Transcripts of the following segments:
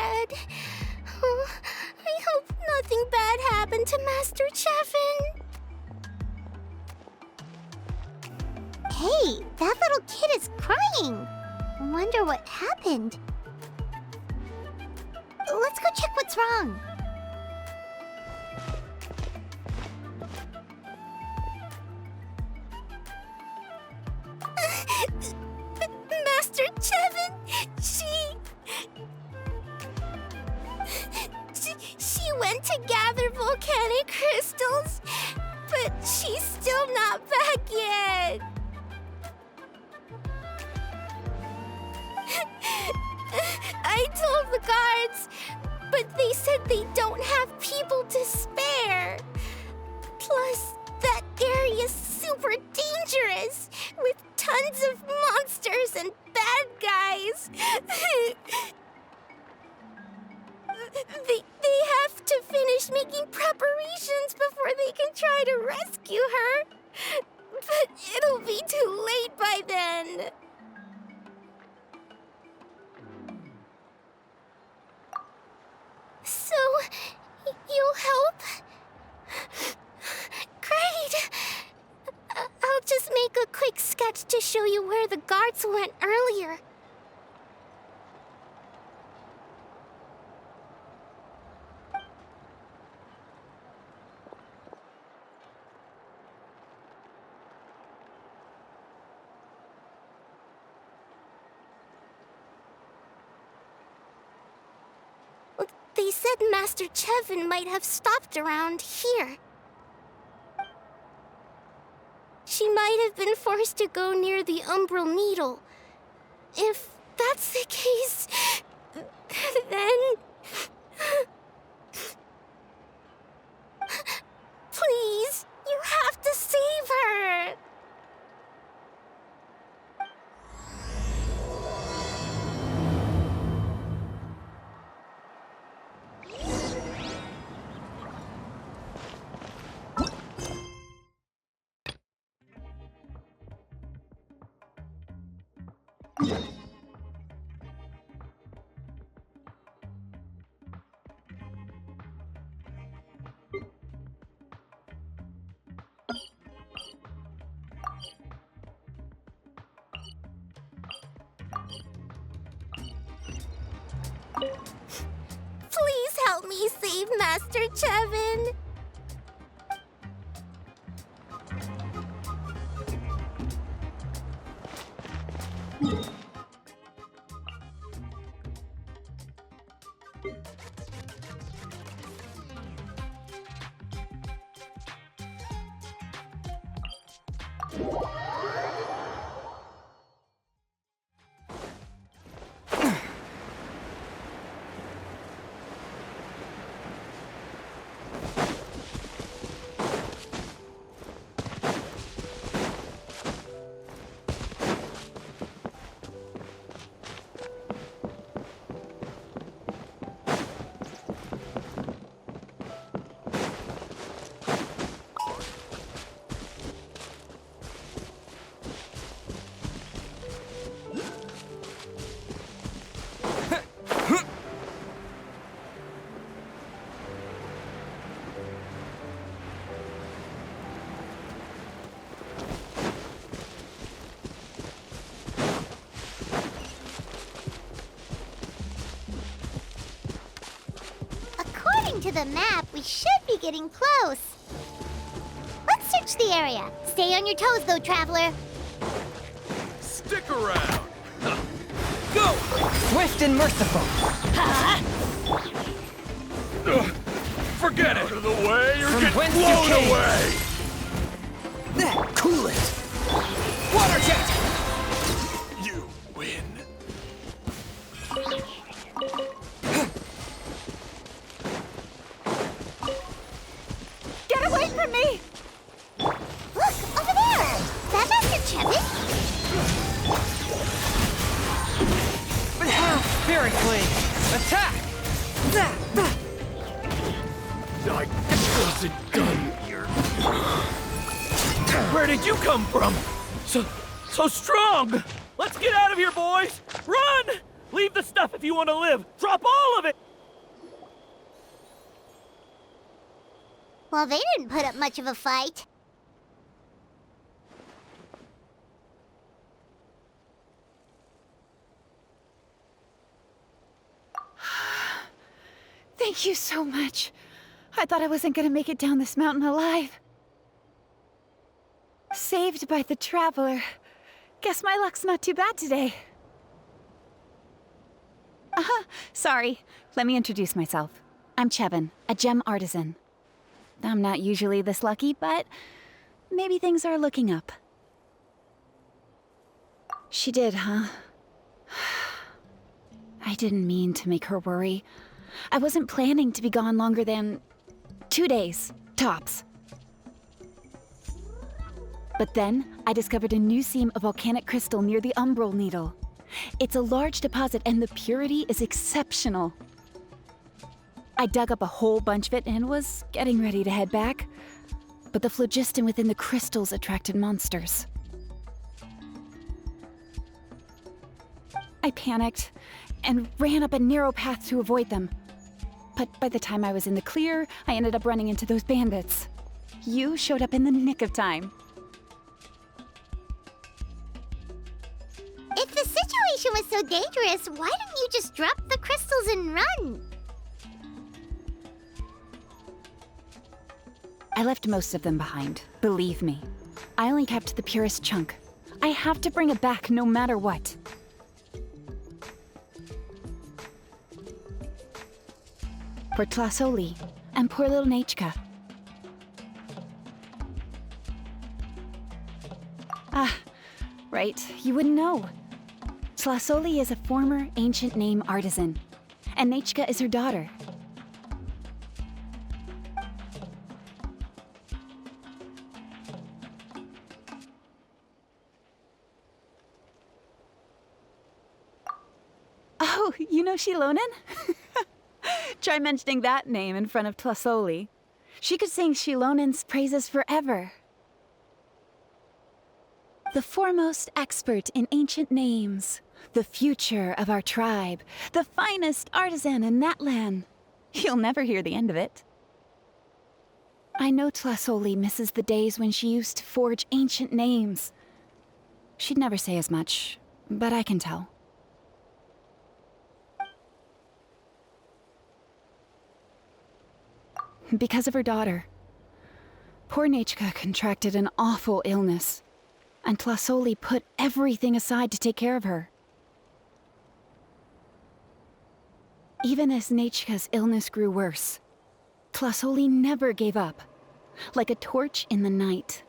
scared. Oh, I hope nothing bad happened to Master Chevin. Hey, that little kid is crying. Wonder what happened. Let's go check what's wrong. Master Chevin, she went to gather volcanic crystals, but she's still not back yet. I told the guards, but they said they don't have people to spare. Plus, that area's super dangerous, with tons of monsters and bad guys. They have to finish making preparations before they can try to rescue her. But it'll be too late by then. So, you'll help? Great! I'll just make a quick sketch to show you where the guards went earlier. They said Master Chevin might have stopped around here. She might have been forced to go near the Umbral Needle. If that's the case, then... Please, you have to save her! Please help me save Master Chevin. To the map, we should be getting close. Let's search the area. Stay on your toes, though, traveler. Stick around. Go! Swift and merciful. Forget it. Out of the way, you're From getting whence blown you came. away. Cool it. Water jet. You win. Get away from me! Look, over there! That Master Chevin? But how spiritually? Attack! I wasn't done here. Where did you come from? So strong! Let's get out of here, boys! Run! Leave the stuff at if you want to live. Drop all of it! Well, they didn't put up much of a fight. Thank you so much. I thought I wasn't gonna make it down this mountain alive. Saved by the Traveler. Guess my luck's not too bad today. Sorry. Let me introduce myself. I'm Chevin, a gem artisan. I'm not usually this lucky, but maybe things are looking up. She did, huh? I didn't mean to make her worry. I wasn't planning to be gone longer than 2 days, tops. But then, I discovered a new seam of volcanic crystal near the Umbral Needle. It's a large deposit and the purity is exceptional. I dug up a whole bunch of it and was getting ready to head back. But the phlogiston within the crystals attracted monsters. I panicked and ran up a narrow path to avoid them. But by the time I was in the clear, I ended up running into those bandits. You showed up in the nick of time. If the situation was so dangerous, why didn't you just drop the crystals and run? I left most of them behind, believe me. I only kept the purest chunk. I have to bring it back no matter what. For Tlasoli, and poor little Nachka. Ah, right, you wouldn't know. Tlasoli is a former ancient name artisan, and Nachka is her daughter. Oh, you know Xilonen? Try mentioning that name in front of Tlasoli. She could sing Xilonen's praises forever. The foremost expert in ancient names, the future of our tribe, the finest artisan in Natlan. You'll never hear the end of it. I know Tlasoli misses the days when she used to forge ancient names. She'd never say as much, but I can tell. Because of her daughter. Poor Nachka contracted an awful illness, and Tlasoli put everything aside to take care of her. Even as Nachka's illness grew worse, Tlasoli never gave up. Like a torch in the night,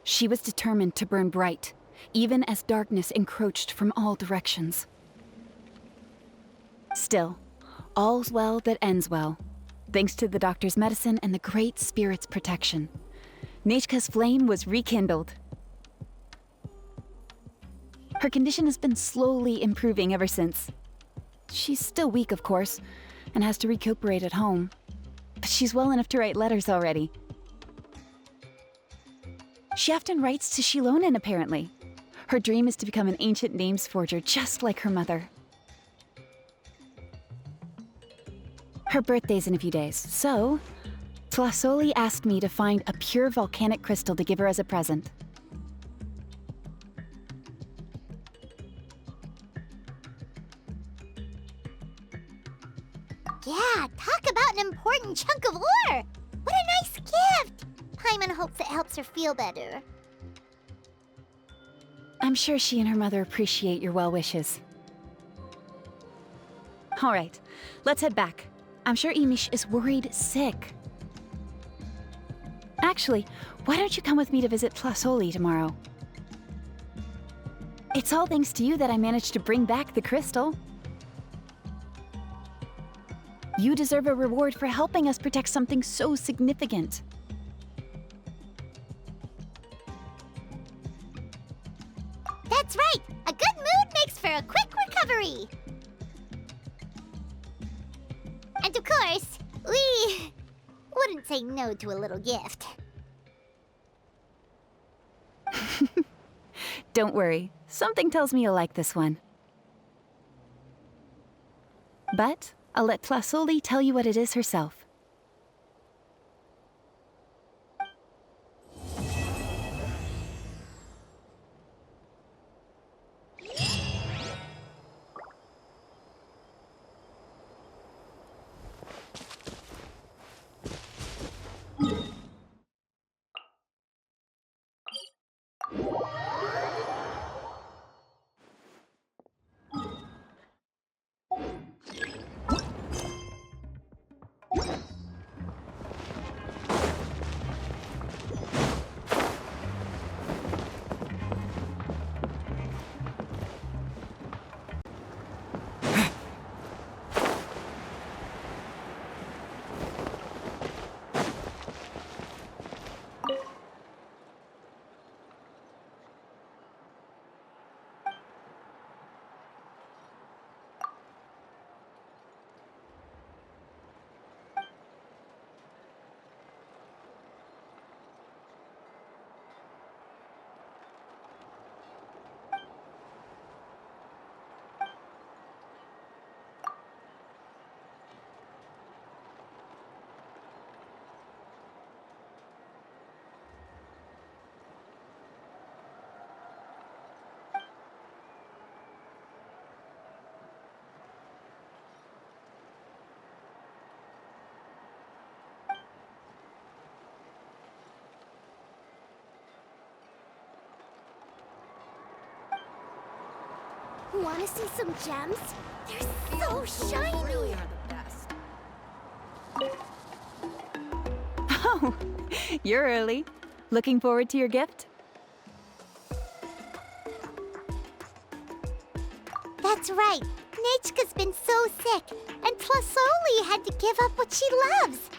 she was determined to burn bright, even as darkness encroached from all directions. Still, all's well that ends well. Thanks to the doctor's medicine and the Great Spirit's protection, Nachka's flame was rekindled. Her condition has been slowly improving ever since. She's still weak, of course, and has to recuperate at home. But she's well enough to write letters already. She often writes to Xilonen, apparently. Her dream is to become an ancient names forger, just like her mother. Her birthday's in a few days, so Tlasoli asked me to find a pure volcanic crystal to give her as a present. Yeah, talk about an important chunk of ore! What a nice gift! Paimon hopes it helps her feel better. I'm sure she and her mother appreciate your well wishes. All right, let's head back. I'm sure Imish is worried sick. Actually, why don't you come with me to visit Tlasoli tomorrow? It's all thanks to you that I managed to bring back the crystal. You deserve a reward for helping us protect something so significant. That's right! A good mood makes for a quick recovery! And of course, we wouldn't say no to a little gift. Don't worry, something tells me you'll like this one. But I'll let Tlasoli tell you what it is herself. Want to see some gems? They're so shiny! Really are the best. Oh, you're early. Looking forward to your gift? That's right. Nechka's been so sick, and Tlasoli had to give up what she loves.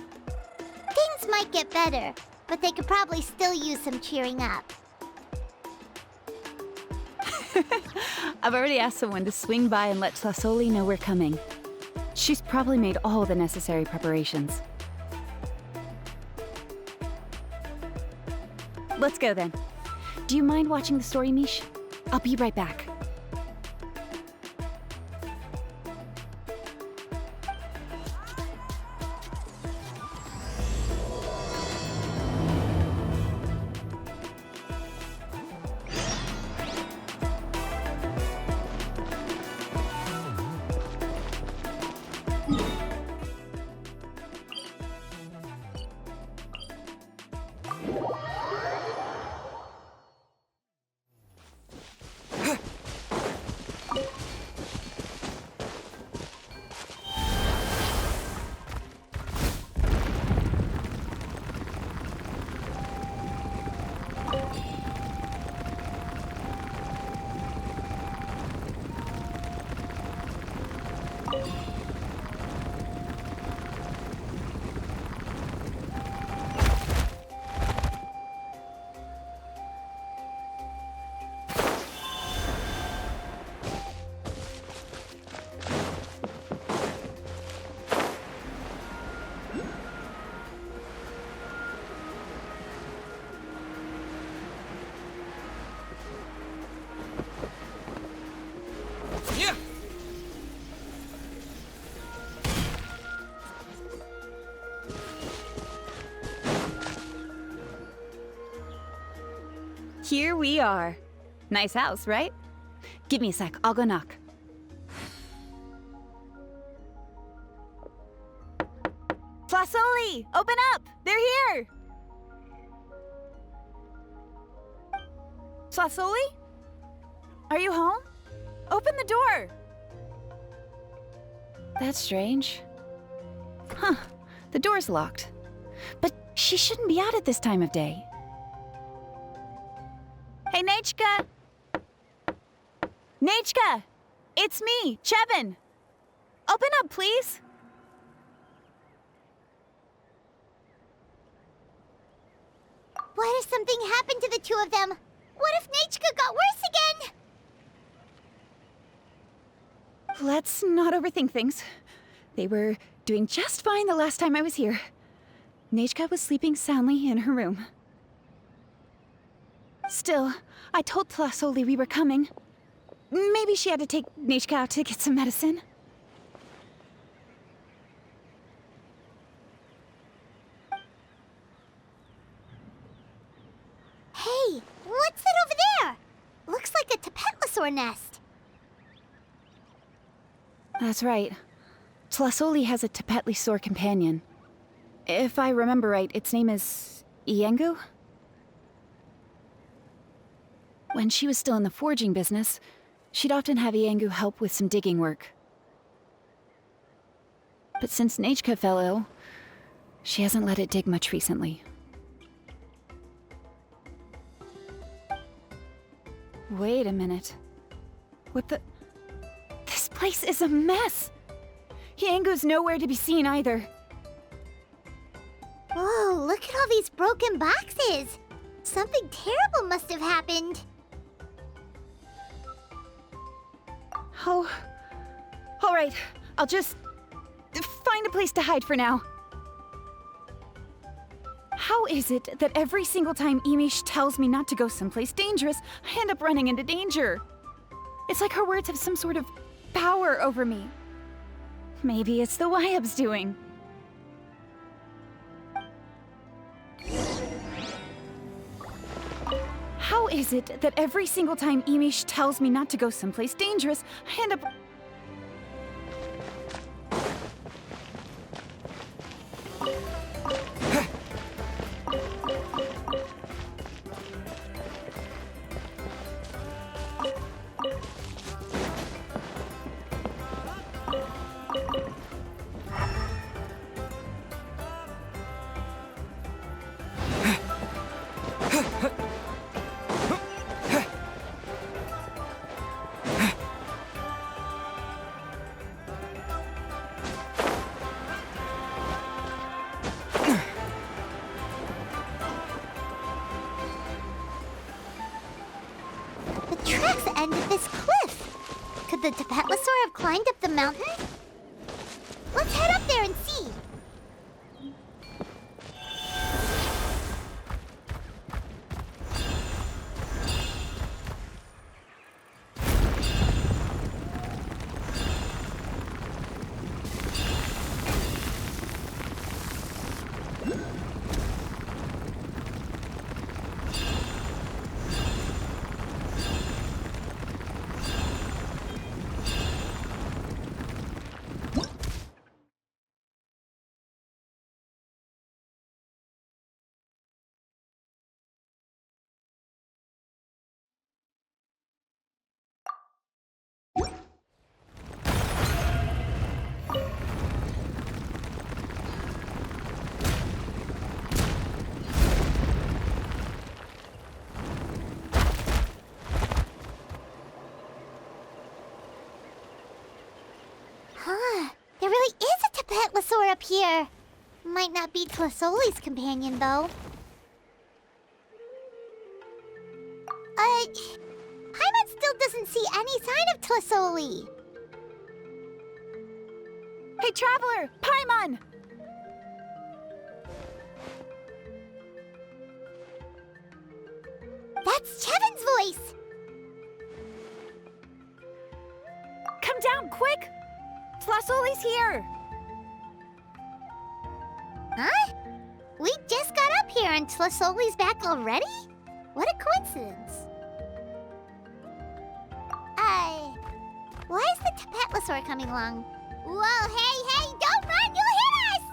Things might get better, but they could probably still use some cheering up. I've already asked someone to swing by and let Tlasoli know we're coming. She's probably made all the necessary preparations. Let's go then. Do you mind watching the story, Mish? I'll be right back. Yeah. Here we are. Nice house, right? Give me a sec, I'll go knock. Tlasoli, open up! They're here! Tlasoli? Are you home? Open the door! That's strange. Huh, the door's locked. But she shouldn't be out at this time of day. Hey, Nechka! Nechka! It's me, Chevin! Open up, please! What if something happened to the two of them? What if Nechka got worse again? Let's not overthink things. They were doing just fine the last time I was here. Nechka was sleeping soundly in her room. Still, I told Tlasoli we were coming. Maybe she had to take Nechka out to get some medicine. nest. That's right. Tlasoli has a Tepetlisaur companion. If I remember right, its name is Iengu? When she was still in the forging business, she'd often have Iengu help with some digging work. But since Nechka fell ill, she hasn't let it dig much recently. Wait a minute. What the... This place is a mess! Iengu's nowhere to be seen either. Whoa, look at all these broken boxes! Something terrible must have happened. Oh... Alright, I'll just... find a place to hide for now. How is it that every single time Imish tells me not to go someplace dangerous, I end up running into danger? It's like her words have some sort of power over me. Maybe it's the Wyab's doing. How is it that every single time Imish tells me not to go someplace dangerous, I end up... The tracks end at this cliff. Could the Tepetlisaur have climbed up the mountain? Let's head up there and see. There really is a Tepetlisaur up here. Might not be Tlasoli's companion, though. Paimon still doesn't see any sign of Tlasoli. Hey, Traveler! Paimon! That's Chevin's voice! Come down, quick! Tlasoli's here! Huh? We just got up here and Tlasoli's back already? What a coincidence. Why is the Tepetlisaur coming along? Whoa, hey, don't run! You'll hit us!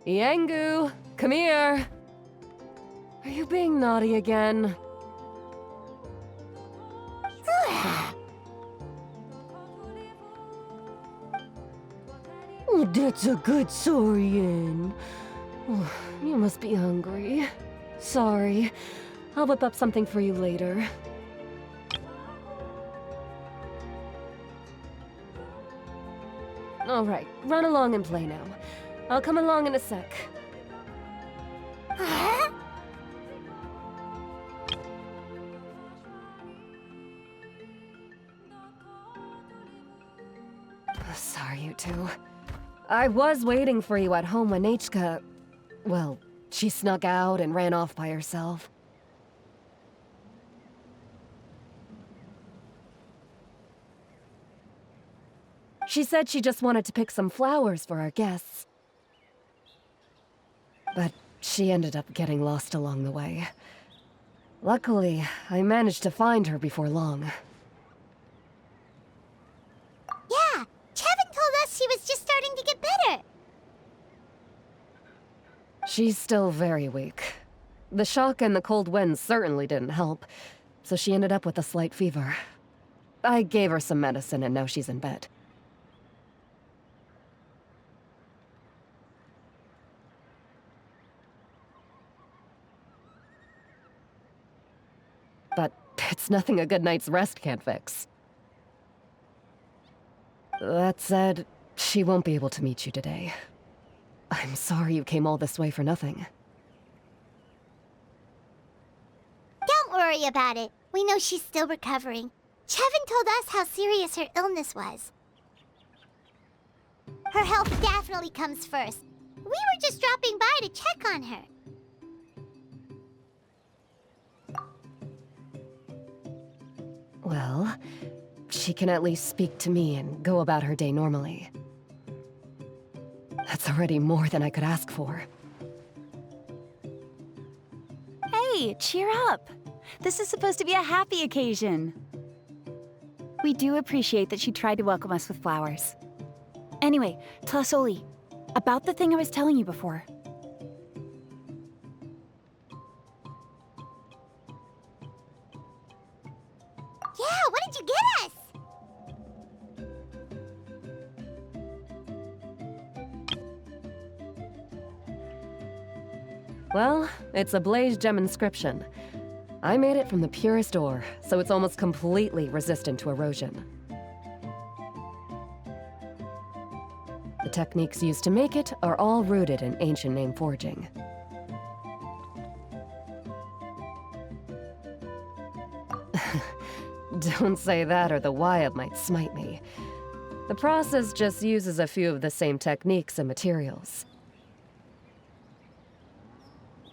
Iengu, come here. Are you being naughty again? Oh, that's a good saurian. Oh, you must be hungry. Sorry. I'll whip up something for you later. All right, run along and play now. I'll come along in a sec. Sorry, you two. I was waiting for you at home when Nechka... Well, she snuck out and ran off by herself. She said she just wanted to pick some flowers for our guests. But she ended up getting lost along the way. Luckily, I managed to find her before long. Yeah, Chevin told us she was just starting to get better. She's still very weak. The shock and the cold winds certainly didn't help, so she ended up with a slight fever. I gave her some medicine and now she's in bed. But it's nothing a good night's rest can't fix. That said, she won't be able to meet you today. I'm sorry you came all this way for nothing. Don't worry about it. We know she's still recovering. Chevin told us how serious her illness was. Her health definitely comes first. We were just dropping by to check on her. Well, she can at least speak to me and go about her day normally. That's already more than I could ask for. Hey, cheer up! This is supposed to be a happy occasion. We do appreciate that she tried to welcome us with flowers. Anyway, Tlasoli, about the thing I was telling you before. Yeah, what did you get us? Well, it's a blaze gem inscription. I made it from the purest ore, so it's almost completely resistant to erosion. The techniques used to make it are all rooted in ancient name forging. Don't say that or the Wyatt might smite me. The process just uses a few of the same techniques and materials.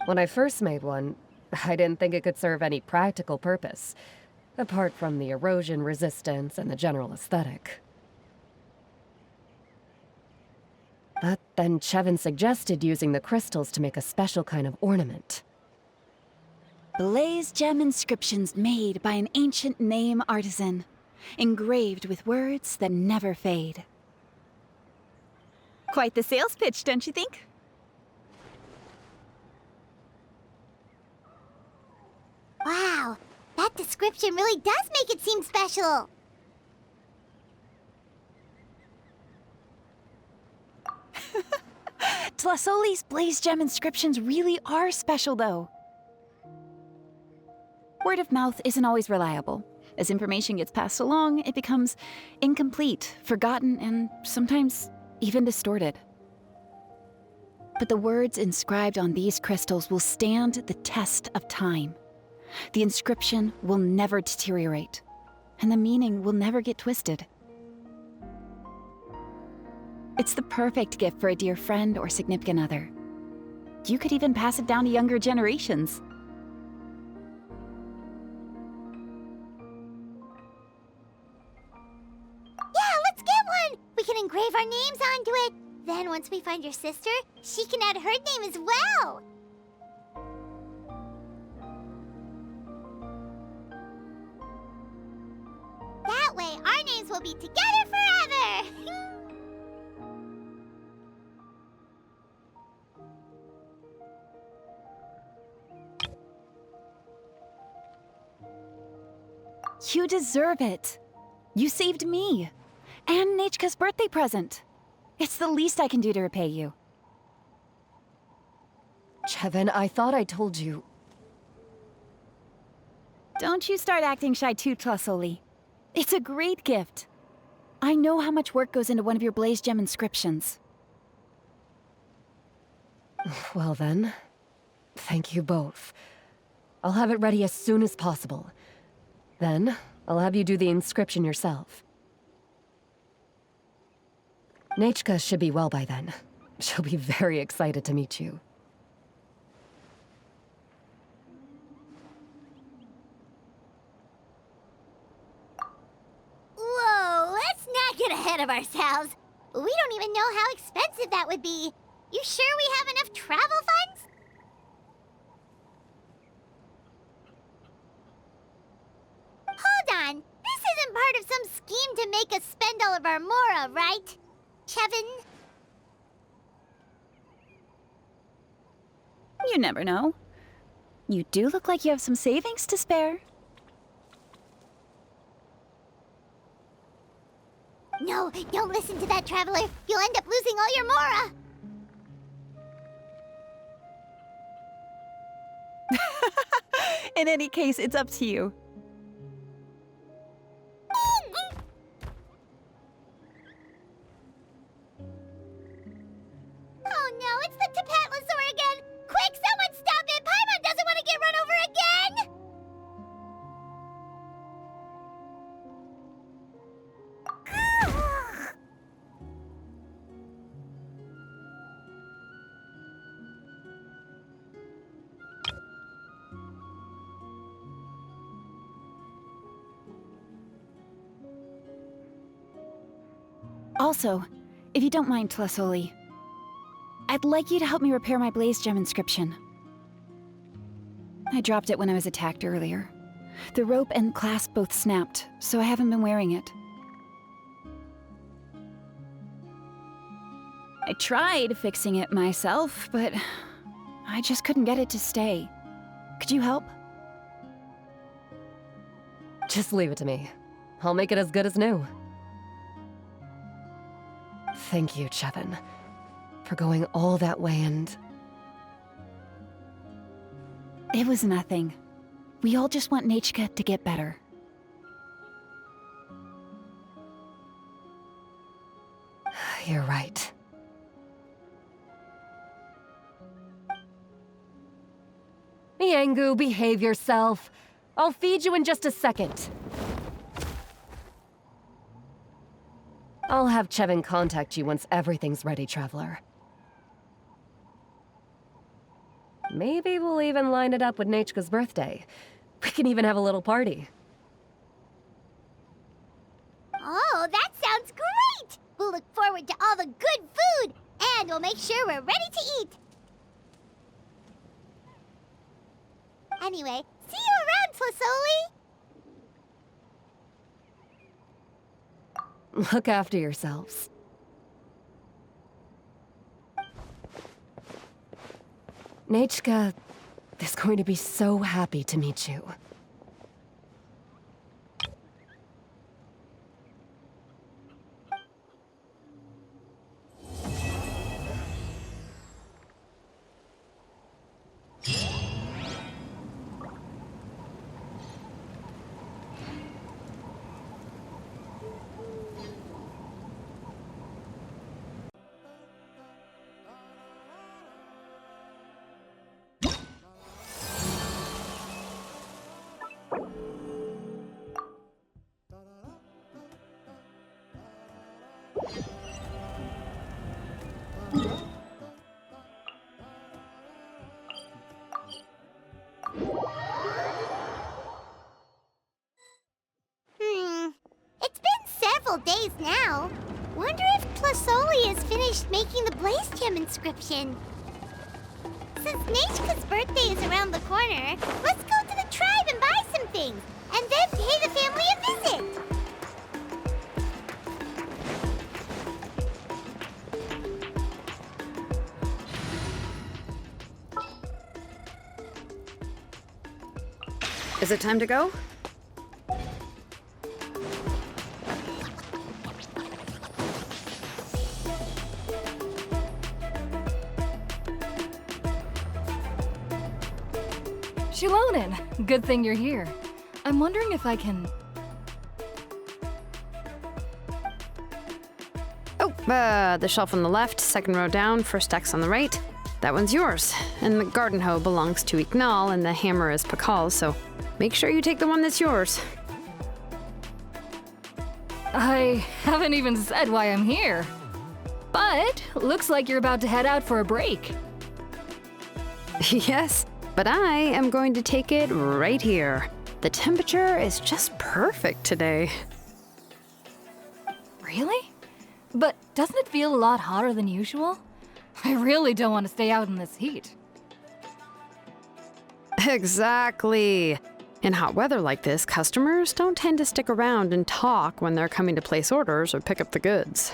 When I first made one, I didn't think it could serve any practical purpose, apart from the erosion resistance and the general aesthetic. But then Chevin suggested using the crystals to make a special kind of ornament. Blaze gem inscriptions made by an ancient name artisan, engraved with words that never fade. Quite the sales pitch, don't you think? Wow, that description really does make it seem special. Tlasoli's blaze gem inscriptions really are special, though. Word of mouth isn't always reliable. As information gets passed along, it becomes incomplete, forgotten, and sometimes even distorted. But the words inscribed on these crystals will stand the test of time. The inscription will never deteriorate, and the meaning will never get twisted. It's the perfect gift for a dear friend or significant other. You could even pass it down to younger generations. Yeah, let's get one! We can engrave our names onto it. Then once we find your sister, she can add her name as well. That way, our names will be together forever! You deserve it. You saved me. And Nechka's birthday present. It's the least I can do to repay you. Chevin, I thought I told you. Don't you start acting shy too, Tlasoli. It's a great gift. I know how much work goes into one of your blaze gem inscriptions. Well then, thank you both. I'll have it ready as soon as possible. Then, I'll have you do the inscription yourself. Nechka should be well by then. She'll be very excited to meet you. Whoa, let's not get ahead of ourselves. We don't even know how expensive that would be. You sure we have enough travel funds? Hold on. This isn't part of some scheme to make us spend all of our mora, right? Chevin? You never know. You do look like you have some savings to spare. No, don't listen to that, traveler. You'll end up losing all your mora. In any case, it's up to you. Oh no, it's the Tapatlosaur again! Quick, someone stop it! Paimon doesn't want to get run over again! Also, if you don't mind, Tlasoli, I'd like you to help me repair my Blaze Gem inscription. I dropped it when I was attacked earlier. The rope and clasp both snapped, so I haven't been wearing it. I tried fixing it myself, but I just couldn't get it to stay. Could you help? Just leave it to me. I'll make it as good as new. Thank you, Chevin, for going all that way and... It was nothing. We all just want Nachka to get better. You're right. Yangu, behave yourself. I'll feed you in just a second. I'll have Chevin contact you once everything's ready, Traveler. Maybe we'll even line it up with Nachka's birthday. We can even have a little party. Oh, that sounds great! We'll look forward to all the good food, and we'll make sure we're ready to eat. Anyway, see you around, Tlasoli! Look after yourselves. Nachka is going to be so happy to meet you. It's been several days now. Wonder if Tlasoli has finished making the Blaze Gem inscription. Since Nachka's birthday is around the corner, let's go to the tribe and buy some things, and then pay the family a visit. Is it time to go? Xilonen, good thing you're here. I'm wondering if I can... Oh, the shelf on the left, second row down, first X on the right. That one's yours. And the garden hoe belongs to Iknal, and the hammer is Pakal's, so make sure you take the one that's yours. I haven't even said why I'm here. But looks like you're about to head out for a break. Yes, but I am going to take it right here. The temperature is just perfect today. Really? But doesn't it feel a lot hotter than usual? I really don't want to stay out in this heat. Exactly. In hot weather like this, customers don't tend to stick around and talk when they're coming to place orders or pick up the goods.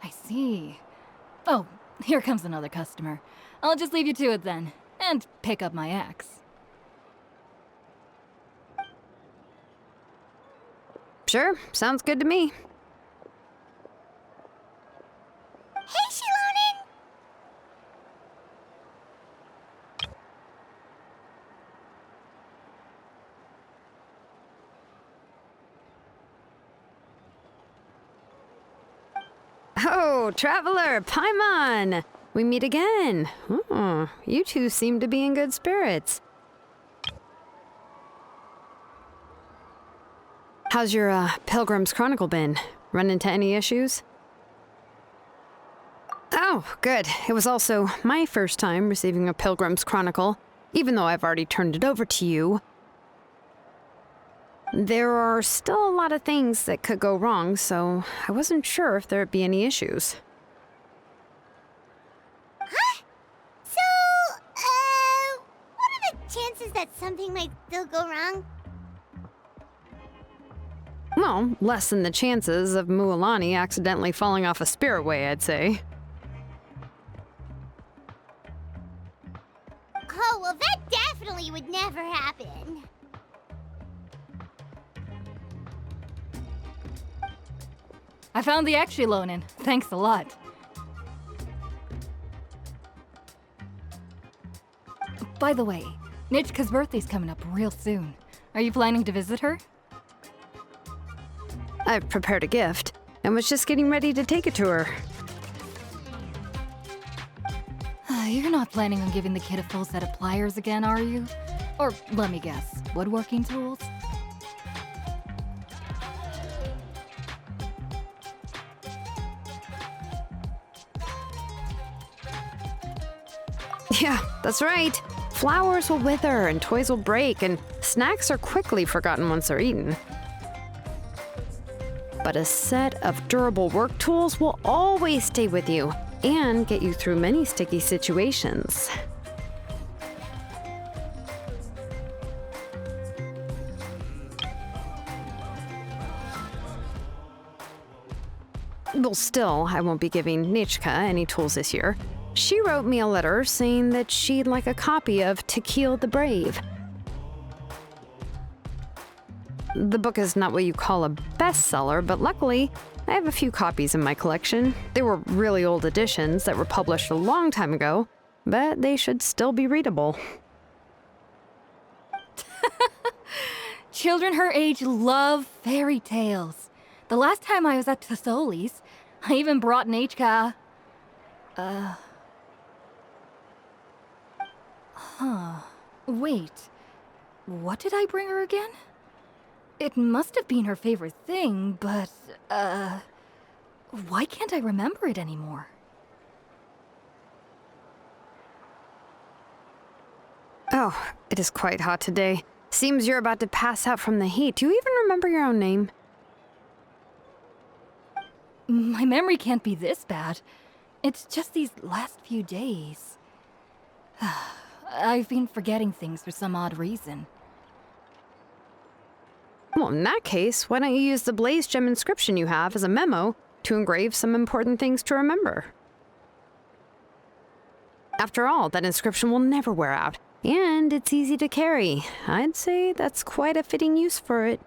I see. Oh, here comes another customer. I'll just leave you to it then, and pick up my axe. Sure, sounds good to me. Hey, Xilonen! Oh, traveler, Paimon! We meet again. Oh, you two seem to be in good spirits. How's your Pilgrim's Chronicle been? Run into any issues? Oh, good. It was also my first time receiving a Pilgrim's Chronicle, even though I've already turned it over to you. There are still a lot of things that could go wrong, so I wasn't sure if there'd be any issues. Huh? So, what are the chances that something might still go wrong? Well, less than the chances of Mualani accidentally falling off a spirit way, I'd say. Oh, well, that definitely would never happen. I found the Xilonen. Thanks a lot. By the way, Nichka's birthday's coming up real soon. Are you planning to visit her? I've prepared a gift, and was just getting ready to take it to her. You're not planning on giving the kid a full set of pliers again, are you? Or, let me guess, woodworking tools? Yeah, that's right. Flowers will wither, and toys will break, and snacks are quickly forgotten once they're eaten. But a set of durable work tools will always stay with you and get you through many sticky situations. Well, still, I won't be giving Nichka any tools this year. She wrote me a letter saying that she'd like a copy of To Kill the Brave. The book is not what you call a bestseller, but luckily, I have a few copies in my collection. They were really old editions that were published a long time ago, but they should still be readable. Children her age love fairy tales. The last time I was at Tassoli's, I even brought Nichka. Wait. What did I bring her again? It must have been her favorite thing, but, why can't I remember it anymore? Oh, it is quite hot today. Seems you're about to pass out from the heat. Do you even remember your own name? My memory can't be this bad. It's just these last few days. I've been forgetting things for some odd reason. Well, in that case, why don't you use the blaze gem inscription you have as a memo to engrave some important things to remember? After all, that inscription will never wear out, and it's easy to carry. I'd say that's quite a fitting use for it.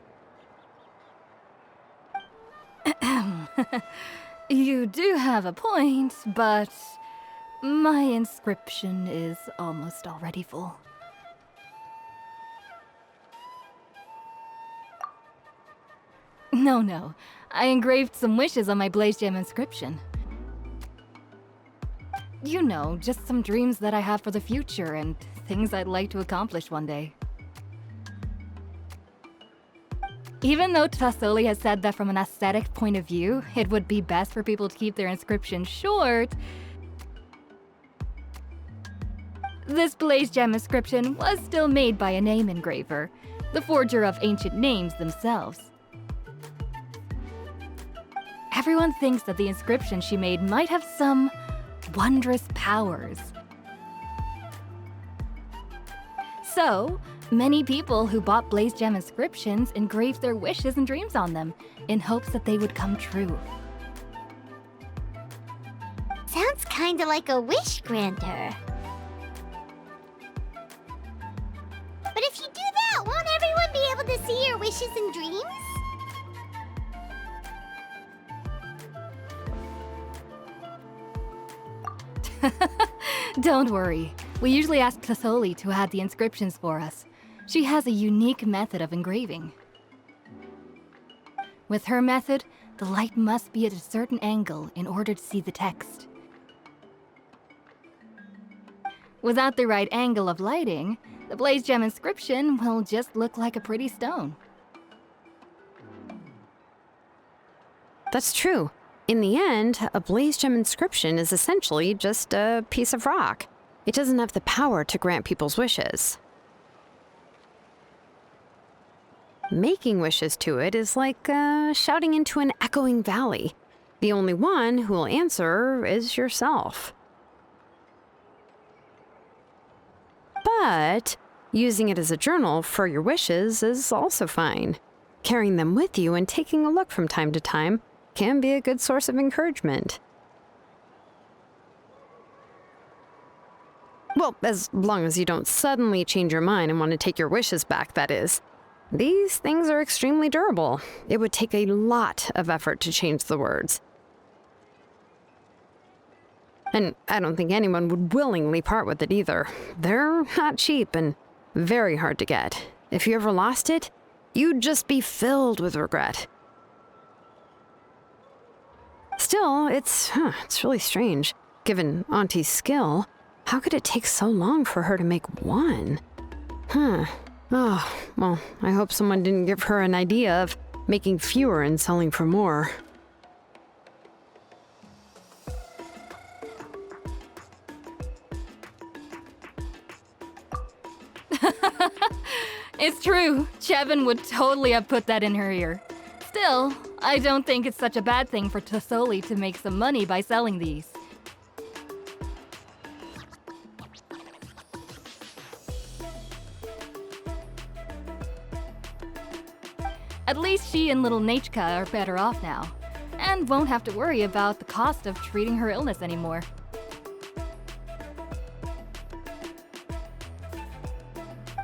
You do have a point, but my inscription is almost already full. No. I engraved some wishes on my blaze gem inscription. You know, just some dreams that I have for the future and things I'd like to accomplish one day. Even though Tassoli has said that from an aesthetic point of view, it would be best for people to keep their inscription short, this blaze gem inscription was still made by a name engraver, the forger of ancient names themselves. everyone thinks that the inscription she made might have some wondrous powers. So, many people who bought Blaze Gem inscriptions engraved their wishes and dreams on them in hopes that they would come true. Sounds kinda like a wish granter. But if you do that, won't everyone be able to see your wishes and dreams? Don't worry. We usually ask Citlali to add the inscriptions for us. She has a unique method of engraving. With her method, the light must be at a certain angle in order to see the text. Without the right angle of lighting, the Blaze Gem inscription will just look like a pretty stone. That's true. In the end, a Blaze Gem inscription is essentially just a piece of rock. It doesn't have the power to grant people's wishes. Making wishes to it is like shouting into an echoing valley. The only one who will answer is yourself. But using it as a journal for your wishes is also fine. Carrying them with you and taking a look from time to time can be a good source of encouragement. Well, as long as you don't suddenly change your mind and want to take your wishes back, that is. These things are extremely durable. It would take a lot of effort to change the words. And I don't think anyone would willingly part with it either. They're not cheap and very hard to get. If you ever lost it, you'd just be filled with regret. Still, it's really strange. Given Auntie's skill, how could it take so long for her to make one? Oh, well, I hope someone didn't give her an idea of making fewer and selling for more. It's true. Chevin would totally have put that in her ear. Still, I don't think it's such a bad thing for Citlali to make some money by selling these. At least she and little Nachka are better off now, and won't have to worry about the cost of treating her illness anymore.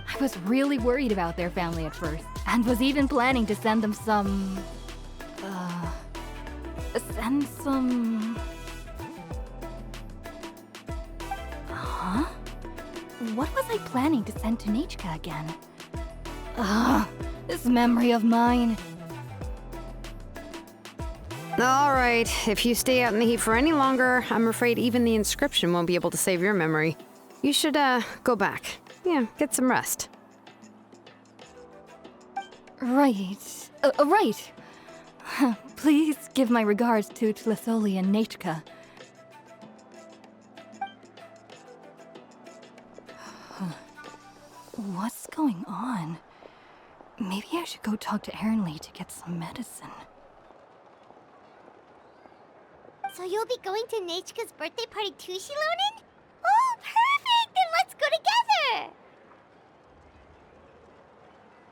I was really worried about their family at first, and was even planning to send them some... Huh? What was I planning to send to Nachka again? This memory of mine. All right, if you stay out in the heat for any longer, I'm afraid even the inscription won't be able to save your memory. You should, go back. Yeah, get some rest. Right. Right. Please give my regards to Citlali and Nachka. What's going on? Maybe I should go talk to Ernly to get some medicine. So you'll be going to Nachka's birthday party too, Xilonen? Oh, perfect! Then let's go together!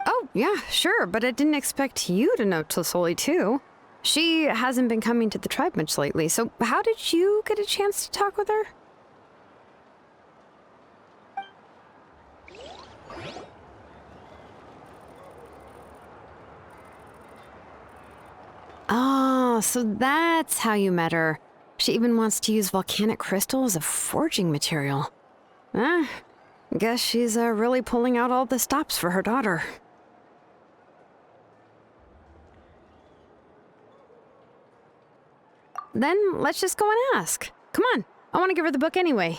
Oh, yeah, sure, but I didn't expect you to know Citlali too. She hasn't been coming to the tribe much lately, so how did you get a chance to talk with her? Oh, so that's how you met her. She even wants to use volcanic crystal as a forging material. Guess she's really pulling out all the stops for her daughter. Then let's just go and ask. Come on, I want to give her the book anyway.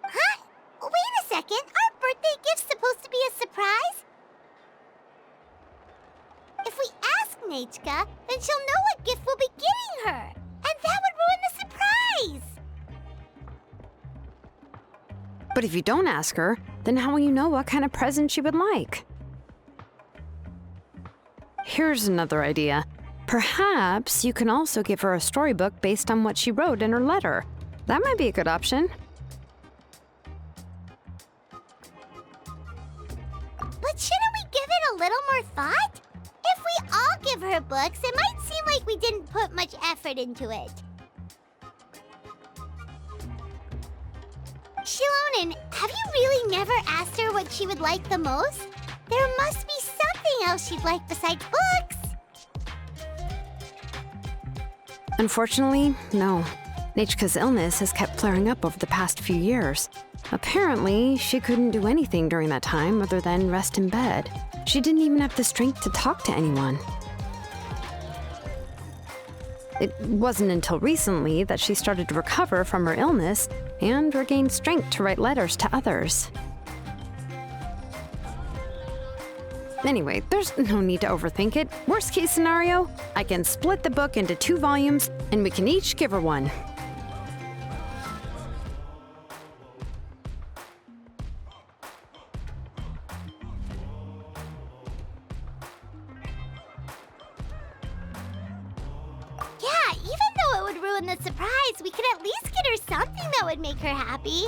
Huh? Wait a second, our birthday gift's supposed to be a surprise? If we ask Nachka, then she'll know what gift we'll be getting her. And that would ruin the surprise! But if you don't ask her, then how will you know what kind of present she would like? here's another idea. Perhaps you can also give her a storybook based on what she wrote in her letter. That might be a good option. But shouldn't we give it a little more thought? If we all give her books, it might seem like we didn't put much effort into it. Xilonen, have you really never asked her what she would like the most? There must be something else she'd like besides books. Unfortunately, no. Nachka's illness has kept flaring up over the past few years. Apparently, she couldn't do anything during that time other than rest in bed. She didn't even have the strength to talk to anyone. It wasn't until recently that she started to recover from her illness and regained strength to write letters to others. Anyway, there's no need to overthink it. Worst case scenario, I can split the book into 2 volumes and we can each give her one. Yeah, even though it would ruin the surprise, we could at least get her something that would make her happy.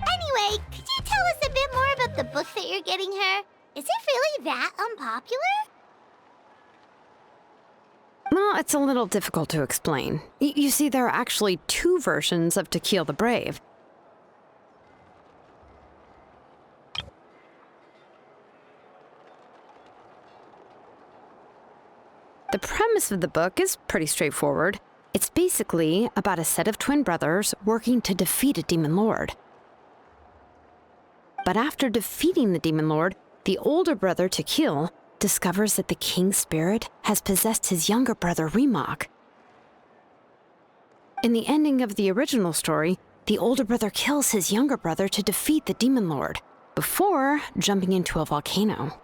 Anyway, could you tell us a bit more about the book that you're getting her? Is it really that unpopular? Well, it's a little difficult to explain. You see, there are actually 2 versions of To Kill the Brave. The premise of the book is pretty straightforward. It's basically about a set of twin brothers working to defeat a demon lord. But after defeating the demon lord, the older brother, To Kill, discovers that the king's spirit has possessed his younger brother, Remok. In the ending of the original story, the older brother kills his younger brother to defeat the demon lord, before jumping into a volcano.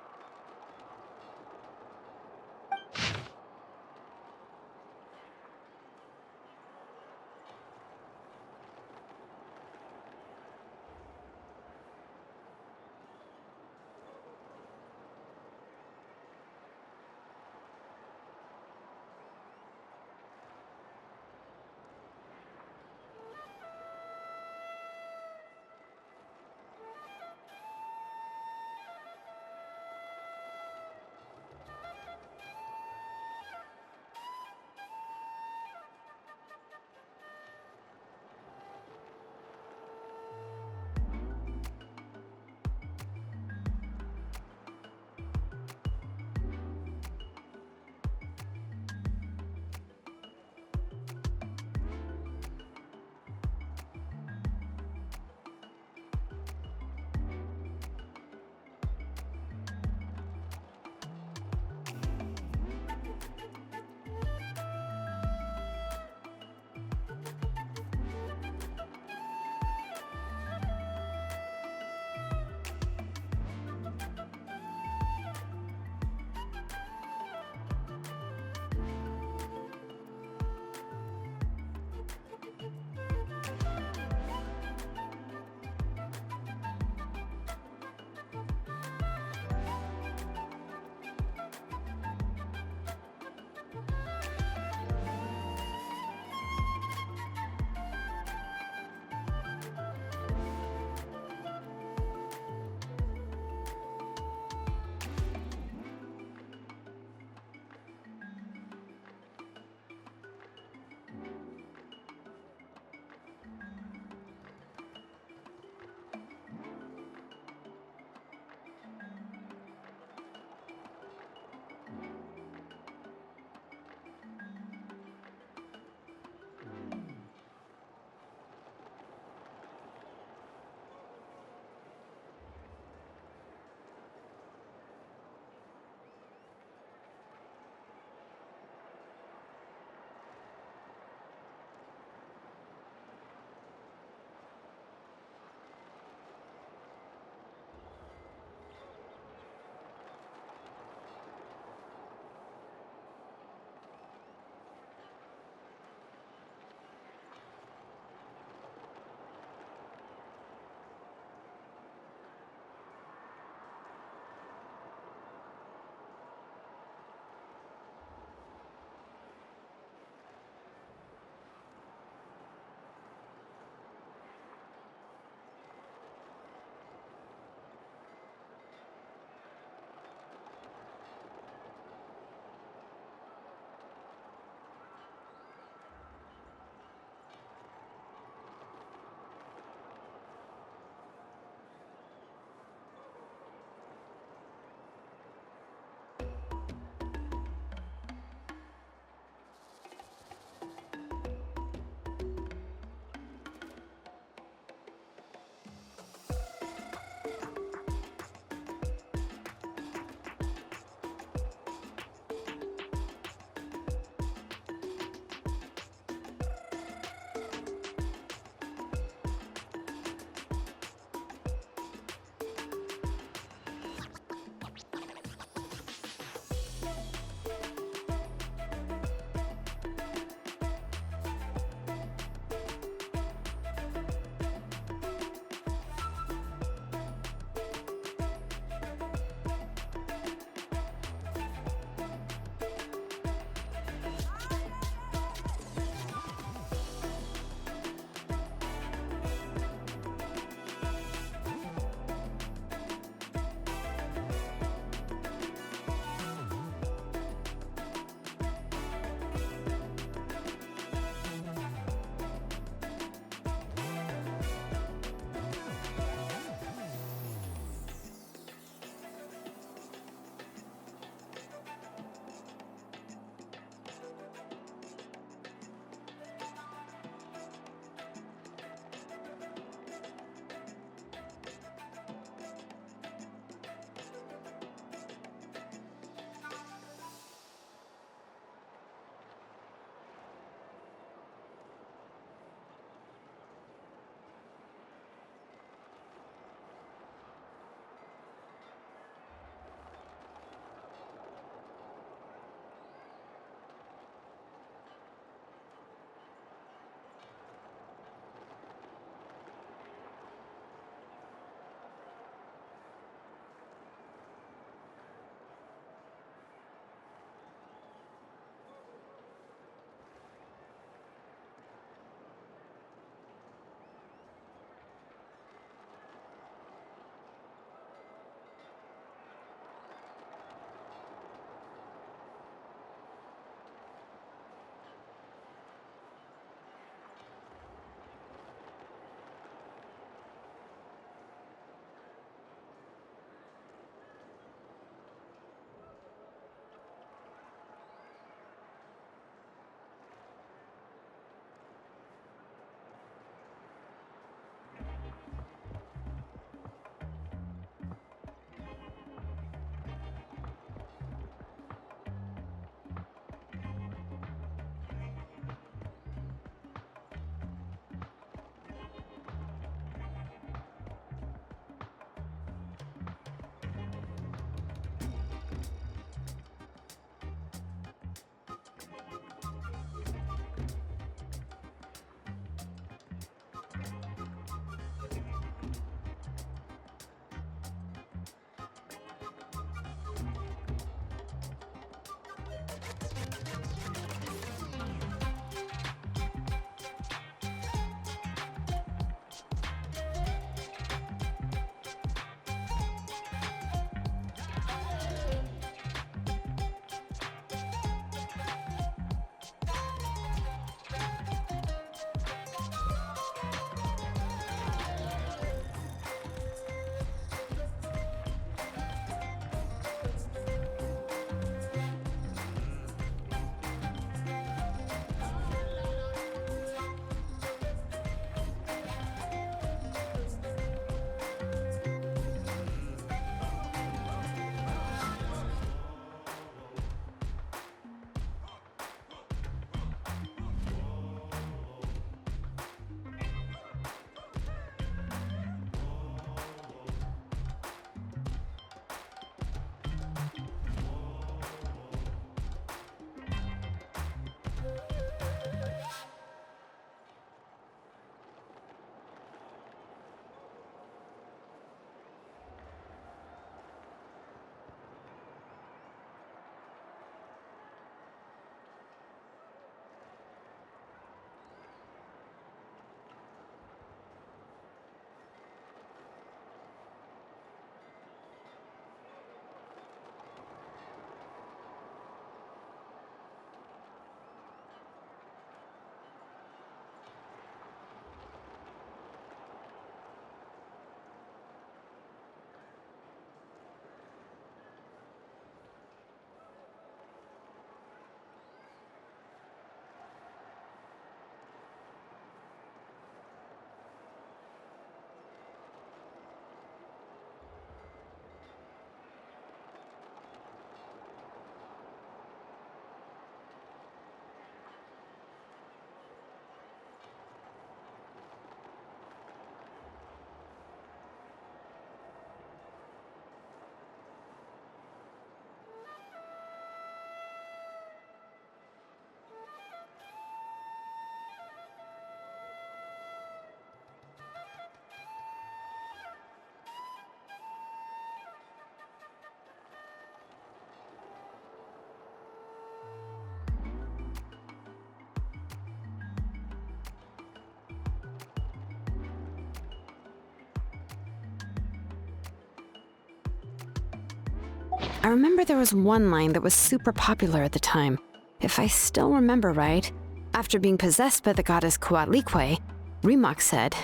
I remember there was one line that was super popular at the time. If I still remember right, after being possessed by the goddess Coatlicue, Rimac said,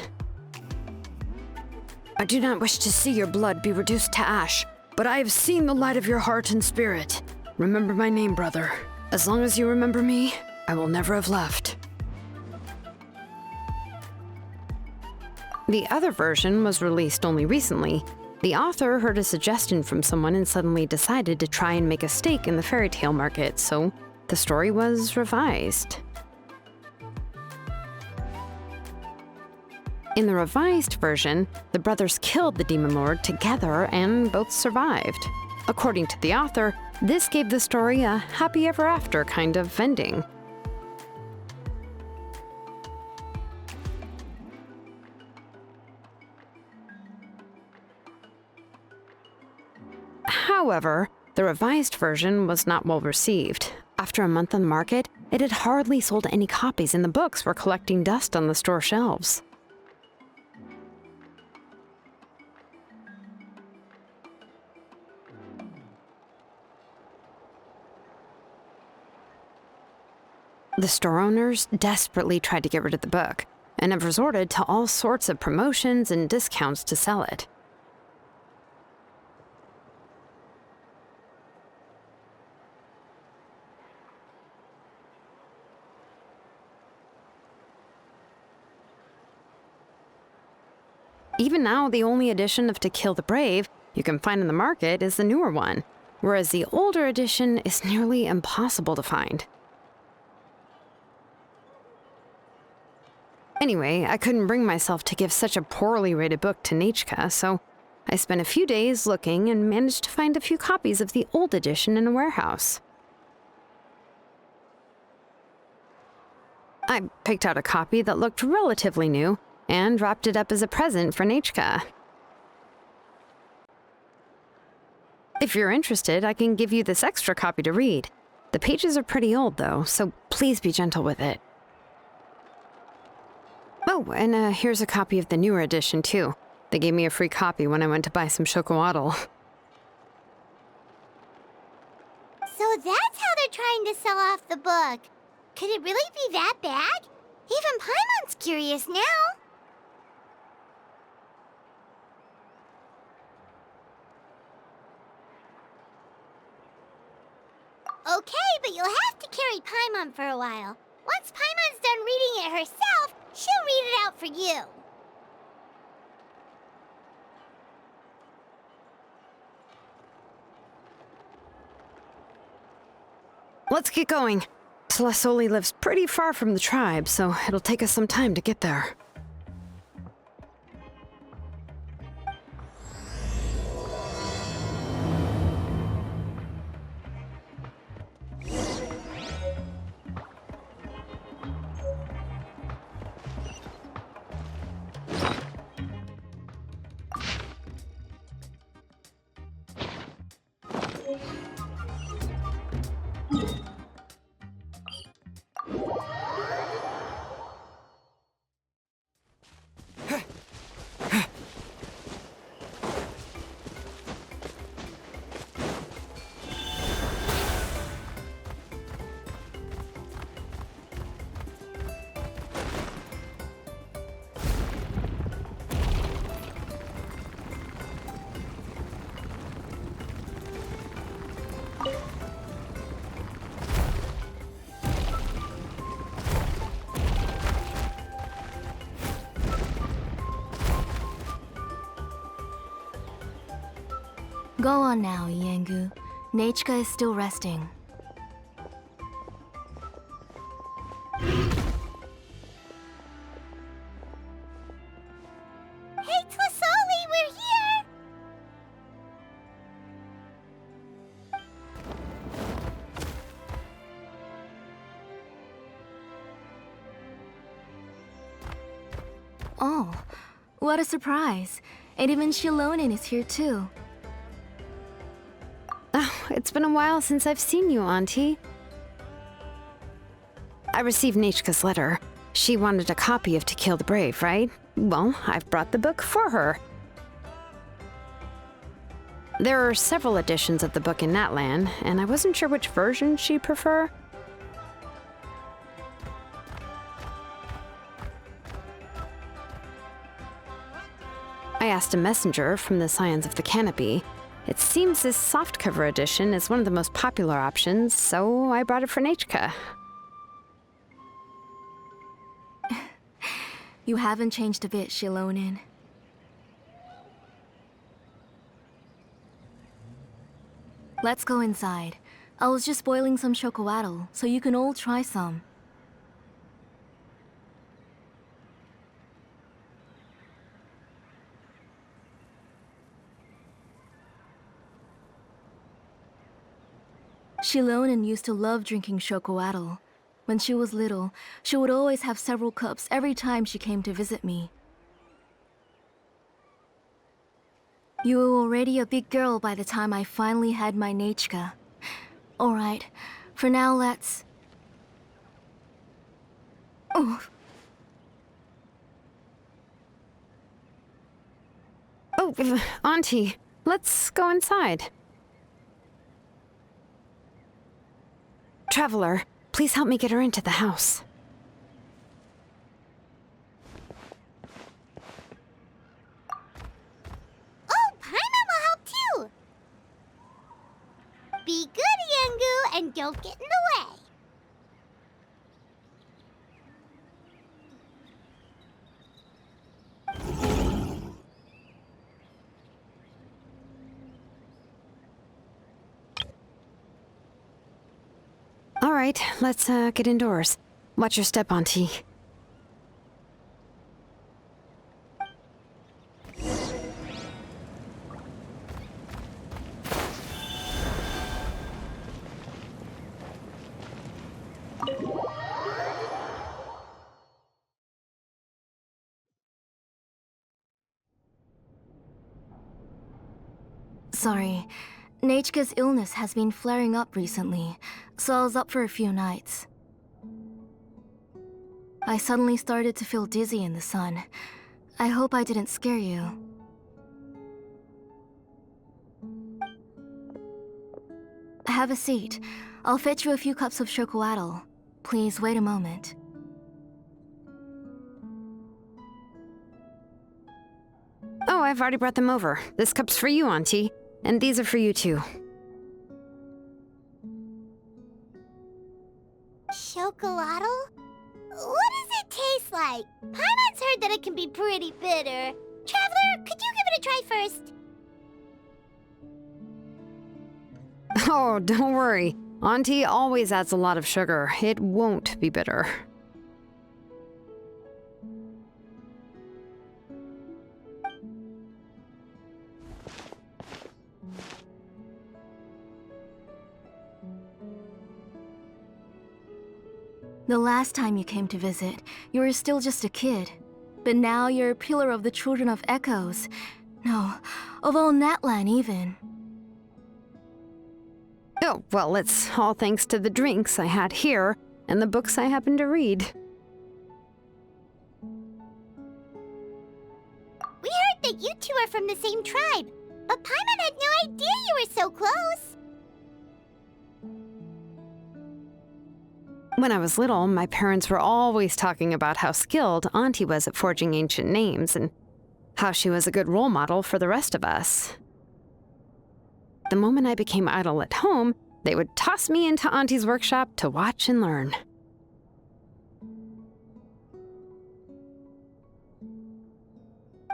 "I do not wish to see your blood be reduced to ash, but I have seen the light of your heart and spirit. Remember my name, brother. As long as you remember me, I will never have left." The other version was released only recently. The author heard a suggestion from someone and suddenly decided to try and make a stake in the fairy tale market, so the story was revised. In the revised version, the brothers killed the demon lord together and both survived. According to the author, this gave the story a happy ever after kind of ending. However, the revised version was not well received. After a month on the market, it had hardly sold any copies and the books were collecting dust on the store shelves. The store owners desperately tried to get rid of the book and have resorted to all sorts of promotions and discounts to sell it. Even now, the only edition of To Kill the Brave you can find in the market is the newer one, whereas the older edition is nearly impossible to find. Anyway, I couldn't bring myself to give such a poorly rated book to Nechka, so I spent a few days looking and managed to find a few copies of the old edition in a warehouse. I picked out a copy that looked relatively new and wrapped it up as a present for Nechka. If you're interested, I can give you this extra copy to read. The pages are pretty old though, so please be gentle with it. Oh, and here's a copy of the newer edition too. They gave me a free copy when I went to buy some chocolatl. So that's how they're trying to sell off the book. Could it really be that bad? Even Paimon's curious now. Okay, but you'll have to carry Paimon for a while. Once Paimon's done reading it herself, she'll read it out for you. Let's get going. Citlali lives pretty far from the tribe, so it'll take us some time to get there. Go on now, Yengu. Nechka is still resting. Hey, Citlali, we're here! Oh, what a surprise. And even Xilonen is here too. Oh, it's been a while since I've seen you, Auntie. I received Nechka's letter. She wanted a copy of To Kill the Brave, right? Well, I've brought the book for her. There are several editions of the book in Natlan, and I wasn't sure which version she'd prefer. I asked a messenger from the Scions of the Canopy. It seems this softcover edition is one of the most popular options, so I brought it for Nachka. You haven't changed a bit, Xilonen. Let's go inside. I was just boiling some chocolatl, so you can all try some. Xilonen used to love drinking chocolatl. When she was little, she would always have several cups every time she came to visit me. You were already a big girl by the time I finally had my Nachka. Alright, for now let's... Oh. Oh, Auntie, let's go inside. Traveler, please help me get her into the house. Oh, Paimon will help too! Be good, Yangu, and don't get in the way. All right, let's get indoors. Watch your step, Auntie. Sorry. Nachka's illness has been flaring up recently, so I was up for a few nights. I suddenly started to feel dizzy in the sun. I hope I didn't scare you. Have a seat. I'll fetch you a few cups of chocolatl. Please wait a moment. Oh, I've already brought them over. This cup's for you, Auntie. And these are for you, too. Chocolatl? What does it taste like? Paimon's heard that it can be pretty bitter. Traveler, could you give it a try first? Oh, don't worry. Auntie always adds a lot of sugar. It won't be bitter. The last time you came to visit, you were still just a kid. But now you're a pillar of the Children of Echoes. No, of all Natlan even. Oh, well, it's all thanks to the drinks I had here and the books I happened to read. We heard that you two are from the same tribe, but Paimon had no idea you were so close. When I was little, my parents were always talking about how skilled Auntie was at forging ancient names and how she was a good role model for the rest of us. The moment I became idle at home, they would toss me into Auntie's workshop to watch and learn.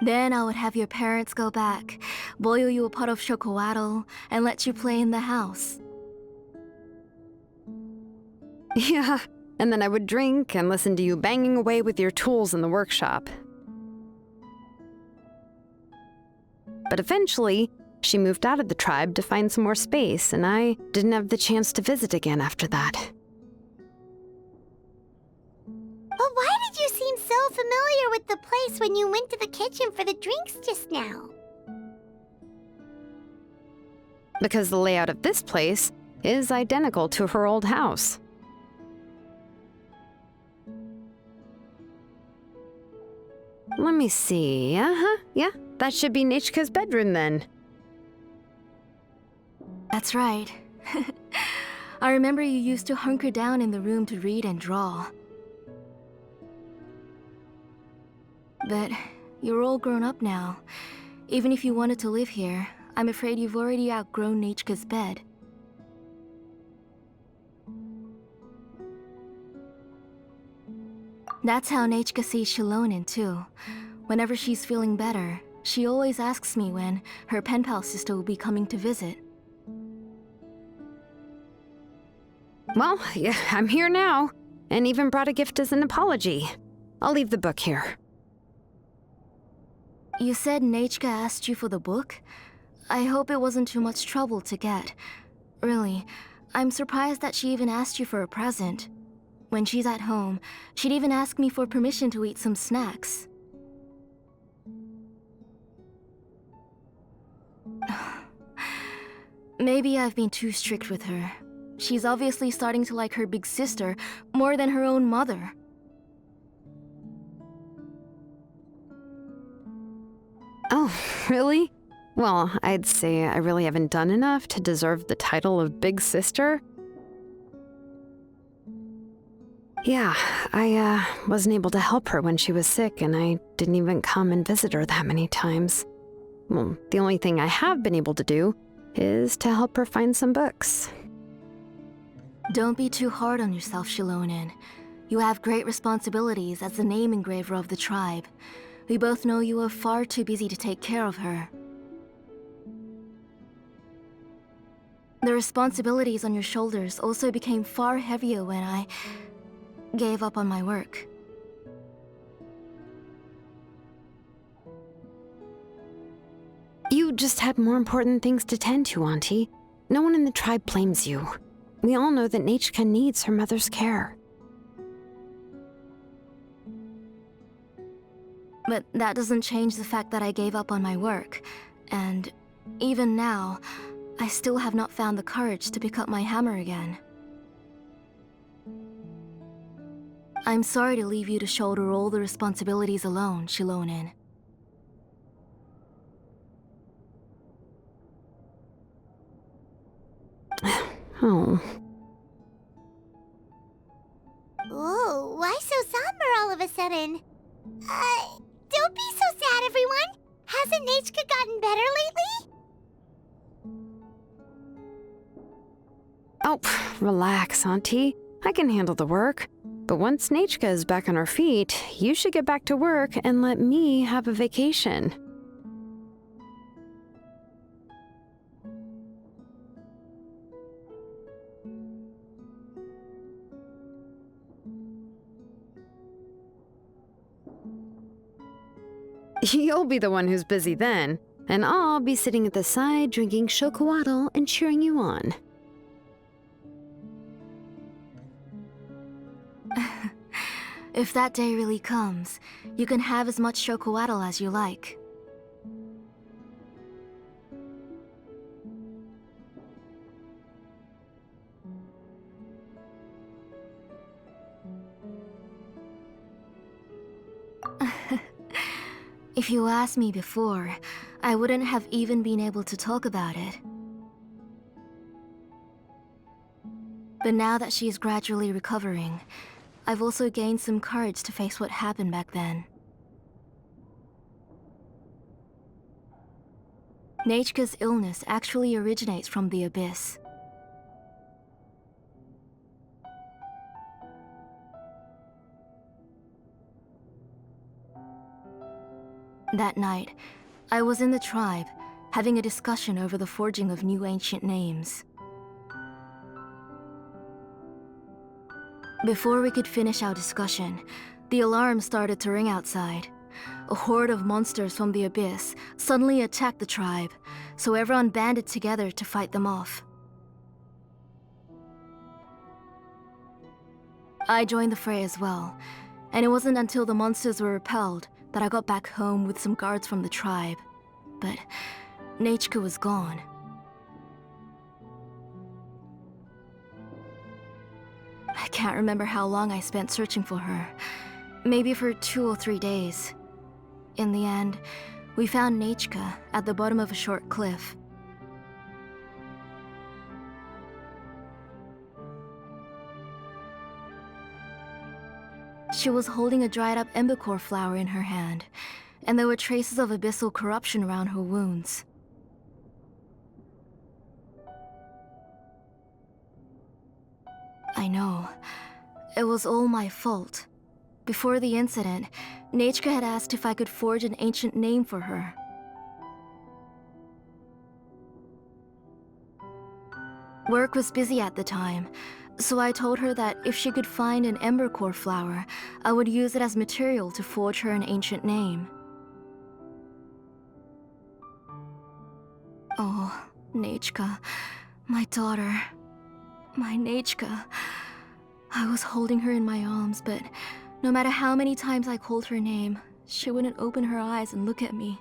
Then I would have your parents go back, boil you a pot of chocolatl, and let you play in the house. Yeah, and then I would drink and listen to you banging away with your tools in the workshop. But eventually, she moved out of the tribe to find some more space, and I didn't have the chance to visit again after that. But why did you seem so familiar with the place when you went to the kitchen for the drinks just now? Because the layout of this place is identical to her old house. Let me see. Yeah, that should be Nachka's bedroom then. That's right. I remember you used to hunker down in the room to read and draw. But you're all grown up now. Even if you wanted to live here, I'm afraid you've already outgrown Nechka's bed. That's how Nechka sees Xilonen too. Whenever she's feeling better, she always asks me when her pen pal sister will be coming to visit. Well, yeah, I'm here now, and even brought a gift as an apology. I'll leave the book here. You said Nechka asked you for the book? I hope it wasn't too much trouble to get. Really, I'm surprised that she even asked you for a present. When she's at home, she'd even ask me for permission to eat some snacks. Maybe I've been too strict with her. She's obviously starting to like her big sister more than her own mother. Oh, really? Well, I'd say I really haven't done enough to deserve the title of Big Sister. Yeah, I wasn't able to help her when she was sick, and I didn't even come and visit her that many times. Well, the only thing I have been able to do is to help her find some books. Don't be too hard on yourself, Xilonen. You have great responsibilities as the name engraver of the tribe. We both know you are far too busy to take care of her. The responsibilities on your shoulders also became far heavier when I gave up on my work. You just had more important things to tend to, Auntie. No one in the tribe blames you. We all know that Nechka needs her mother's care. But that doesn't change the fact that I gave up on my work. And even now, I still have not found the courage to pick up my hammer again. I'm sorry to leave you to shoulder all the responsibilities alone, Xilonen. Oh. Ooh, why so somber all of a sudden? Don't be so sad, everyone! Hasn't Nechka gotten better lately? Oh, relax, Auntie. I can handle the work. But once Nechka is back on her feet, you should get back to work and let me have a vacation. You'll be the one who's busy then, and I'll be sitting at the side drinking chocolatl and cheering you on. If that day really comes, you can have as much chocolatl as you like. If you asked me before, I wouldn't have even been able to talk about it. But now that she's gradually recovering, I've also gained some courage to face what happened back then. Nechka's illness actually originates from the Abyss. That night, I was in the tribe, having a discussion over the forging of new ancient names. Before we could finish our discussion, the alarm started to ring outside. A horde of monsters from the Abyss suddenly attacked the tribe, so everyone banded together to fight them off. I joined the fray as well, and it wasn't until the monsters were repelled that I got back home with some guards from the tribe. But Nechka was gone. I can't remember how long I spent searching for her. Maybe for 2 or 3 days. In the end, we found Nechka at the bottom of a short cliff. She was holding a dried up embercore flower in her hand, and there were traces of abyssal corruption around her wounds. I know. It was all my fault. Before the incident, Nachka had asked if I could forge an ancient name for her. Work was busy at the time, so I told her that if she could find an embercore flower, I would use it as material to forge her an ancient name. Oh, Nachka, my daughter, my Nachka. I was holding her in my arms, but no matter how many times I called her name, she wouldn't open her eyes and look at me.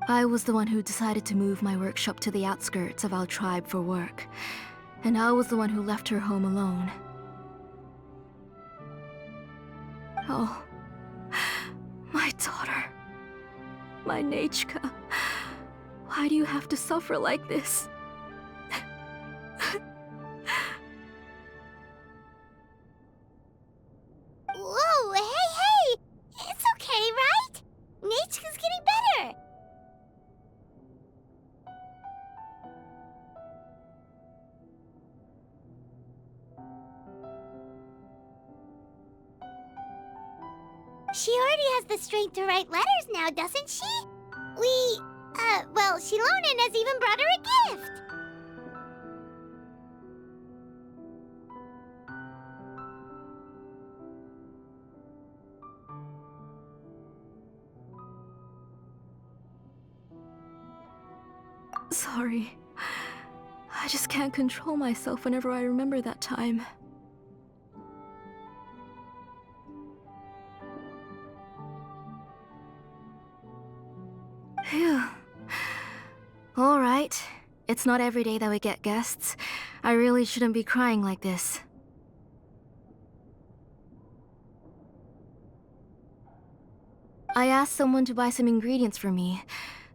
I was the one who decided to move my workshop to the outskirts of our tribe for work, and I was the one who left her home alone. Oh, my daughter, my Nachka, why do you have to suffer like this? Whoa, hey! It's okay, right? Nachka's getting better. She already has the strength to write letters now, doesn't she? Well, Xilonen has even brought her a gift. Sorry. I just can't control myself whenever I remember that time. Phew. Alright. It's not every day that we get guests. I really shouldn't be crying like this. I asked someone to buy some ingredients for me.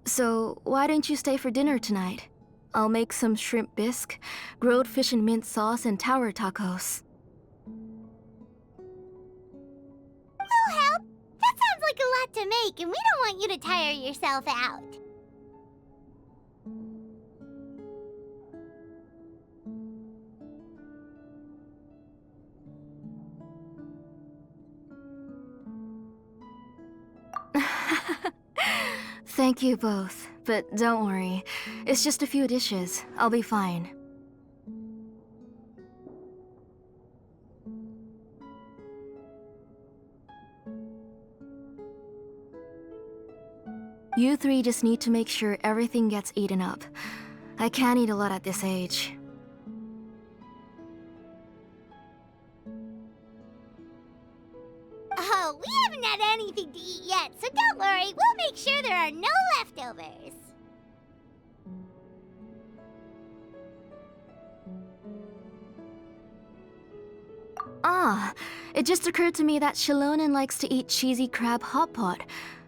So, why don't you stay for dinner tonight? I'll make some shrimp bisque, grilled fish and mint sauce, and tower tacos. We'll help. That sounds like a lot to make, and we don't want you to tire yourself out. Thank you both, but don't worry. It's just a few dishes. I'll be fine. You three just need to make sure everything gets eaten up. I can't eat a lot at this age. Oh, we haven't had anything to eat yet, so don't worry. We'll make sure there are no leftovers. Ah, it just occurred to me that Xilonen likes to eat cheesy crab hot pot.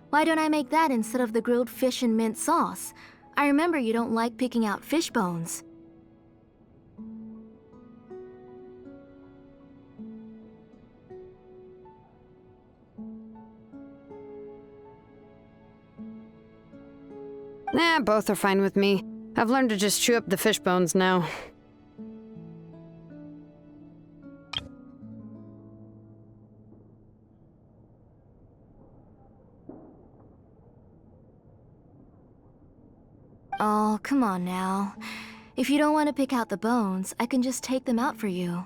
Why don't I make that instead of the grilled fish and mint sauce? I remember you don't like picking out fish bones. Both are fine with me. I've learned to just chew up the fish bones now. Oh, come on now. If you don't want to pick out the bones, I can just take them out for you.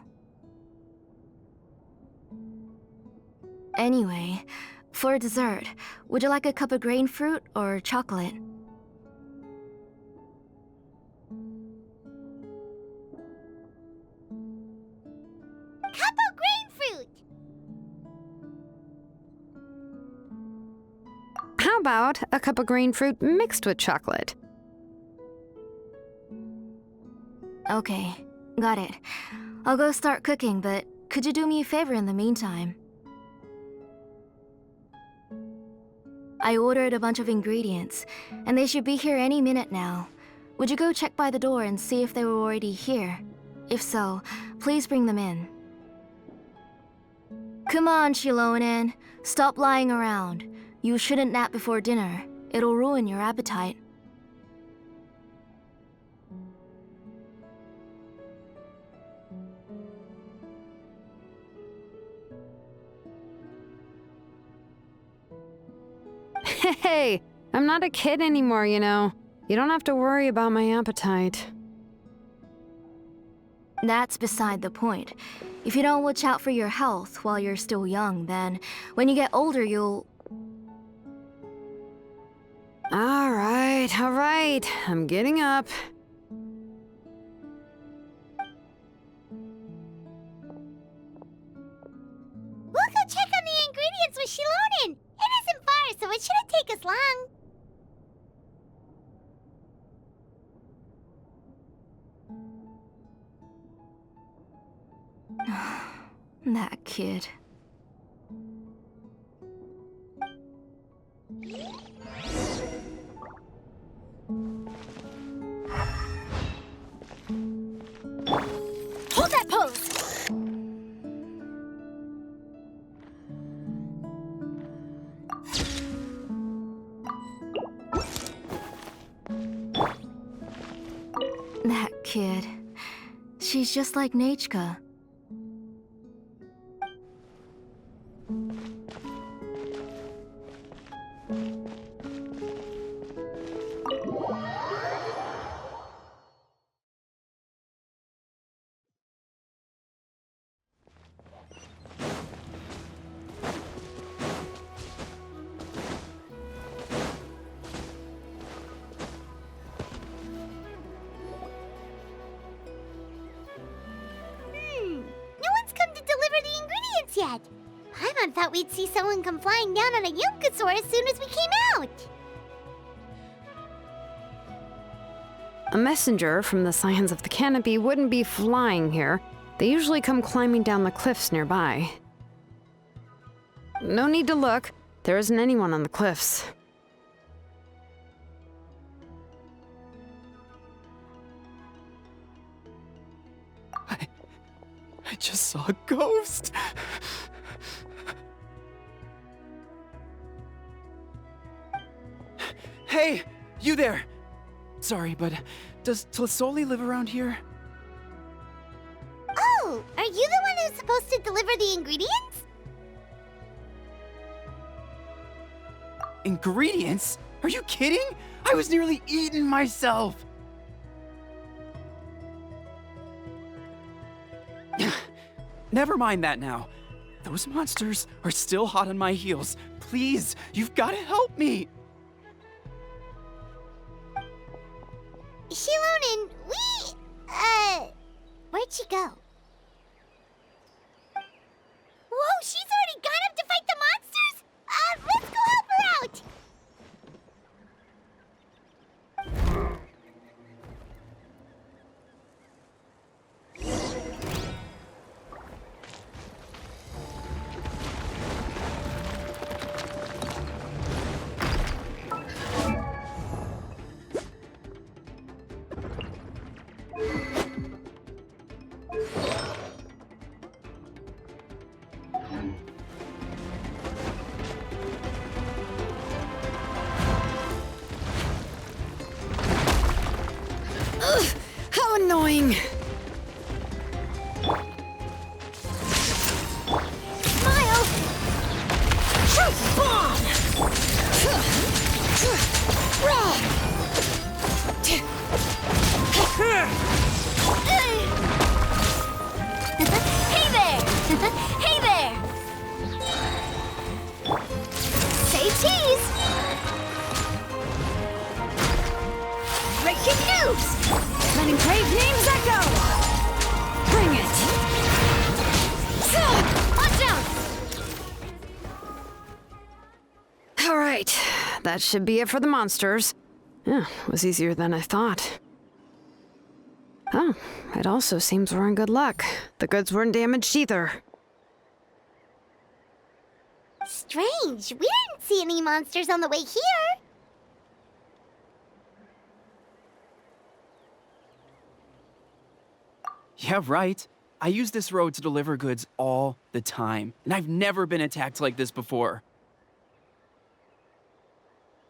Anyway, for dessert, would you like a cup of grain fruit or chocolate? Cup of grain fruit! How about a cup of green fruit mixed with chocolate? Okay, got it. I'll go start cooking, but could you do me a favor in the meantime? I ordered a bunch of ingredients, and they should be here any minute now. Would you go check by the door and see if they were already here? If so, Please bring them in. Come on, Xilonen. Stop lying around. You shouldn't nap before dinner. It'll ruin your appetite. Hey, I'm not a kid anymore, you know. You don't have to worry about my appetite. That's beside the point. If you don't watch out for your health while you're still young, then when you get older, you'll... All right. I'm getting up. We'll go check on the ingredients with Xilonen. It isn't far, so it shouldn't take us long. That kid. Hold that pose! That kid. She's just like Nachka. No one's come to deliver the ingredients yet. Paimon thought we'd see someone come flying down on a Yunkasaur as soon as we came out. A messenger from the Scions of the Canopy wouldn't be flying here. They usually come climbing down the cliffs nearby. No need to look. There isn't anyone on the cliffs. I just saw a ghost. Hey, you there! Sorry, but does Tlisoli live around here? Oh, are you the one who's supposed to deliver the ingredients? Ingredients? Are you kidding? I was nearly eaten myself! Never mind that now. Those monsters are still hot on my heels. Please, you've got to help me! Xilonen, where'd she go? Whoa, she's already gone up to fight the monsters? Let's go help her out! How annoying! Smile! Truth bomb! Hey there! Hey there! Say cheese! Breaking news! Letting brave names echo! Bring it! Watch out! All right, that should be it for the monsters. Yeah, it was easier than I thought. Oh, it also seems we're in good luck. The goods weren't damaged either. Strange, we didn't see any monsters on the way here. Yeah, right. I use this road to deliver goods all the time, and I've never been attacked like this before.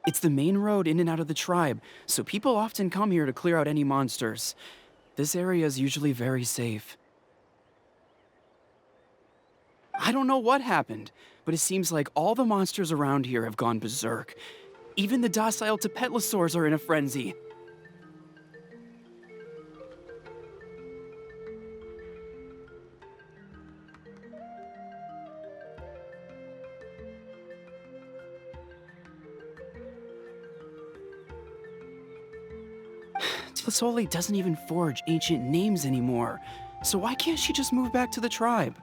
It's the main road in and out of the tribe, so people often come here to clear out any monsters. This area is usually very safe. I don't know what happened, but it seems like all the monsters around here have gone berserk. Even the docile Tapetlosaurs are in a frenzy. Tlisoli doesn't even forge ancient names anymore, so why can't she just move back to the tribe?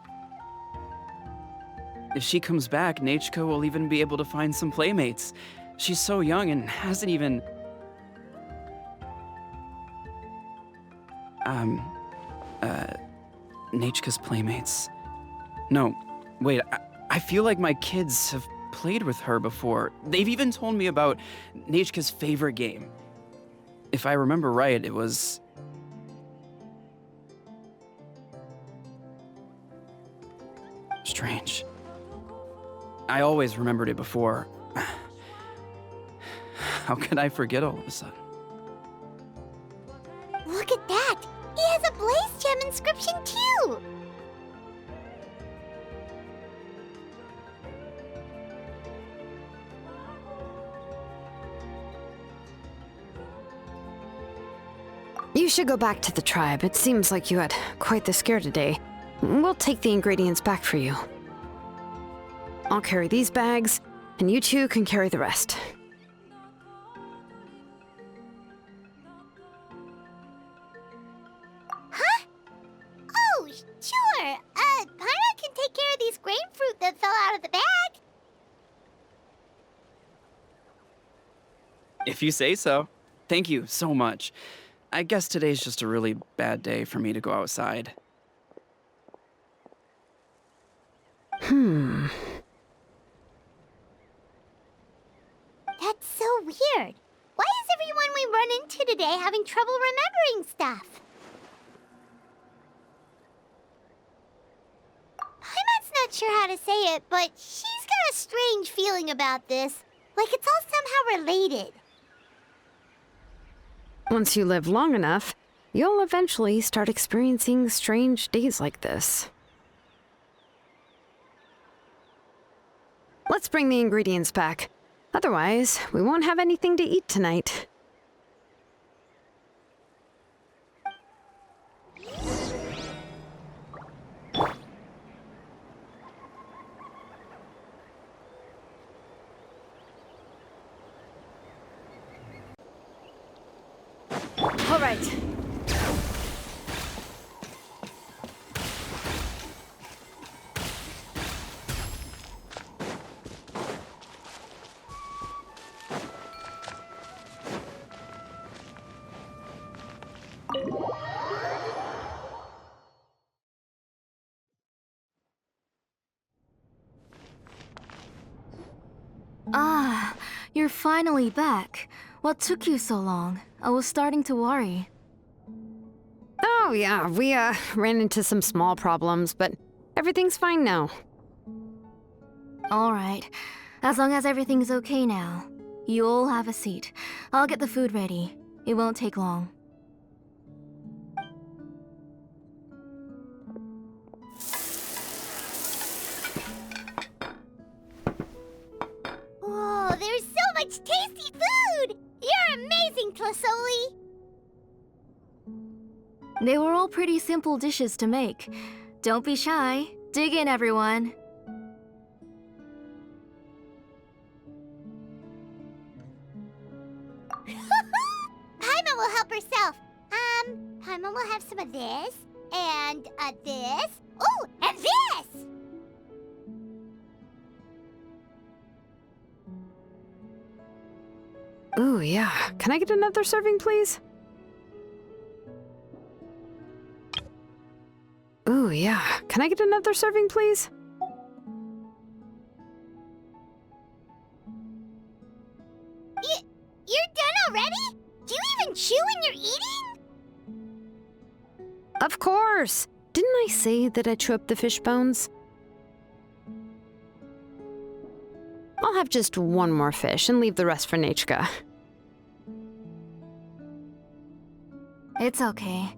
If she comes back, Nachka will even be able to find some playmates. She's so young and hasn't even... Nachka's playmates. No, wait, I feel like my kids have played with her before. They've even told me about Nachka's favorite game. If I remember right, it was... strange. I always remembered it before. How could I forget all of a sudden? Look at that! He has a Blaze Gem inscription too! You should go back to the tribe. It seems like you had quite the scare today. We'll take the ingredients back for you. I'll carry these bags, and you two can carry the rest. Huh? Oh, sure. Paimon can take care of these grapefruit that fell out of the bag. If you say so. Thank you so much. I guess today's just a really bad day for me to go outside. That's so weird. Why is everyone we run into today having trouble remembering stuff? Paimon's not sure how to say it, but she's got a strange feeling about this. Like it's all somehow related. Once you live long enough, you'll eventually start experiencing strange days like this. Let's bring the ingredients back. Otherwise, we won't have anything to eat tonight. All right. Ah, you're finally back. What took you so long? I was starting to worry. Oh yeah, we ran into some small problems, but everything's fine now. All right. As long as everything's okay now. You all have a seat. I'll get the food ready. It won't take long. Whoa, there's so much tasty food! You're amazing, Tlisoli! They were all pretty simple dishes to make. Don't be shy. Dig in, everyone. Paimon will help herself. Paimon will have some of this, and this. Oh, and this! Ooh, yeah. Can I get another serving, please? Ooh, yeah. Can I get another serving, please? You're done already? Do you even chew when you're eating? Of course! didn't I say that I chew up the fish bones? I'll have just one more fish and leave the rest for Nechka. It's okay.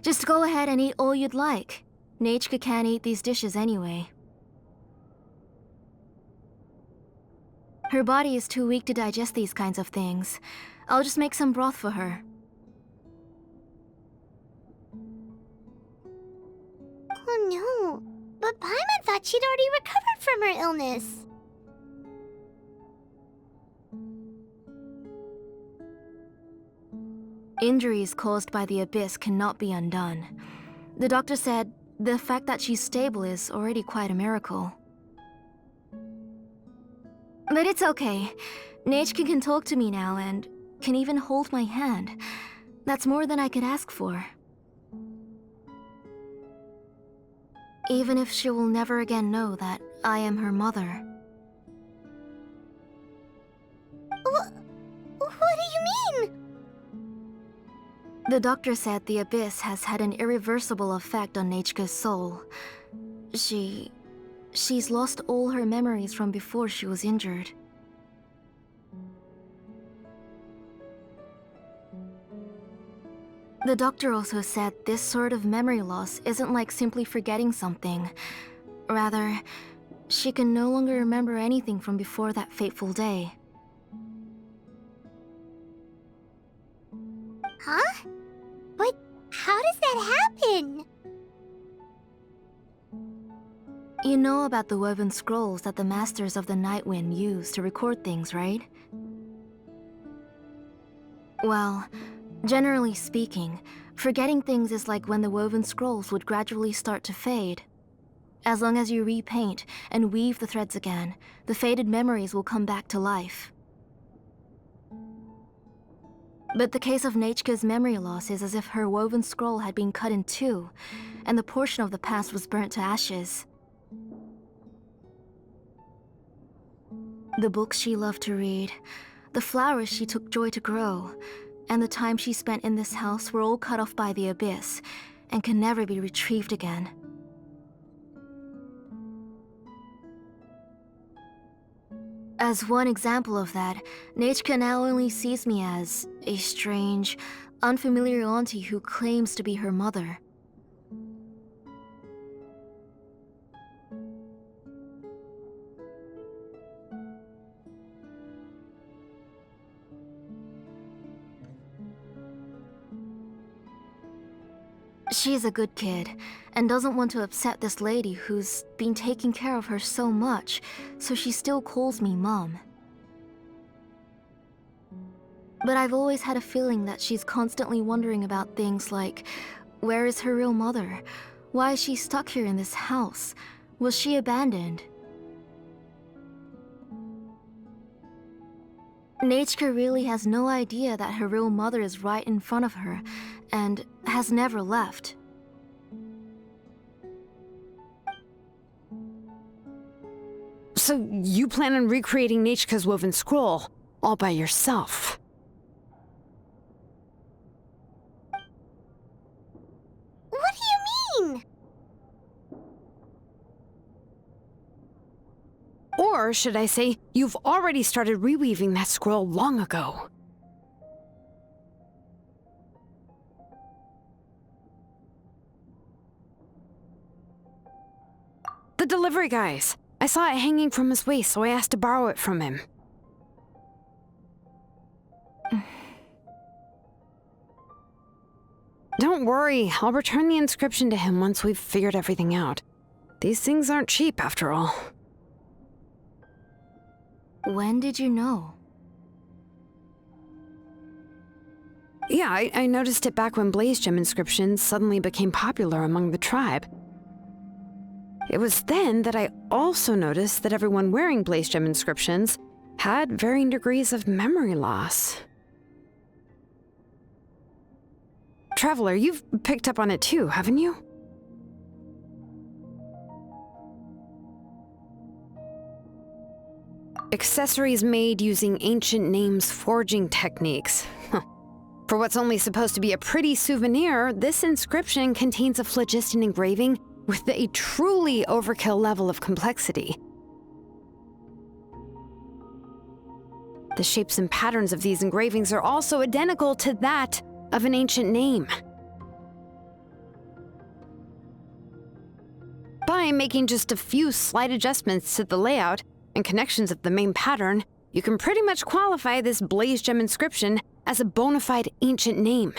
Just go ahead and eat all you'd like. Nechka can't eat these dishes anyway. Her body is too weak to digest these kinds of things. I'll just make some broth for her. Oh no, but Paimon thought she'd already recovered from her illness. Injuries caused by the Abyss cannot be undone. The doctor said the fact that she's stable is already quite a miracle. But it's okay. Nechka can talk to me now and can even hold my hand. That's more than I could ask for. Even if she will never again know that I am her mother. What do you mean? The doctor said the Abyss has had an irreversible effect on Nechka's soul. She's lost all her memories from before she was injured. The doctor also said this sort of memory loss isn't like simply forgetting something. Rather, she can no longer remember anything from before that fateful day. Huh? But how does that happen? You know about the woven scrolls that the Masters of the Nightwind use to record things, right? Well, generally speaking, forgetting things is like when the woven scrolls would gradually start to fade. As long as you repaint and weave the threads again, the faded memories will come back to life. But the case of Nechka's memory loss is as if her woven scroll had been cut in two, and the portion of the past was burnt to ashes. The books she loved to read, the flowers she took joy to grow, and the time she spent in this house were all cut off by the Abyss, and can never be retrieved again. As one example of that, Nechka now only sees me as a strange, unfamiliar auntie who claims to be her mother. She's a good kid, and doesn't want to upset this lady who's been taking care of her so much, so she still calls me Mom. But I've always had a feeling that she's constantly wondering about things like, where is her real mother? Why is she stuck here in this house? Was she abandoned? Nechka really has no idea that her real mother is right in front of her, and has never left. So you plan on recreating Nechka's woven scroll all by yourself? What do you mean? Or should I say, you've already started reweaving that scroll long ago. The delivery guys. I saw it hanging from his waist, so I asked to borrow it from him. Don't worry, I'll return the inscription to him once we've figured everything out. These things aren't cheap, after all. When did you know? Yeah, I noticed it back when Blaze Gem inscriptions suddenly became popular among the tribe. It was then that I also noticed that everyone wearing Blaze Gem inscriptions had varying degrees of memory loss. Traveler, you've picked up on it too, haven't you? Accessories made using ancient names forging techniques. Huh. For what's only supposed to be a pretty souvenir, this inscription contains a phlogiston engraving with a truly overkill level of complexity. The shapes and patterns of these engravings are also identical to that of an ancient name. By making just a few slight adjustments to the layout and connections of the main pattern, you can pretty much qualify this blaze gem inscription as a bona fide ancient name.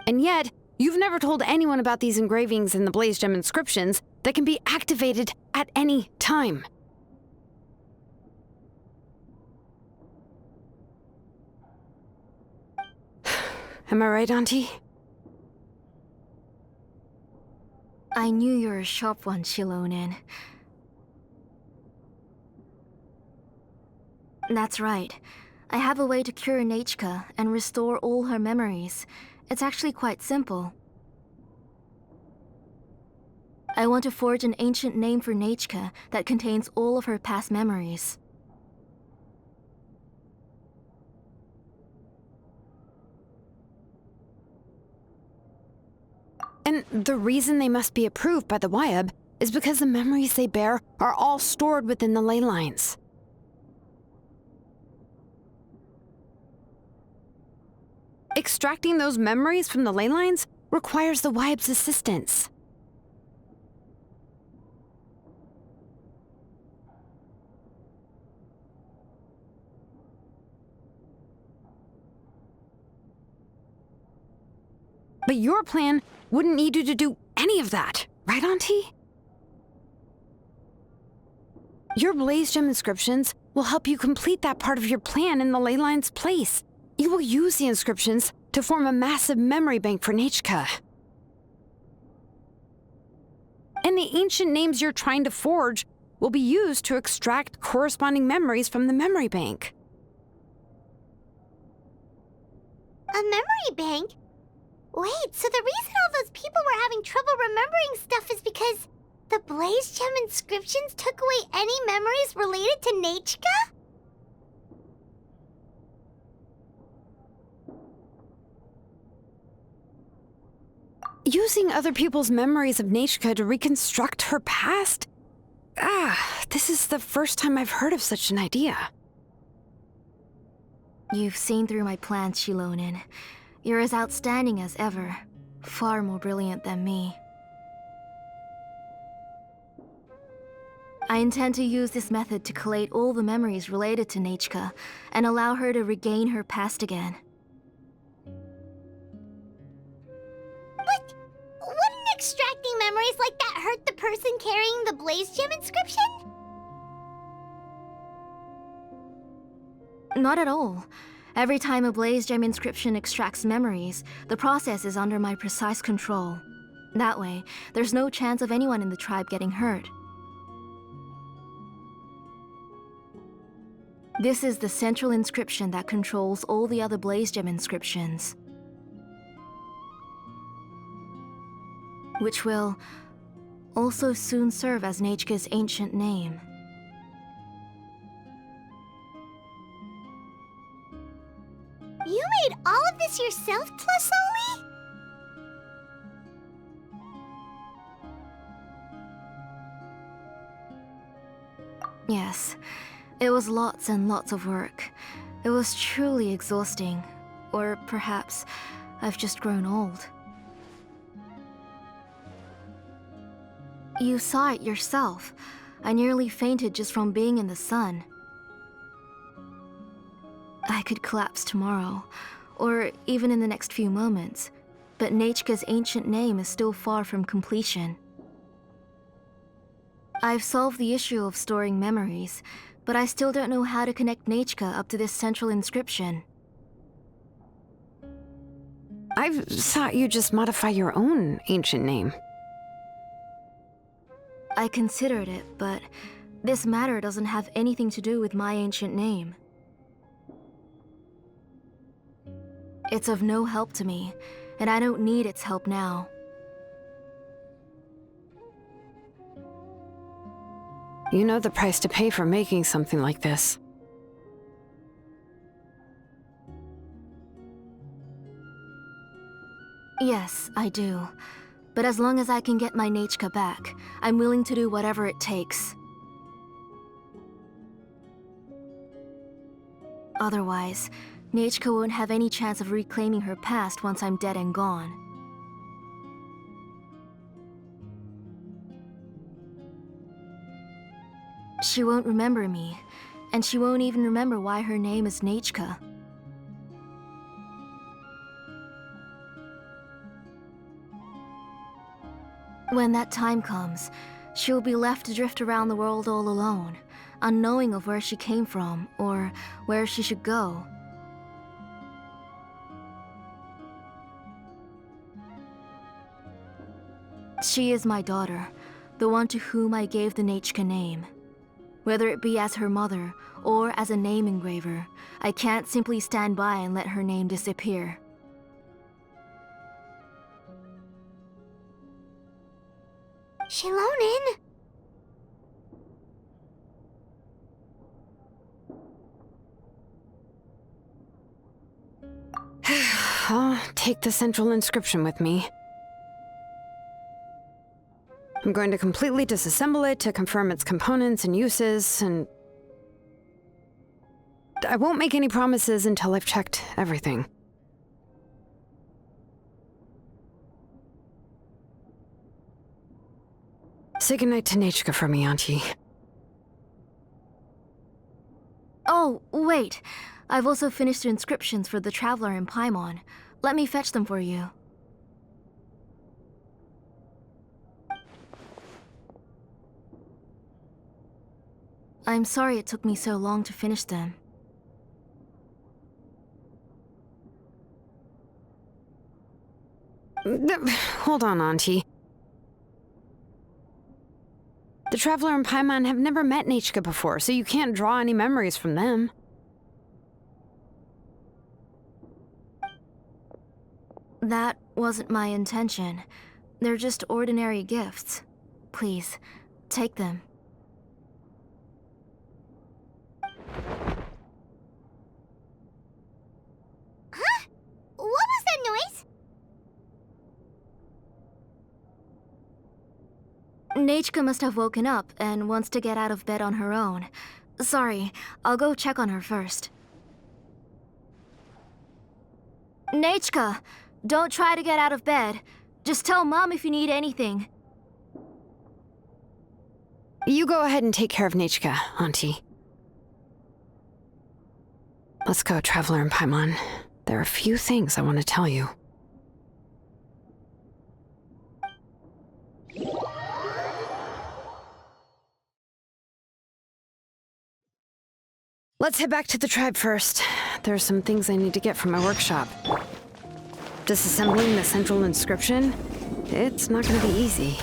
And yet, you've never told anyone about these engravings in the blaze gem inscriptions that can be activated at any time. Am I right, Auntie? I knew you were a sharp one, Xilonen. That's right. I have a way to cure Nechka and restore all her memories. It's actually quite simple. I want to forge an ancient name for Nechka that contains all of her past memories. And the reason they must be approved by the Wyab is because the memories they bear are all stored within the ley lines. Extracting those memories from the ley lines requires the Wyab's assistance. But your plan wouldn't need you to do any of that, right, Auntie? Your blaze gem inscriptions will help you complete that part of your plan in the ley line's place. You will use the inscriptions to form a massive memory bank for Nechka. And the ancient names you're trying to forge will be used to extract corresponding memories from the memory bank. A memory bank? Wait, so the reason all those people were having trouble remembering stuff is because the blaze gem inscriptions took away any memories related to Nechka? Using other people's memories of Nechka to reconstruct her past? This is the first time I've heard of such an idea. You've seen through my plans, Xilonen. You're as outstanding as ever. Far more brilliant than me. I intend to use this method to collate all the memories related to Nechka and allow her to regain her past again. But wouldn't extracting memories like that hurt the person carrying the blaze gem inscription? Not at all. Every time a blaze gem inscription extracts memories, the process is under my precise control. That way, there's no chance of anyone in the tribe getting hurt. This is the central inscription that controls all the other blaze gem inscriptions, which will also soon serve as Nechka's ancient name. You made all of this yourself, Tlasoli? Yes, it was lots and lots of work. It was truly exhausting. Or perhaps I've just grown old. You saw it yourself. I nearly fainted just from being in the sun. I could collapse tomorrow, or even in the next few moments, but Nechka's ancient name is still far from completion. I've solved the issue of storing memories, but I still don't know how to connect Nechka up to this central inscription. I've thought you just modify your own ancient name. I considered it, but this matter doesn't have anything to do with my ancient name. It's of no help to me, and I don't need its help now. You know the price to pay for making something like this. Yes, I do. But as long as I can get my Nechka back, I'm willing to do whatever it takes. Otherwise, Nechka won't have any chance of reclaiming her past once I'm dead and gone. She won't remember me, and she won't even remember why her name is Nechka. When that time comes, she will be left to drift around the world all alone, unknowing of where she came from or where she should go. She is my daughter, the one to whom I gave the Nechka name. Whether it be as her mother or as a name engraver, I can't simply stand by and let her name disappear. Xilonen! I'll take the central inscription with me. I'm going to completely disassemble it to confirm its components and uses, and I won't make any promises until I've checked everything. Say goodnight to Nechka for me, Auntie. Oh, wait. I've also finished the inscriptions for the Traveler in Paimon. Let me fetch them for you. I'm sorry it took me so long to finish them. Hold on, Auntie. The Traveler and Paimon have never met Nechka before, so you can't draw any memories from them. That wasn't my intention. They're just ordinary gifts. Please, take them. Huh? What was that noise? Nechka must have woken up and wants to get out of bed on her own. Sorry, I'll go check on her first. Nechka! Don't try to get out of bed. Just tell Mom if you need anything. You go ahead and take care of Nechka, Auntie. Let's go, Traveler and Paimon. There are a few things I want to tell you. Let's head back to the tribe first. There are some things I need to get from my workshop. Disassembling the central inscription? It's not going to be easy.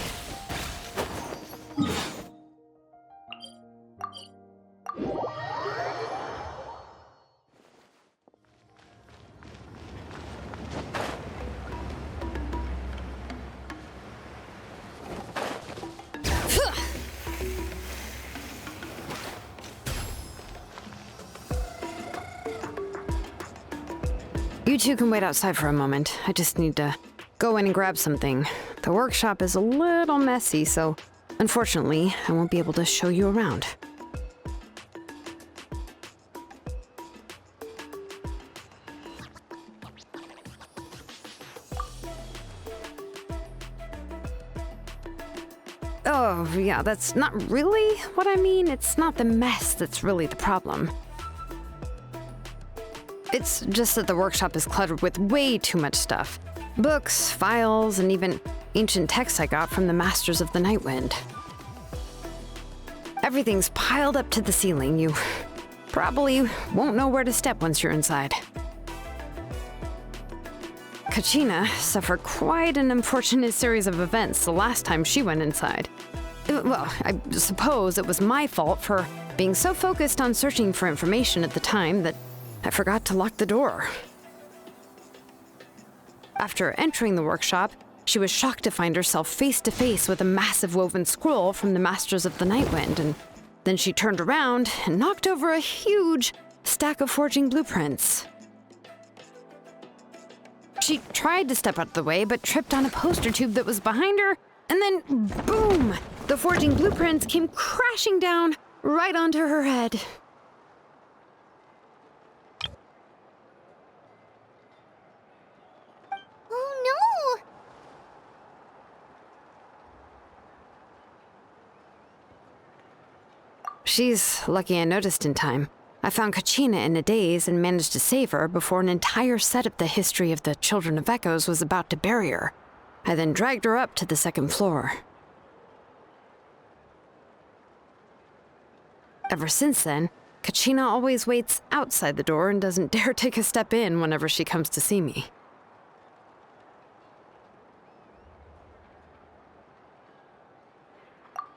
You two can wait outside for a moment. I just need to go in and grab something. The workshop is a little messy, so unfortunately, I won't be able to show you around. Oh, yeah, that's not really what I mean. It's not the mess that's really the problem. It's just that the workshop is cluttered with way too much stuff. Books, files, and even ancient texts I got from the Masters of the Nightwind. Everything's piled up to the ceiling. You probably won't know where to step once you're inside. Kachina suffered quite an unfortunate series of events the last time she went inside. Well, I suppose it was my fault for being so focused on searching for information at the time that I forgot to lock the door. After entering the workshop, she was shocked to find herself face to face with a massive woven scroll from the Masters of the Nightwind, and then she turned around and knocked over a huge stack of forging blueprints. She tried to step out of the way, but tripped on a poster tube that was behind her, and then boom! The forging blueprints came crashing down right onto her head. Oh no! She's lucky I noticed in time. I found Kachina in a daze and managed to save her before an entire set of the history of the Children of Echoes was about to bury her. I then dragged her up to the second floor. Ever since then, Kachina always waits outside the door and doesn't dare take a step in whenever she comes to see me.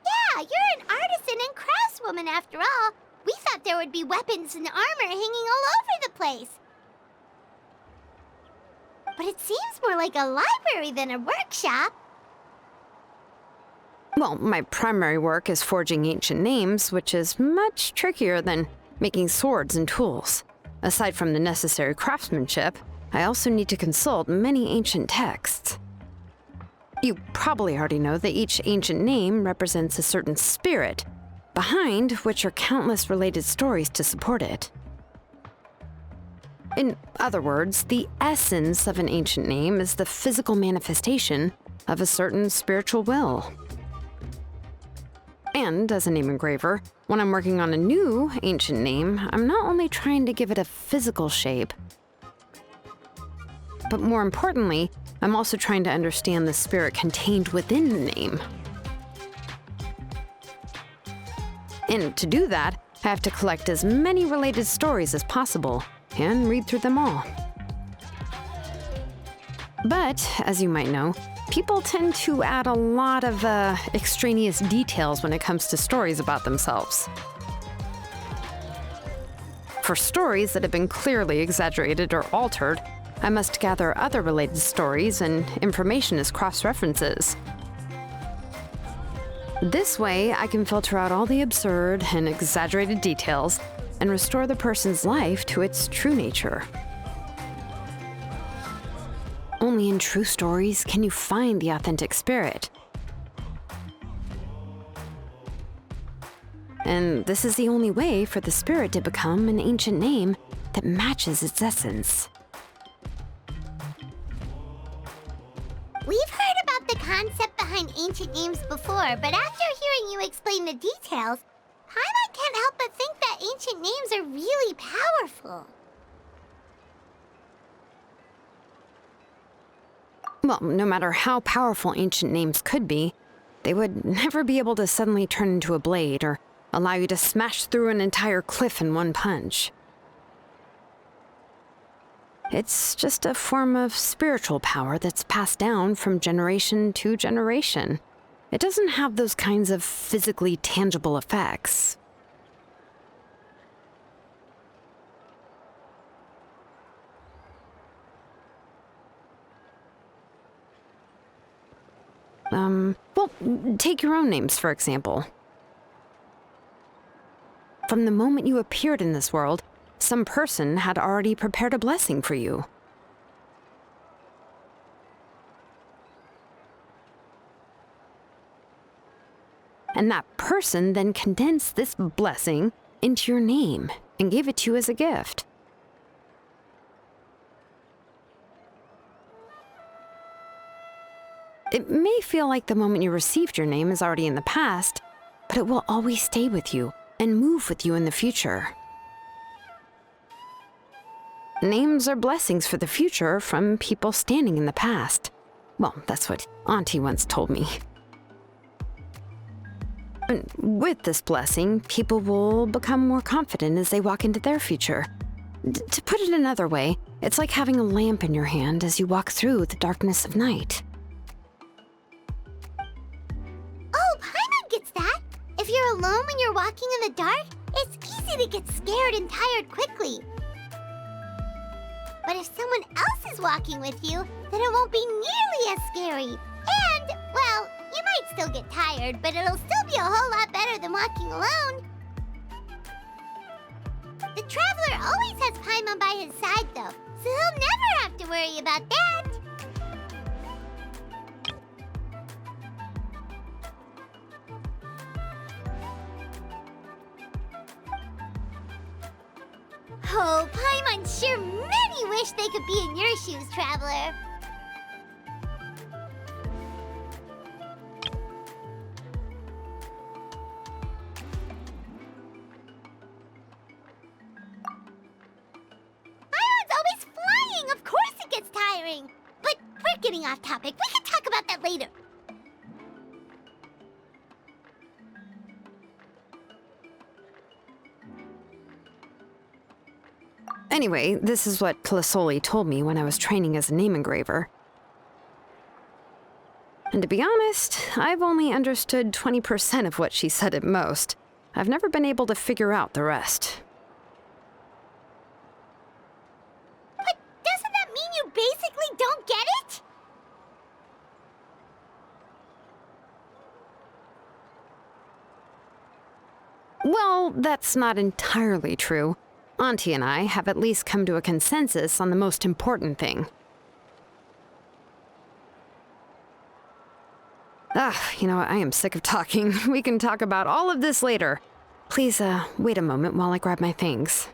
Yeah, you're an artisan and craftswoman after all. We thought there would be weapons and armor hanging all over the place. But it seems more like a library than a workshop. Well, my primary work is forging ancient names, which is much trickier than making swords and tools. Aside from the necessary craftsmanship, I also need to consult many ancient texts. You probably already know that each ancient name represents a certain spirit, behind which are countless related stories to support it. In other words, the essence of an ancient name is the physical manifestation of a certain spiritual will. And as a name engraver, when I'm working on a new ancient name, I'm not only trying to give it a physical shape, but more importantly, I'm also trying to understand the spirit contained within the name. And to do that, I have to collect as many related stories as possible and read through them all. But, as you might know, people tend to add a lot of extraneous details when it comes to stories about themselves. For stories that have been clearly exaggerated or altered, I must gather other related stories and information as cross-references. This way, I can filter out all the absurd and exaggerated details and restore the person's life to its true nature. Only in true stories can you find the authentic spirit. And this is the only way for the spirit to become an ancient name that matches its essence. We've heard about the concept behind ancient names before, but after hearing you explain the details, Paimon can't help but think that ancient names are really powerful. Well, no matter how powerful ancient names could be, they would never be able to suddenly turn into a blade or allow you to smash through an entire cliff in one punch. It's just a form of spiritual power that's passed down from generation to generation. It doesn't have those kinds of physically tangible effects. Well, take your own names, for example. From the moment you appeared in this world, some person had already prepared a blessing for you. And that person then condensed this blessing into your name and gave it to you as a gift. It may feel like the moment you received your name is already in the past, but it will always stay with you and move with you in the future. Names are blessings for the future from people standing in the past. Well, that's what Auntie once told me. And with this blessing, people will become more confident as they walk into their future. To put it another way, it's like having a lamp in your hand as you walk through the darkness of night. Oh, Paimon gets that! If you're alone when you're walking in the dark, it's easy to get scared and tired quickly. But if someone else is walking with you, then it won't be nearly as scary. And, well, you might still get tired, but it'll still be a whole lot better than walking alone. The Traveler always has Paimon by his side, though, so he'll never have to worry about that. hope. I'm sure many wish they could be in your shoes, Traveler. Iron's always flying. Of course it gets tiring. But we're getting off topic. We can talk about that later. Anyway, this is what Plisoli told me when I was training as a name engraver. And to be honest, I've only understood 20% of what she said at most. I've never been able to figure out the rest. But doesn't that mean you basically don't get it? Well, that's not entirely true. Auntie and I have at least come to a consensus on the most important thing. I am sick of talking. We can talk about all of this later. Please, wait a moment while I grab my things.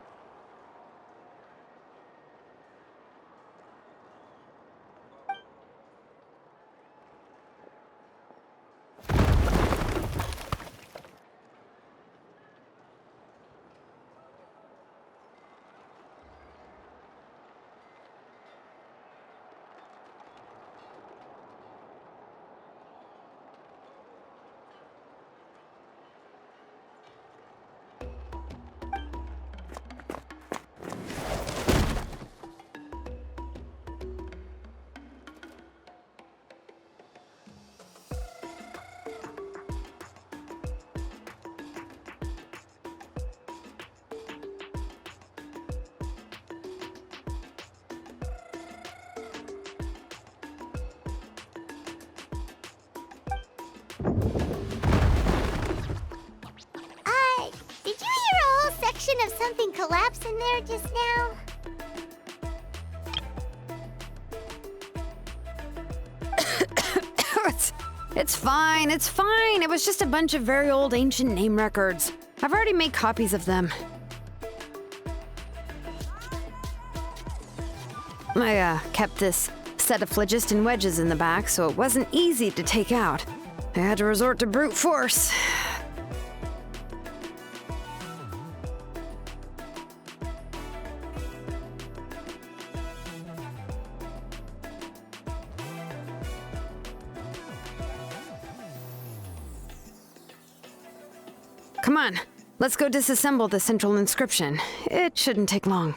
Did you hear a whole section of something collapse in there just now? It's fine, it's fine. It was just a bunch of very old ancient name records. I've already made copies of them. I kept this set of phlogiston wedges in the back, so it wasn't easy to take out. I had to resort to brute force. Come on, let's go disassemble the central inscription. It shouldn't take long.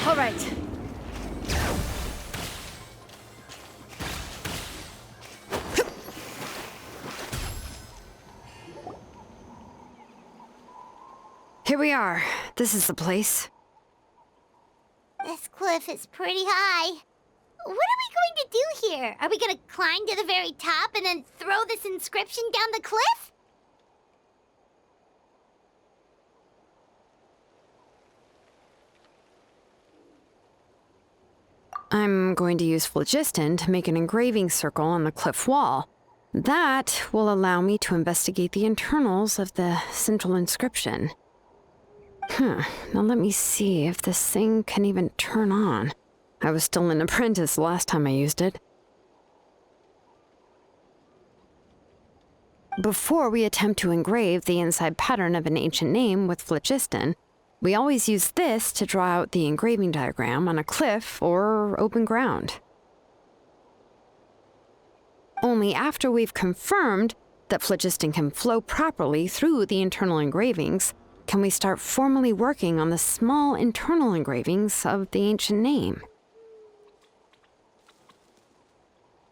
All right. Here we are. This is the place. This cliff is pretty high. What are we going to do here? Are we going to climb to the very top and then throw this inscription down the cliff? I'm going to use phlogiston to make an engraving circle on the cliff wall. That will allow me to investigate the internals of the central inscription. Now let me see if this thing can even turn on. I was still an apprentice last time I used it. Before we attempt to engrave the inside pattern of an ancient name with phlogiston, we always use this to draw out the engraving diagram on a cliff or open ground. Only after we've confirmed that phlogiston can flow properly through the internal engravings can we start formally working on the small internal engravings of the ancient name.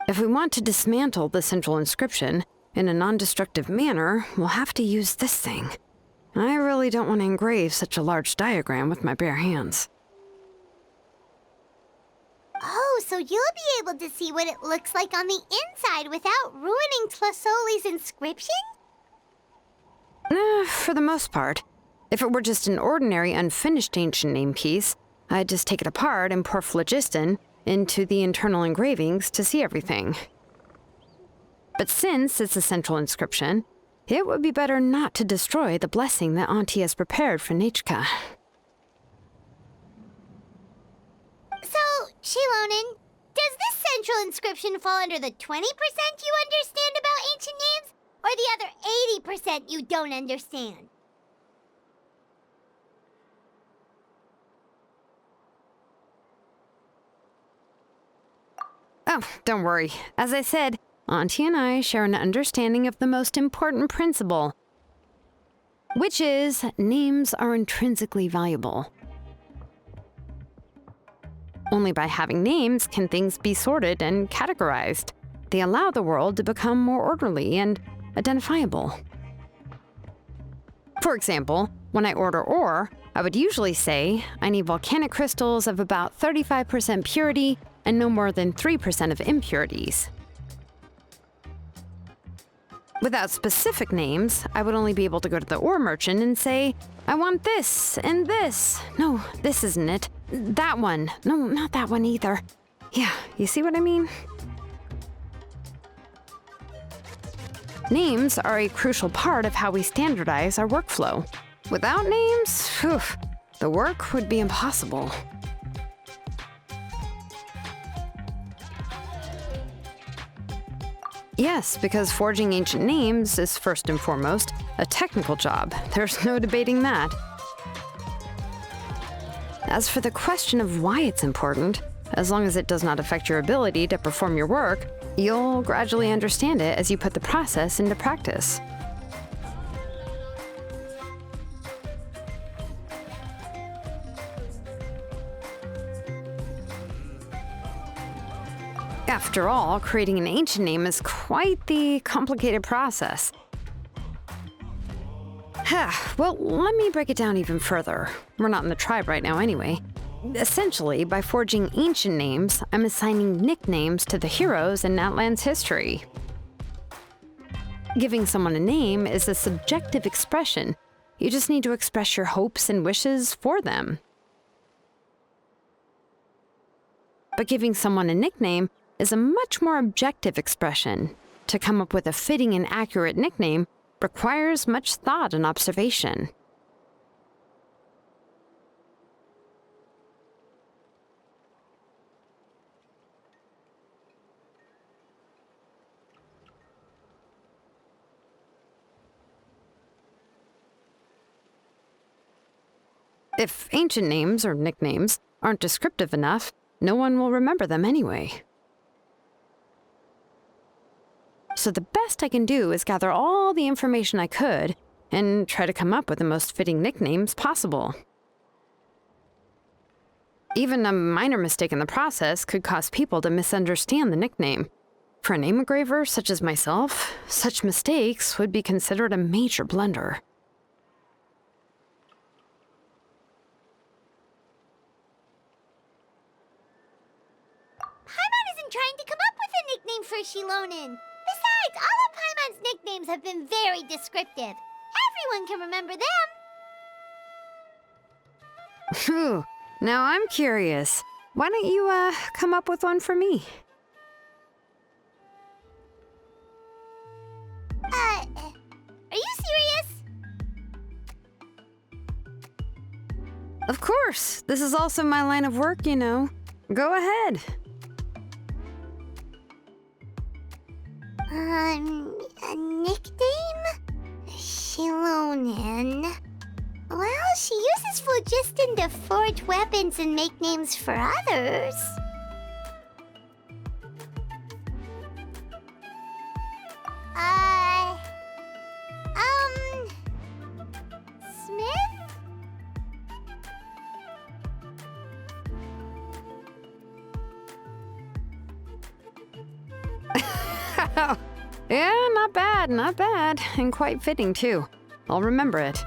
If we want to dismantle the central inscription in a non-destructive manner, we'll have to use this thing. I really don't want to engrave such a large diagram with my bare hands. Oh, so you'll be able to see what it looks like on the inside without ruining Tlasoli's inscription? For the most part. If it were just an ordinary unfinished ancient name piece, I'd just take it apart and pour phlogiston into the internal engravings to see everything. But since it's a central inscription, it would be better not to destroy the blessing that Auntie has prepared for Nechka. So, Xilonen, does this central inscription fall under the 20% you understand about ancient names, or the other 80% you don't understand? Oh, don't worry. As I said, Auntie and I share an understanding of the most important principle, which is names are intrinsically valuable. Only by having names can things be sorted and categorized. They allow the world to become more orderly and identifiable. For example, when I order ore, I would usually say I need volcanic crystals of about 35% purity and no more than 3% of impurities. Without specific names, I would only be able to go to the ore merchant and say, I want this and this. No, this isn't it. That one. No, not that one either. Yeah, you see what I mean? Names are a crucial part of how we standardize our workflow. Without names, the work would be impossible. Yes, because forging ancient names is first and foremost a technical job. There's no debating that. As for the question of why it's important, as long as it does not affect your ability to perform your work, you'll gradually understand it as you put the process into practice. After all, creating an ancient name is quite the complicated process. Well, let me break it down even further. We're not in the tribe right now anyway. Essentially, by forging ancient names, I'm assigning nicknames to the heroes in Natlan's history. Giving someone a name is a subjective expression. You just need to express your hopes and wishes for them. But giving someone a nickname is a much more objective expression. To come up with a fitting and accurate nickname requires much thought and observation. If ancient names or nicknames aren't descriptive enough, no one will remember them anyway. So the best I can do is gather all the information I could and try to come up with the most fitting nicknames possible. Even a minor mistake in the process could cause people to misunderstand the nickname. For a name engraver such as myself, such mistakes would be considered a major blunder. Paimon isn't trying to come up with a nickname for Xilonen. Besides, all of Paimon's nicknames have been very descriptive. Everyone can remember them. Phew, now I'm curious. Why don't you, come up with one for me? Are you serious? Of course. This is also my line of work, you know. Go ahead. A nickname? Xilonen. Well, she uses phlogiston to forge weapons and make names for others. Smith? Yeah, not bad, and quite fitting too. I'll remember it.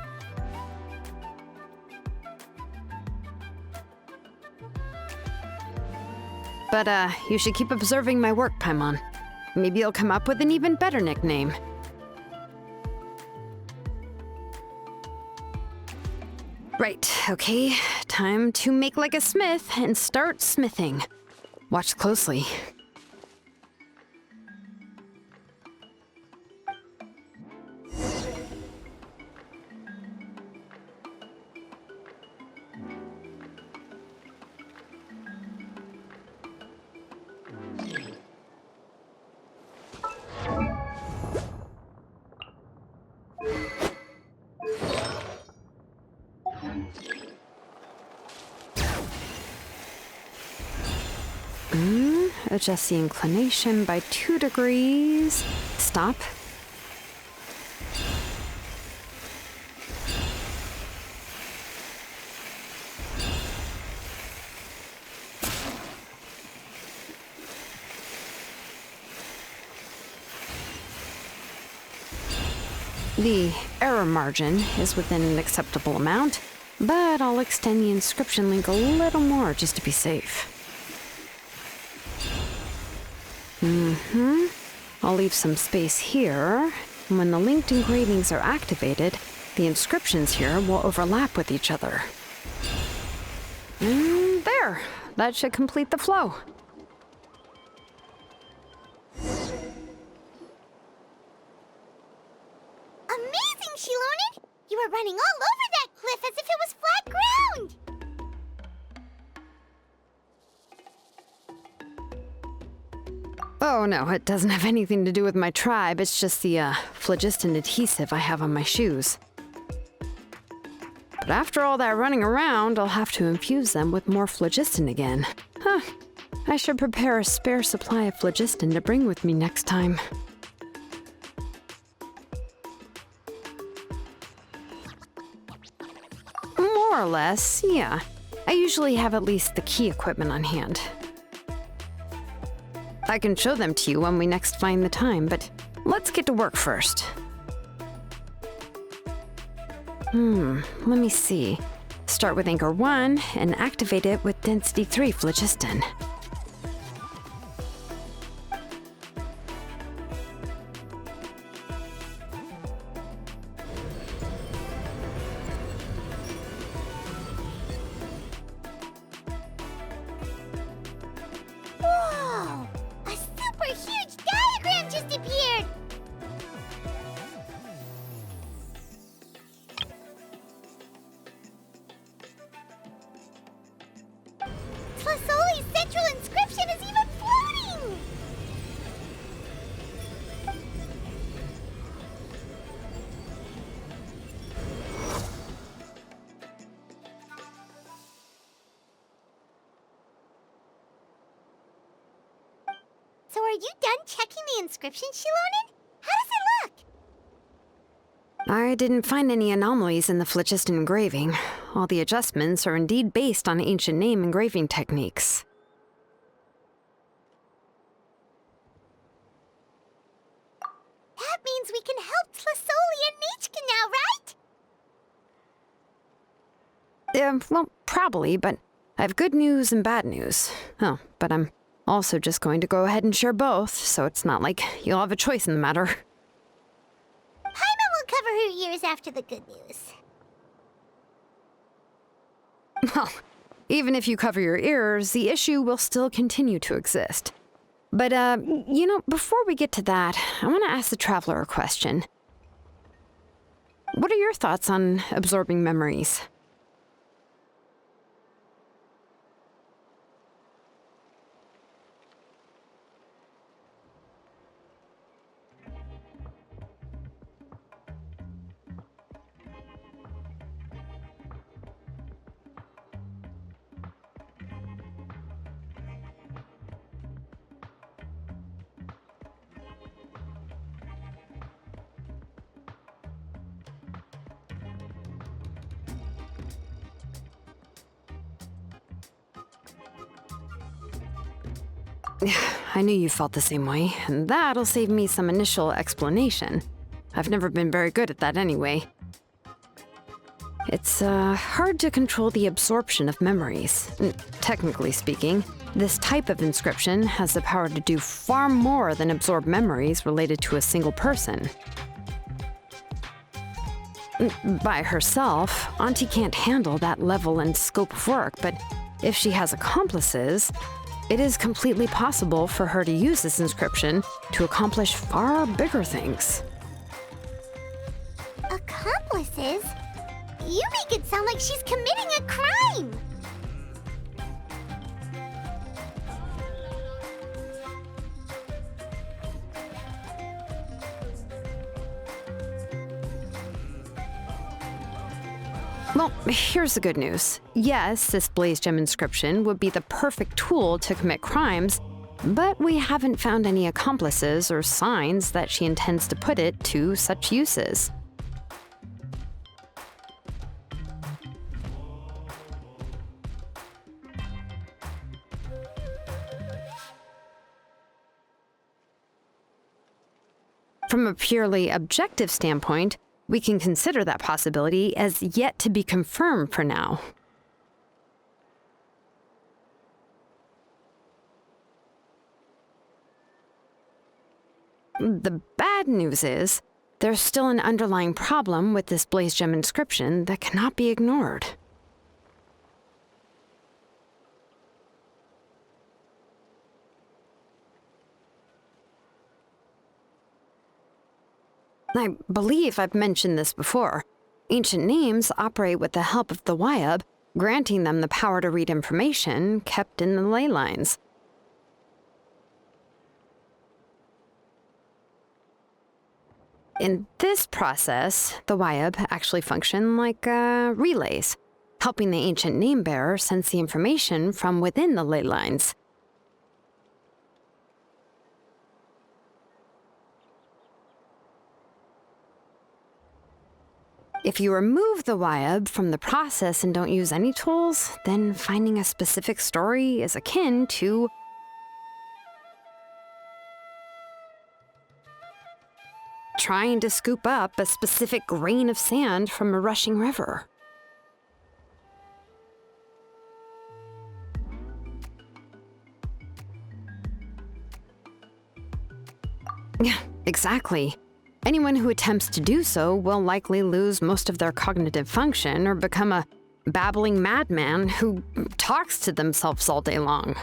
But, you should keep observing my work, Paimon. Maybe you'll come up with an even better nickname. Right, okay. Time to make like a smith and start smithing. Watch closely. Adjust the inclination by 2 degrees. Stop. The error margin is within an acceptable amount, but I'll extend the inscription link a little more just to be safe. I'll leave some space here. When the linked engravings are activated, the inscriptions here will overlap with each other. And there! That should complete the flow. Amazing, Xilonen! You were running all over that cliff as if it was flat ground! Oh no, it doesn't have anything to do with my tribe. It's just the phlogiston adhesive I have on my shoes. But after all that running around, I'll have to infuse them with more phlogiston again. Huh. I should prepare a spare supply of phlogiston to bring with me next time. More or less, yeah. I usually have at least the key equipment on hand. I can show them to you when we next find the time, but let's get to work first. Let me see. Start with Anchor 1 and activate it with Density 3 phlogiston. Whoa! A super huge diagram just appeared! Tlasoli's central inscription is even floating! So are you done checking the inscription, Xilonen? How does it look? I didn't find any anomalies in the phlogiston engraving. All the adjustments are indeed based on ancient name engraving techniques. That means we can help Tlasoli and Nechka now, right? Well, probably, but I have good news and bad news. Oh, but I'm also just going to go ahead and share both, so it's not like you'll have a choice in the matter. Paimon will cover her ears after the good news. Well, even if you cover your ears, the issue will still continue to exist. But, before we get to that, I want to ask the Traveler a question. What are your thoughts on absorbing memories? I knew you felt the same way, and that'll save me some initial explanation. I've never been very good at that anyway. It's hard to control the absorption of memories. Technically speaking, This type of inscription has the power to do far more than absorb memories related to a single person. By herself, Auntie can't handle that level and scope of work, but if she has accomplices, it is completely possible for her to use this inscription to accomplish far bigger things. Accomplices? You make it sound like she's committing a crime! Well, here's the good news. Yes, this blaze gem inscription would be the perfect tool to commit crimes, but we haven't found any accomplices or signs that she intends to put it to such uses. From a purely objective standpoint, we can consider that possibility as yet to be confirmed for now. The bad news is, there's still an underlying problem with this blaze gem inscription that cannot be ignored. I believe I've mentioned this before. Ancient names operate with the help of the Wyab, granting them the power to read information kept in the ley lines. In this process, the Wyab actually function like relays, helping the ancient name bearer sense the information from within the ley lines. If you remove the Wyab from the process and don't use any tools, then finding a specific story is akin to trying to scoop up a specific grain of sand from a rushing river. Yeah, exactly. Anyone who attempts to do so will likely lose most of their cognitive function or become a babbling madman who talks to themselves all day long.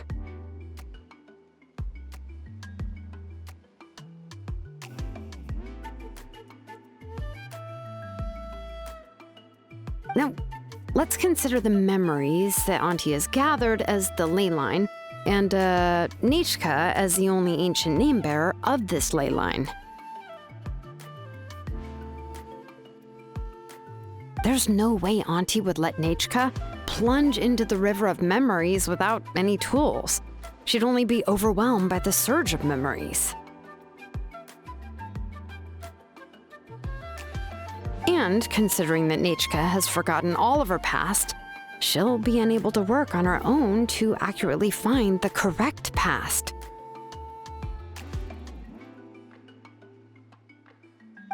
Now, let's consider the memories that Auntie has gathered as the ley line, and Nechka as the only ancient name bearer of this ley line. There's no way Auntie would let Nechka plunge into the river of memories without any tools. She'd only be overwhelmed by the surge of memories. And considering that Nechka has forgotten all of her past, she'll be unable to work on her own to accurately find the correct past.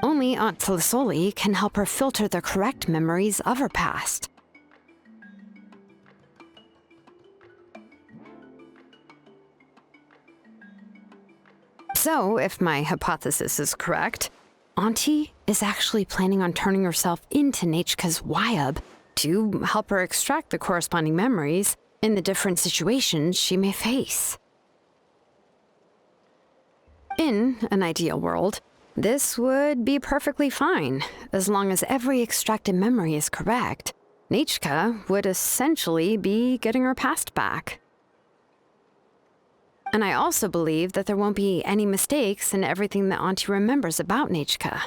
Only Aunt Tlisoli can help her filter the correct memories of her past. So, if my hypothesis is correct, Auntie is actually planning on turning herself into Nechka's Wyab to help her extract the corresponding memories in the different situations she may face. In an ideal world, this would be perfectly fine, as long as every extracted memory is correct. Nechka would essentially be getting her past back. And I also believe that there won't be any mistakes in everything that Auntie remembers about Nechka.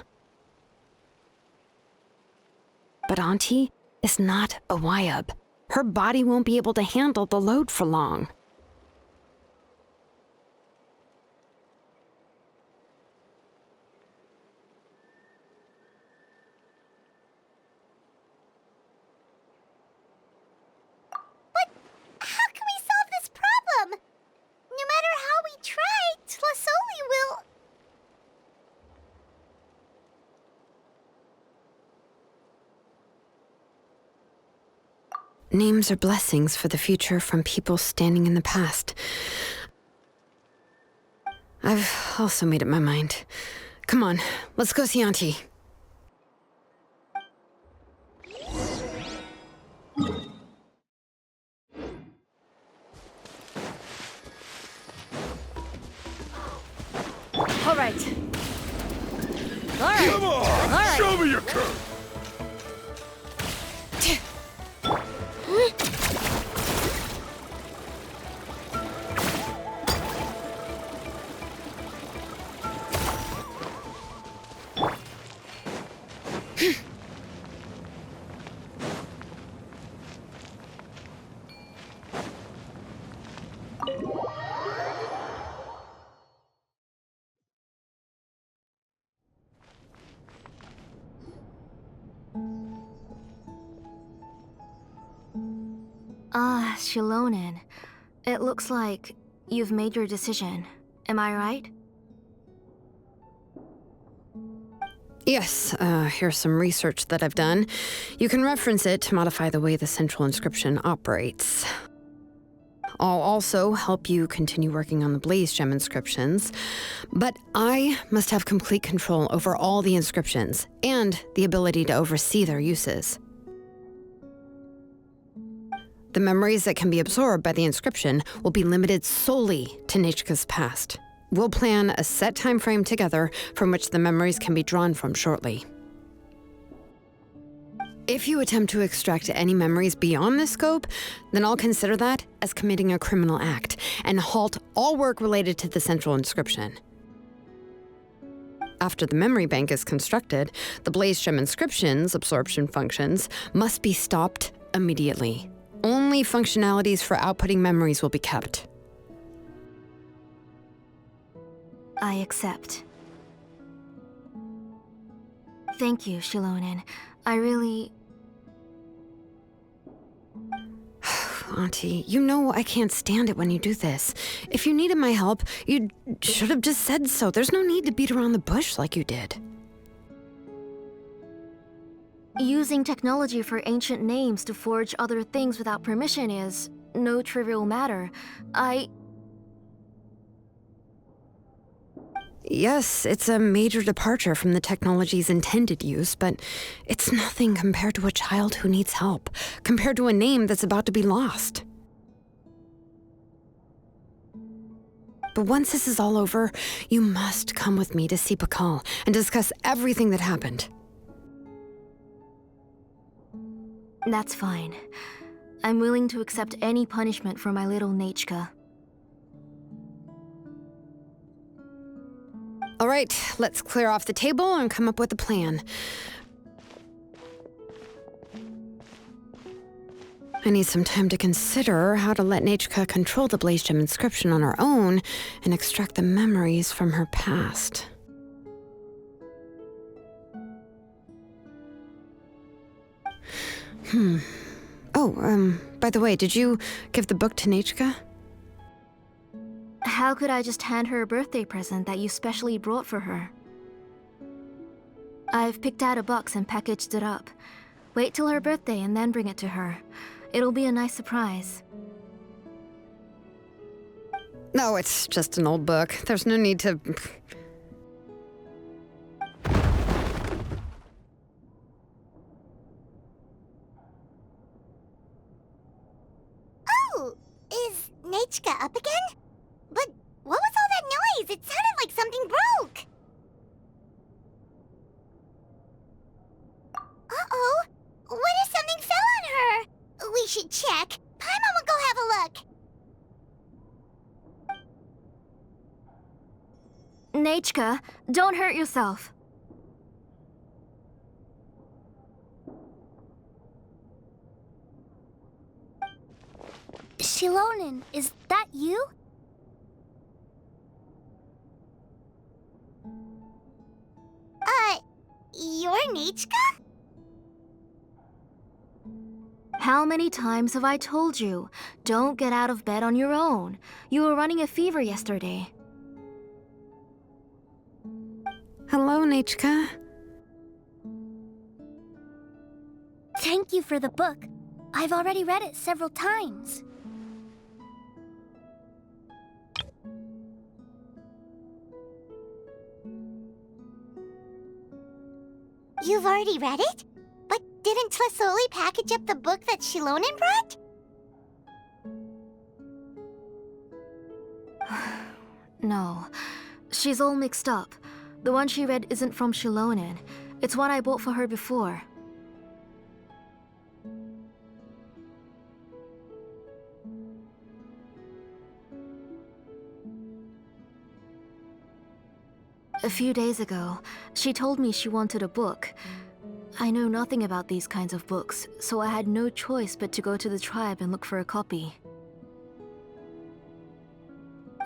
But Auntie is not a Wyab. Her body won't be able to handle the load for long. How can we solve this problem? No matter how we try, Tlisoli will... Names are blessings for the future from people standing in the past. I've also made up my mind. Come on, let's go see Auntie. All right. All right. Come on! All right. Show me your curve! Ah, Xilonen. It looks like you've made your decision. Am I right? Yes, here's some research that I've done. You can reference it to modify the way the central inscription operates. I'll also help you continue working on the Blaze Gem inscriptions, but I must have complete control over all the inscriptions and the ability to oversee their uses. The memories that can be absorbed by the inscription will be limited solely to Nechka's past. We'll plan a set time frame together from which the memories can be drawn from shortly. If you attempt to extract any memories beyond this scope, then I'll consider that as committing a criminal act and halt all work related to the central inscription. After the memory bank is constructed, the Blaze Gem inscription's absorption functions must be stopped immediately. Only functionalities for outputting memories will be kept. I accept. Thank you, Xilonen. I really... Auntie, you know I can't stand it when you do this. If you needed my help, you should have just said so. There's no need to beat around the bush like you did. Using technology for ancient names to forge other things without permission is no trivial matter. Yes, it's a major departure from the technology's intended use, but it's nothing compared to a child who needs help, compared to a name that's about to be lost. But once this is all over, you must come with me to see Pakal and discuss everything that happened. That's fine. I'm willing to accept any punishment for my little Nechka. All right, let's clear off the table and come up with a plan. I need some time to consider how to let Nechka control the Blaze Gem inscription on her own and extract the memories from her past. Oh, by the way, did you give the book to Nechka? How could I just hand her a birthday present that you specially brought for her? I've picked out a box and packaged it up. Wait till her birthday and then bring it to her. It'll be a nice surprise. No, it's just an old book. There's no need to... Oh, is Nechka up again? But what was all that noise? It sounded like something broke. Uh-oh. What if something fell on her? We should check. Paimon will go have a look. Nechka, don't hurt yourself. Xilonen, is that you? You're Nechka? How many times have I told you? Don't get out of bed on your own. You were running a fever yesterday. Hello, Nechka. Thank you for the book. I've already read it several times. You've already read it? But didn't Tlasoli package up the book that Xilonen brought? No. She's all mixed up. The one she read isn't from Xilonen. It's one I bought for her before. A few days ago, she told me she wanted a book. I know nothing about these kinds of books, so I had no choice but to go to the tribe and look for a copy.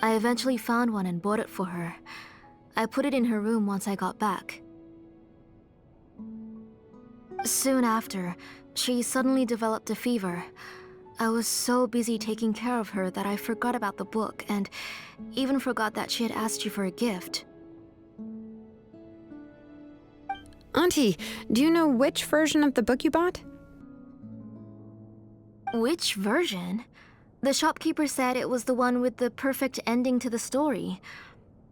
I eventually found one and bought it for her. I put it in her room once I got back. Soon after, she suddenly developed a fever. I was so busy taking care of her that I forgot about the book and even forgot that she had asked you for a gift. Auntie, do you know which version of the book you bought? Which version? The shopkeeper said it was the one with the perfect ending to the story.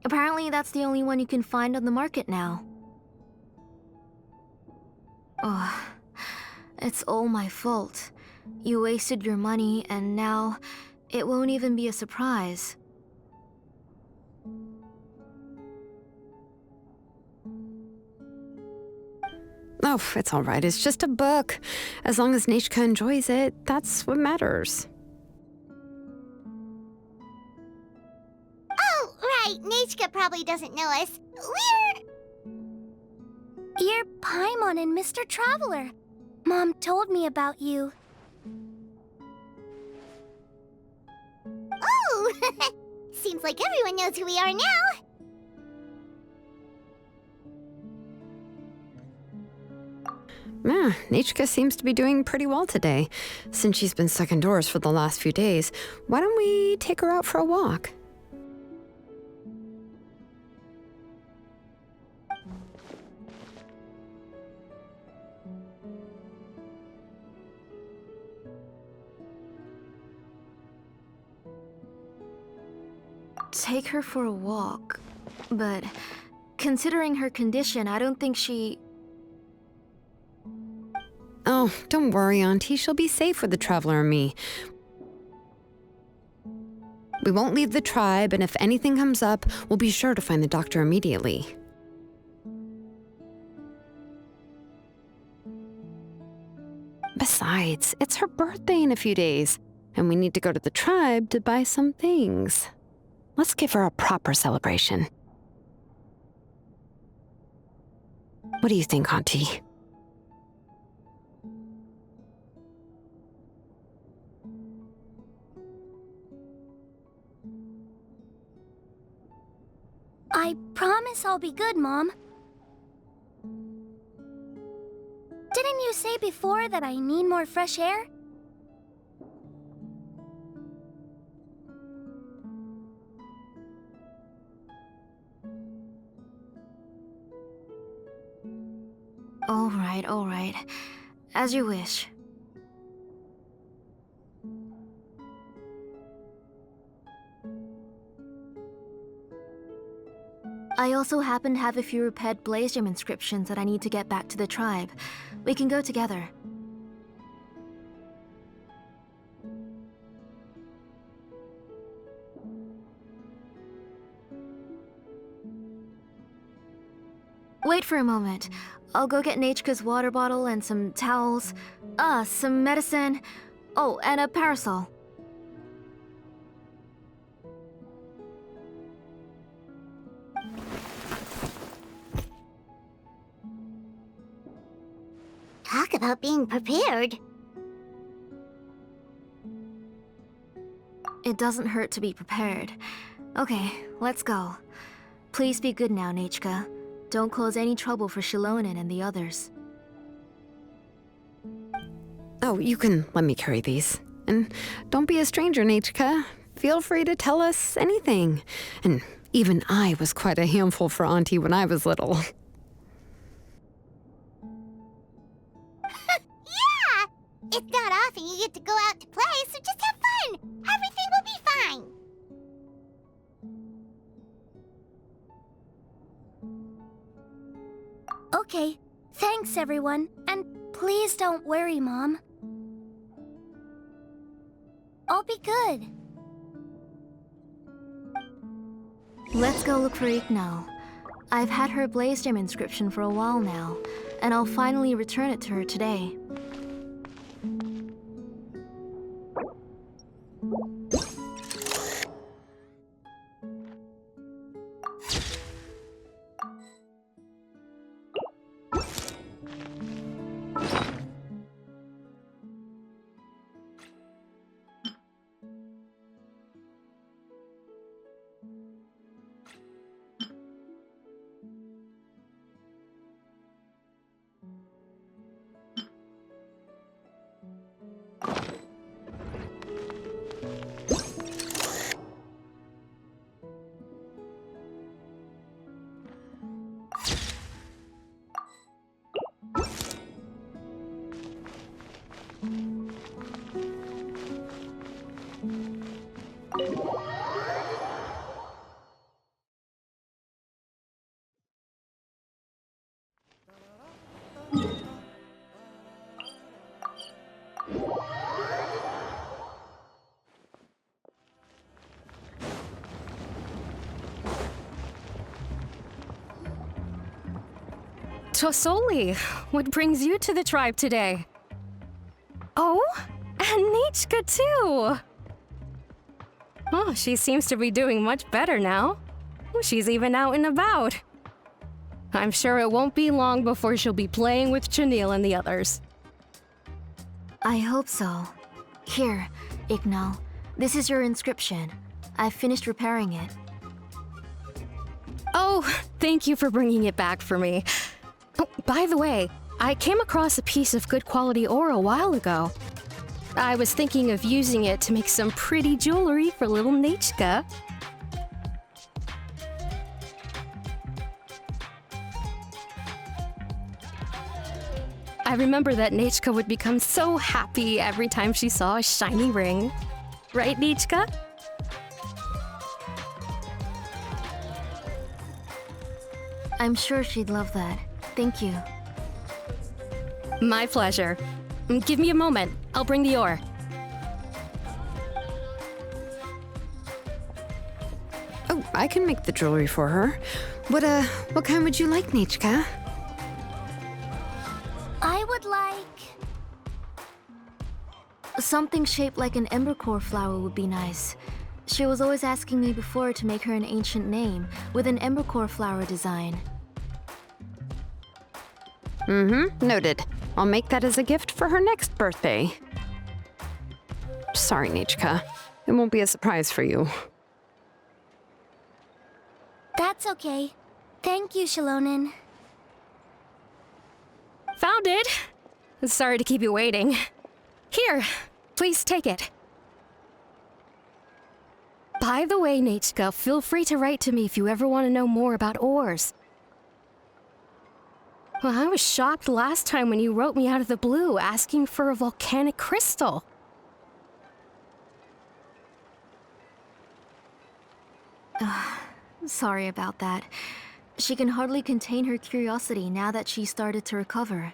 Apparently, that's the only one you can find on the market now. Oh, it's all my fault. You wasted your money, and now it won't even be a surprise. Oh, it's all right. It's just a book. As long as Nechka enjoys it, that's what matters. Oh, right. Nechka probably doesn't know us. You're Paimon and Mr. Traveler. Mom told me about you. Oh! Seems like everyone knows who we are now. Yeah, Nechka seems to be doing pretty well today. Since she's been stuck indoors for the last few days, why don't we take her out for a walk? Take her for a walk. But considering her condition, I don't think she... Oh, don't worry, Auntie. She'll be safe with the Traveler and me. We won't leave the tribe, and if anything comes up, we'll be sure to find the doctor immediately. Besides, it's her birthday in a few days, and we need to go to the tribe to buy some things. Let's give her a proper celebration. What do you think, Auntie? I promise I'll be good, Mom. Didn't you say before that I need more fresh air? All right. As you wish. I also happen to have a few repaired blaze gem inscriptions that I need to get back to the tribe. We can go together. Wait for a moment. I'll go get Nechka's water bottle and some towels. Some medicine. Oh, and a parasol. Talk about being prepared. It doesn't hurt to be prepared. Okay, let's go. Please be good now, Nechka. Don't cause any trouble for Xilonen and the others. Oh, you can let me carry these. And don't be a stranger, Nechka. Feel free to tell us anything. And even I was quite a handful for Auntie when I was little. Yeah! It's not off and you get to go out to play, so just have fun. Everything will be fine. Okay, thanks everyone, and please don't worry, Mom. I'll be good. Let's go look for Ignal. I've had her Blaze Gem inscription for a while now, and I'll finally return it to her today. Tosoli, what brings you to the tribe today? Oh, and Nichka too! Oh, she seems to be doing much better now. She's even out and about. I'm sure it won't be long before she'll be playing with Chanil and the others. I hope so. Here, Ignal. This is your inscription. I've finished repairing it. Oh, thank you for bringing it back for me. Oh, by the way, I came across a piece of good quality ore a while ago. I was thinking of using it to make some pretty jewelry for little Nichka. I remember that Nichka would become so happy every time she saw a shiny ring. Right, Nichka? I'm sure she'd love that. Thank you. My pleasure. Give me a moment. I'll bring the ore. Oh, I can make the jewelry for her. What kind would you like, Nichka? I would like... something shaped like an embercore flower would be nice. She was always asking me before to make her an ancient name with an embercore flower design. Noted. I'll make that as a gift for her next birthday. Sorry, Nichka. It won't be a surprise for you. That's okay. Thank you, Xilonen. Found it! Sorry to keep you waiting. Here, please take it. By the way, Nichka, feel free to write to me if you ever want to know more about ores. Well, I was shocked last time when you wrote me out of the blue asking for a volcanic crystal. Sorry about that. She can hardly contain her curiosity now that she started to recover.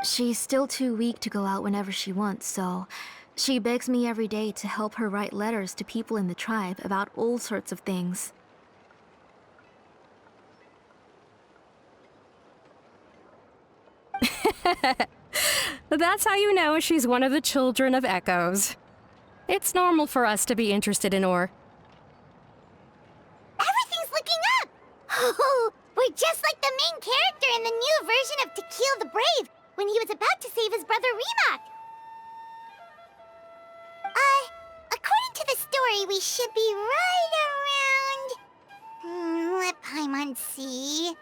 She's still too weak to go out whenever she wants, so she begs me every day to help her write letters to people in the tribe about all sorts of things. That's how you know she's one of the children of Echoes. It's normal for us to be interested in ore. Everything's looking up! Oh, we're just like the main character in the new version of To Kill the Brave, when he was about to save his brother Rimac. According to the story, we should be right around... let Paimon see...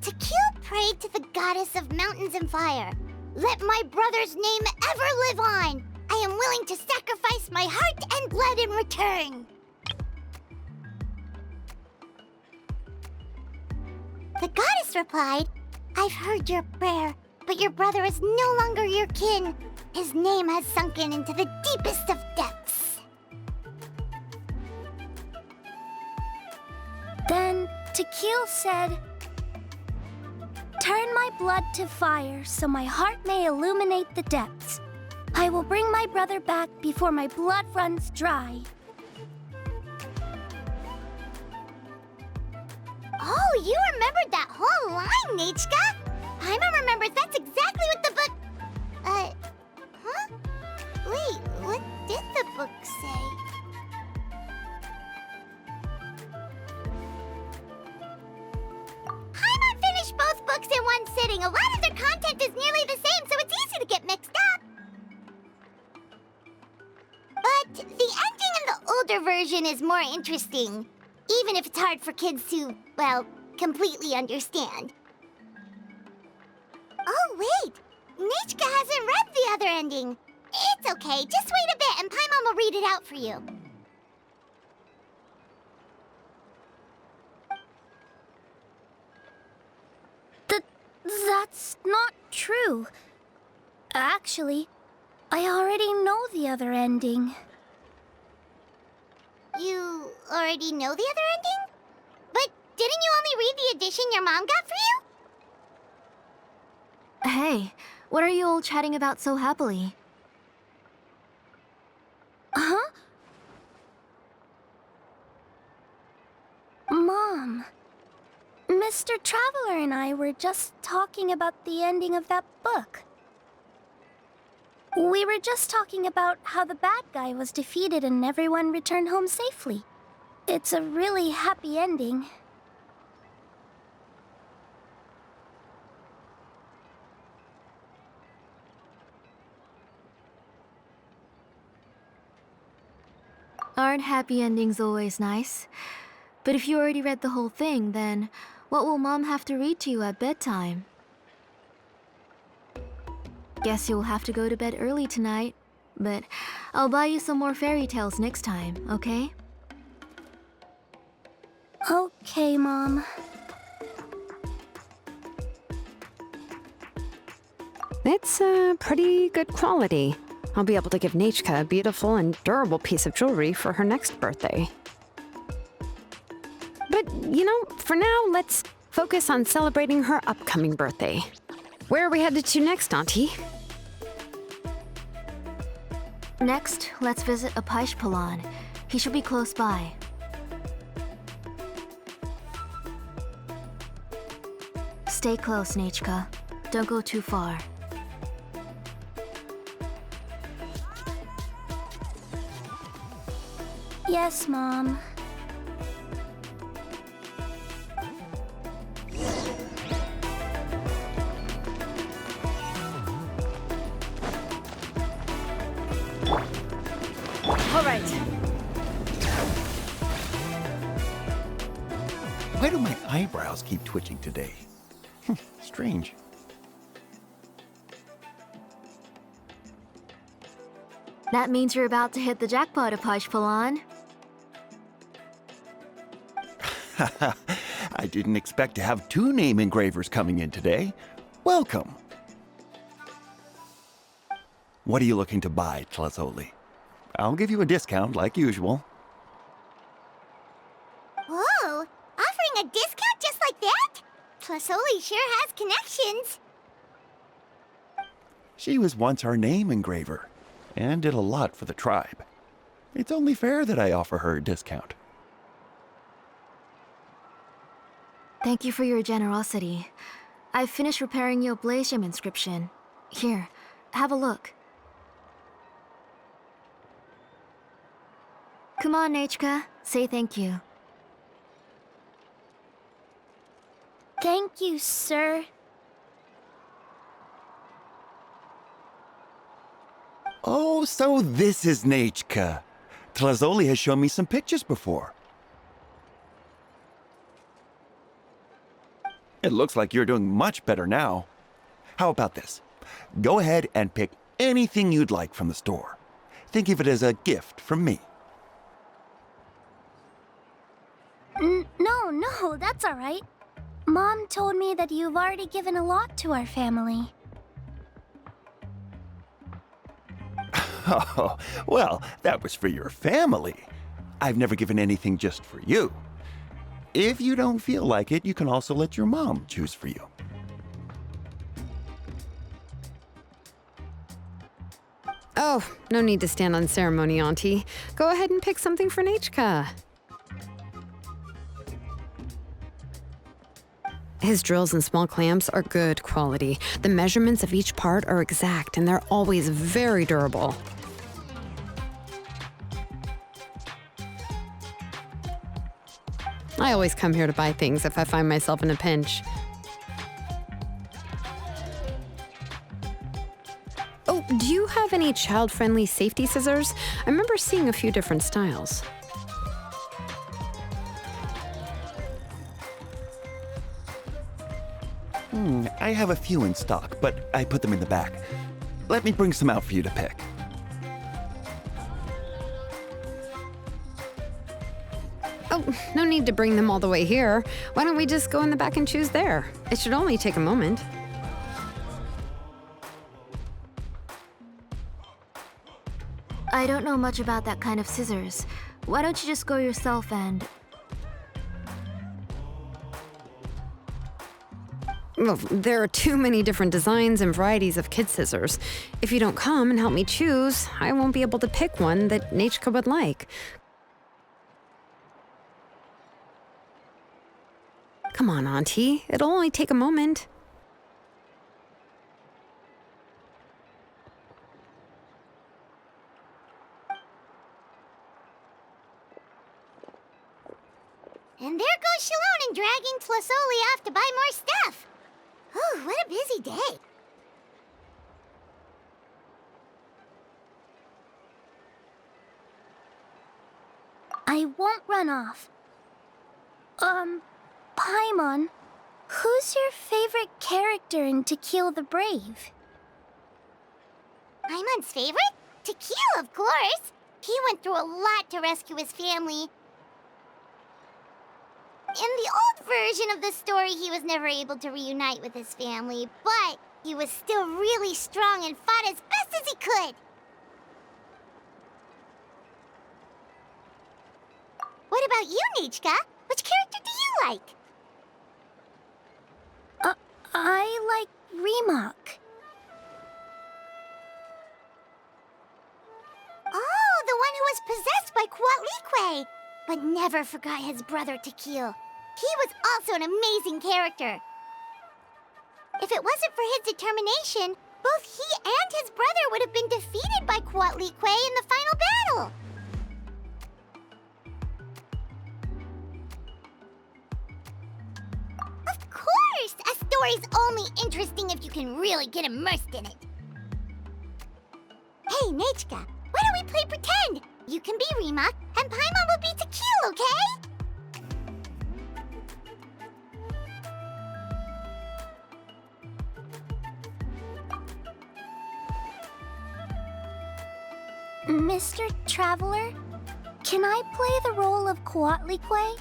To kill prayed to the goddess of mountains and fire. Let my brother's name ever live on. I am willing to sacrifice my heart and blood in return. The goddess replied, "I've heard your prayer, but your brother is no longer your kin. His name has sunken into the deepest of depths." Then Tequil said, "Turn my blood to fire so my heart may illuminate the depths. I will bring my brother back before my blood runs dry." Oh, you remembered that whole line, Nechka? Paimon remembers that's exactly what the book... huh? Wait, what did the book say? Paimon finished both books in one sitting. A lot of their content is nearly the same, so it's easy to get mixed up. But the ending in the older version is more interesting, even if it's hard for kids to, well, completely understand. Oh, wait! Nechka hasn't read the other ending. It's okay, just wait a bit and Paimon will read it out for you. That's not true. Actually, I already know the other ending. You already know the other ending? But didn't you only read the edition your mom got for you? Hey, what are you all chatting about so happily? Huh? Mom, Mr. Traveler and I were just talking about the ending of that book. We were just talking about how the bad guy was defeated and everyone returned home safely. It's a really happy ending. Aren't happy endings always nice? But if you already read the whole thing, then what will Mom have to read to you at bedtime? Guess you'll have to go to bed early tonight. But I'll buy you some more fairy tales next time, okay? Okay, Mom. It's pretty good quality. I'll be able to give Nechka a beautiful and durable piece of jewelry for her next birthday. But, you know, for now, let's focus on celebrating her upcoming birthday. Where are we headed to next, Auntie? Next, let's visit Apaish. He should be close by. Stay close, Nechka. Don't go too far. Yes, Mom. All right. Why do my eyebrows keep twitching today? Strange. That means you're about to hit the jackpot, Apaish. I didn't expect to have 2 name engravers coming in today. Welcome. What are you looking to buy, Tlazoli? I'll give you a discount like usual. Whoa! Offering a discount just like that? Tlazoli sure has connections. She was once our name engraver and did a lot for the tribe. It's only fair that I offer her a discount. Thank you for your generosity. I've finished repairing your Blasium inscription. Here, have a look. Come on, Nechka. Say thank you. Thank you, sir. Oh, so this is Nechka. Tlazoli has shown me some pictures before. It looks like you're doing much better now. How about this? Go ahead and pick anything you'd like from the store. Think of it as a gift from me. No, that's all right. Mom told me that you've already given a lot to our family. Oh, well, that was for your family. I've never given anything just for you. If you don't feel like it, you can also let your mom choose for you. Oh, no need to stand on ceremony, Auntie. Go ahead and pick something for Nechka. His drills and small clamps are good quality. The measurements of each part are exact, and they're always very durable. I always come here to buy things if I find myself in a pinch. Oh, do you have any child-friendly safety scissors? I remember seeing a few different styles. I have a few in stock, but I put them in the back. Let me bring some out for you to pick. Oh, no need to bring them all the way here. Why don't we just go in the back and choose there? It should only take a moment. I don't know much about that kind of scissors. Why don't you just go yourself and... Well, there are too many different designs and varieties of kid scissors. If you don't come and help me choose, I won't be able to pick one that Nechka would like. Come on, Auntie. It'll only take a moment. And there goes Xilonen dragging Tlasoli off to buy more stuff. Oh, what a busy day. I won't run off. Paimon, who's your favorite character in To Kill the Brave? Paimon's favorite? Tequila, of course. He went through a lot to rescue his family. In the old version of the story, he was never able to reunite with his family, but he was still really strong and fought as best as he could. What about you, Nechka? Which character do you like? I like Remak. Oh, the one who was possessed by Quatlique, but never forgot his brother to kill. He was also an amazing character. If it wasn't for his determination, both he and his brother would have been defeated by Quatlique in the final battle. Of course! A story's only interesting if you can really get immersed in it. Hey, Nechka, why don't we play pretend? You can be Remak, and Paimon will be Tequila, okay? Mr. Traveler, can I play the role of Quatlique?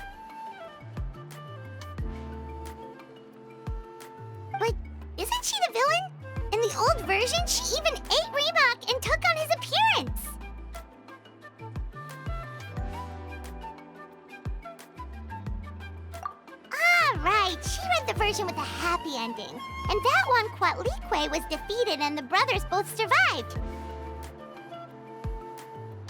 But isn't she the villain? In the old version, she even ate Remak and took on his appearance. Ah, right. She read the version with a happy ending. And that one, Quatlique was defeated and the brothers both survived.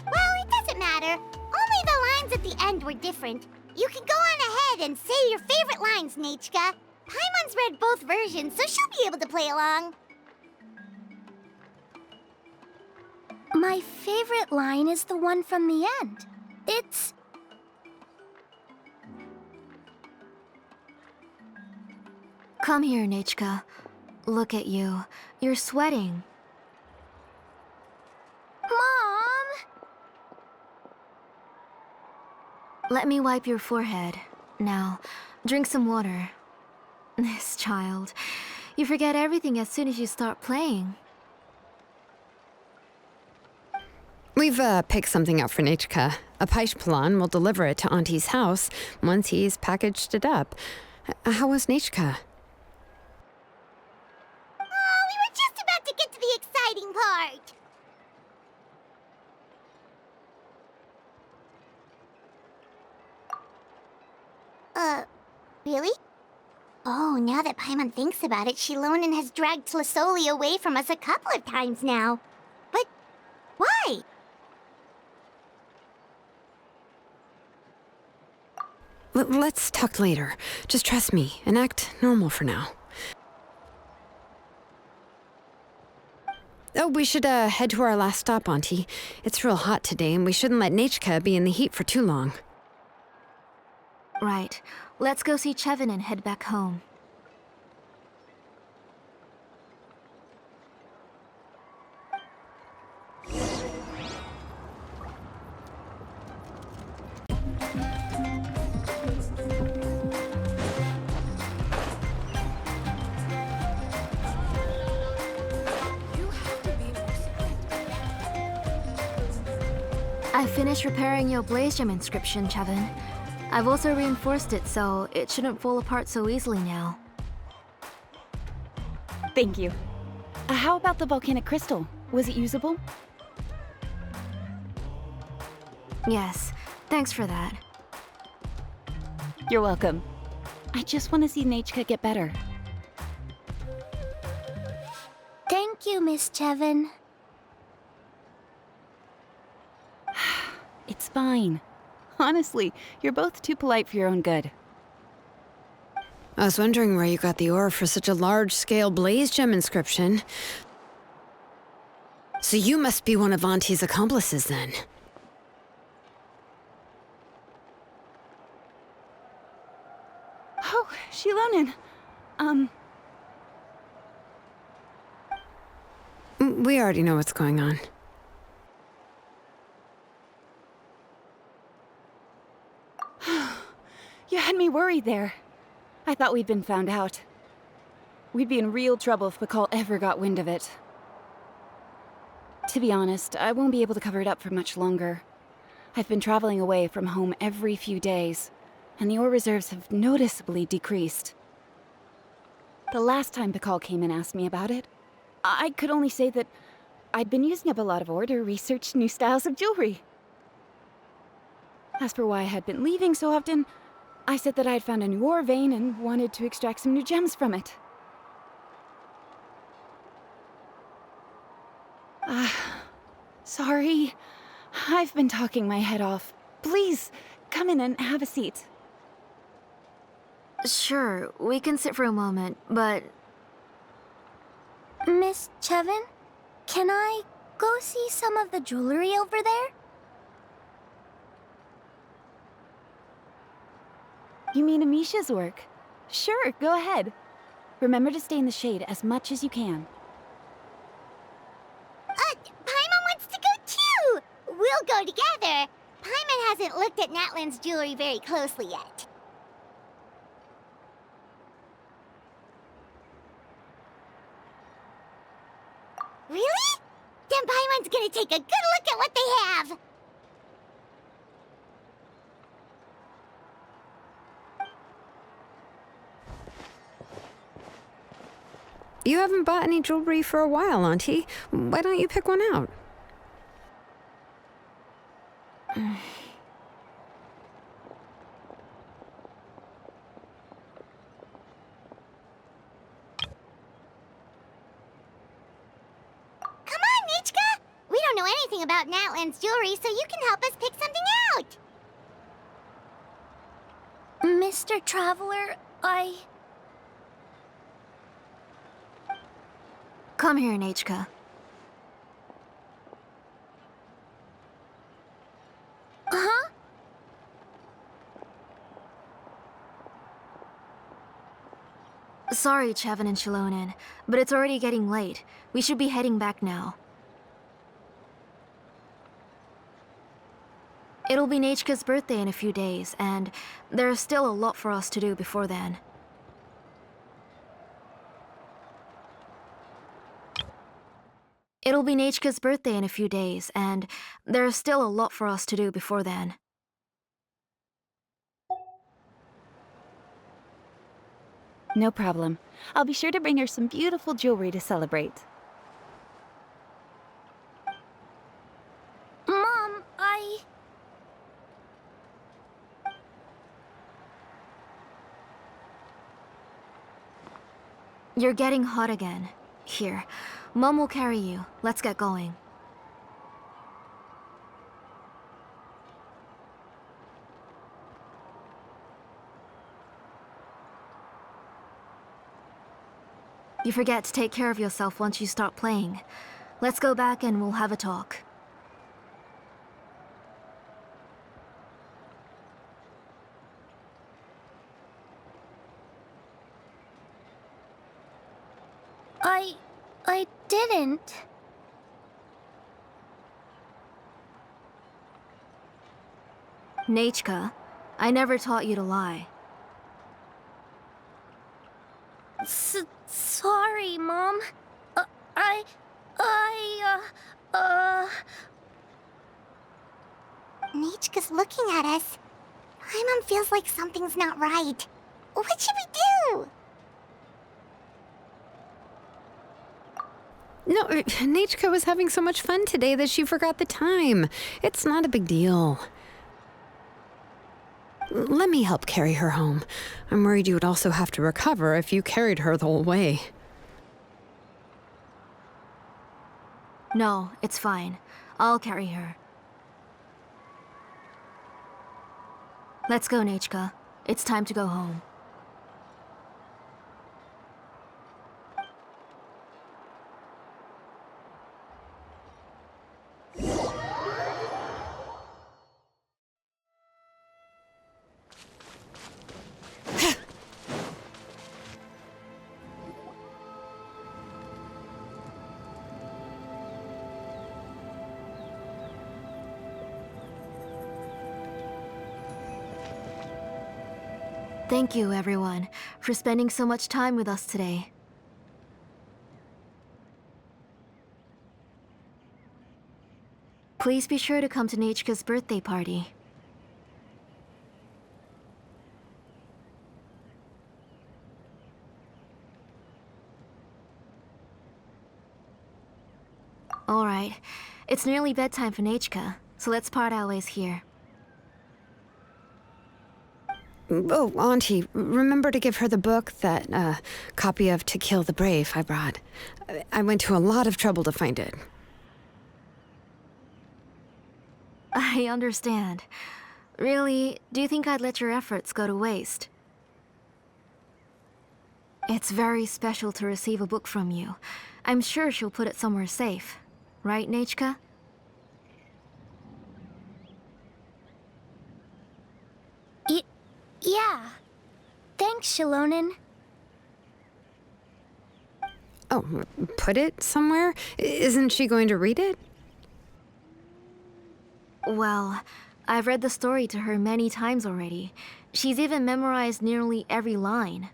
Well, it doesn't matter. Only the lines at the end were different. You can go on ahead and say your favorite lines, Nechka. Paimon's read both versions, so she'll be able to play along. My favorite line is the one from the end. It's... Come here, Nechka. Look at you. You're sweating. Mom! Let me wipe your forehead. Now, drink some water. This child. You forget everything as soon as you start playing. We've picked something up for Nechka. A Paishpalan will deliver it to Auntie's house once he's packaged it up. How was Nechka? Oh, we were just about to get to the exciting part. Really? Oh, now that Paimon thinks about it, Xilonen has dragged Tlisoli away from us a couple of times now. But why? Let's talk later. Just trust me and act normal for now. Oh, we should head to our last stop, Auntie. It's real hot today, and we shouldn't let Nechka be in the heat for too long. Right. Let's go see Chevin and head back home. I finished repairing your Blaze Gem inscription, Chevin. I've also reinforced it so it shouldn't fall apart so easily now. Thank you. How about the volcanic crystal? Was it usable? Yes, thanks for that. You're welcome. I just want to see Nechka get better. Thank you, Miss Chevin. It's fine. Honestly, you're both too polite for your own good. I was wondering where you got the ore for such a large-scale Blaze Gem inscription. So you must be one of Auntie's accomplices, then. Oh, Xilonen. We already know what's going on. You had me worried there. I thought we'd been found out. We'd be in real trouble if Bakal ever got wind of it. To be honest, I won't be able to cover it up for much longer. I've been traveling away from home every few days, and the ore reserves have noticeably decreased. The last time Bakal came and asked me about it, I could only say that I'd been using up a lot of ore to research new styles of jewelry. As for why I had been leaving so often, I said that I had found a new ore vein and wanted to extract some new gems from it. Sorry. I've been talking my head off. Please, come in and have a seat. Sure, we can sit for a moment, but... Miss Chevin, can I go see some of the jewelry over there? You mean Amisha's work? Sure, go ahead. Remember to stay in the shade as much as you can. Paimon wants to go too! We'll go together. Paimon hasn't looked at Natlan's jewelry very closely yet. Really? Then Paimon's gonna take a good look at what they have! You haven't bought any jewelry for a while, Auntie. Why don't you pick one out? Come on, Nichka! We don't know anything about Natlan's jewelry, so you can help us pick something out! Mr. Traveler, Come here, Nechka. Huh? Sorry, Chevin and Xilonen, but it's already getting late. We should be heading back now. It'll be Nechka's birthday in a few days, and there's still a lot for us to do before then. It'll be Nechka's birthday in a few days, and there's still a lot for us to do before then. No problem. I'll be sure to bring her some beautiful jewelry to celebrate. Mom, You're getting hot again. Here, Mom will carry you. Let's get going. You forget to take care of yourself once you start playing. Let's go back and we'll have a talk. I didn't. Nachka, I never taught you to lie. Sorry, Mom. Nichka's looking at us. Paimon feels like something's not right. What should we do? No, Nichka was having so much fun today that she forgot the time. It's not a big deal. Let me help carry her home. I'm worried you would also have to recover if you carried her the whole way. No, it's fine. I'll carry her. Let's go, Nachka. It's time to go home. Thank you, everyone, for spending so much time with us today. Please be sure to come to Nachka's birthday party. Alright, it's nearly bedtime for Nachka, so let's part our ways here. Oh, Auntie, remember to give her the book, that copy of To Kill the Brave I brought. I went to a lot of trouble to find it. I understand. Really, do you think I'd let your efforts go to waste? It's very special to receive a book from you. I'm sure she'll put it somewhere safe. Right, Nachka? Yeah. Thanks, Xilonen. Oh, put it somewhere? Isn't she going to read it? Well, I've read the story to her many times already. She's even memorized nearly every line.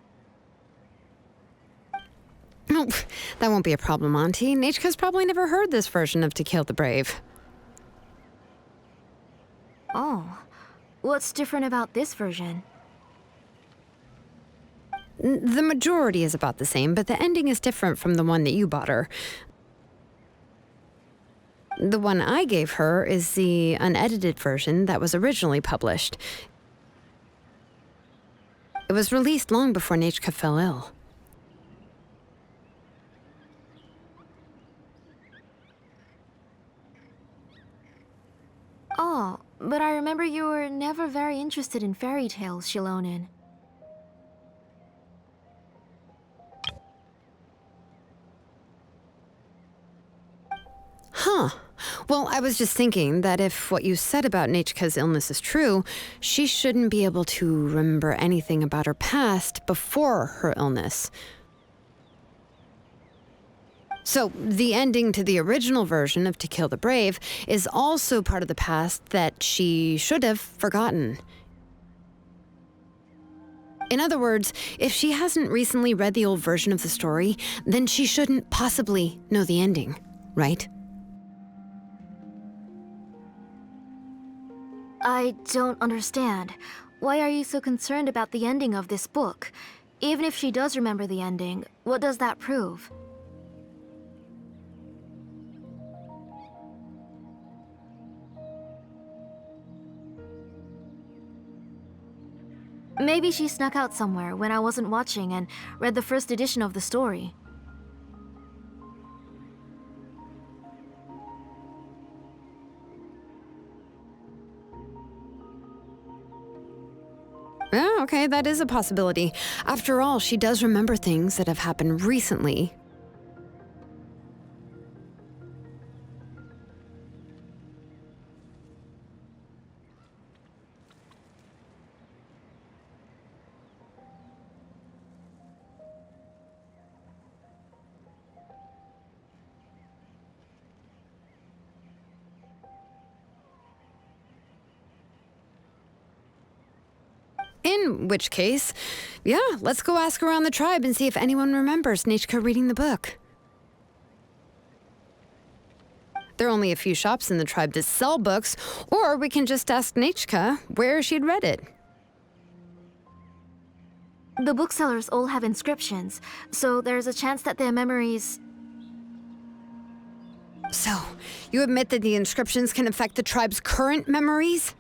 Oh, that won't be a problem, Auntie. Nachka's probably never heard this version of To Kill the Brave. Oh, what's different about this version? The majority is about the same, but the ending is different from the one that you bought her. The one I gave her is the unedited version that was originally published. It was released long before Nachka fell ill. Oh, but I remember you were never very interested in fairy tales, Xilonen. Huh. Well, I was just thinking that if what you said about Nachka's illness is true, she shouldn't be able to remember anything about her past before her illness. So, the ending to the original version of To Kill the Brave is also part of the past that she should have forgotten. In other words, if she hasn't recently read the old version of the story, then she shouldn't possibly know the ending, right? I don't understand. Why are you so concerned about the ending of this book? Even if she does remember the ending, what does that prove? Maybe she snuck out somewhere when I wasn't watching and read the first edition of the story. Oh, okay, that is a possibility. After all, she does remember things that have happened recently. In which case, yeah, let's go ask around the tribe and see if anyone remembers Nechka reading the book. There are only a few shops in the tribe that sell books, or we can just ask Nechka where she'd read it. The booksellers all have inscriptions, so there's a chance that their memories... So, you admit that the inscriptions can affect the tribe's current memories?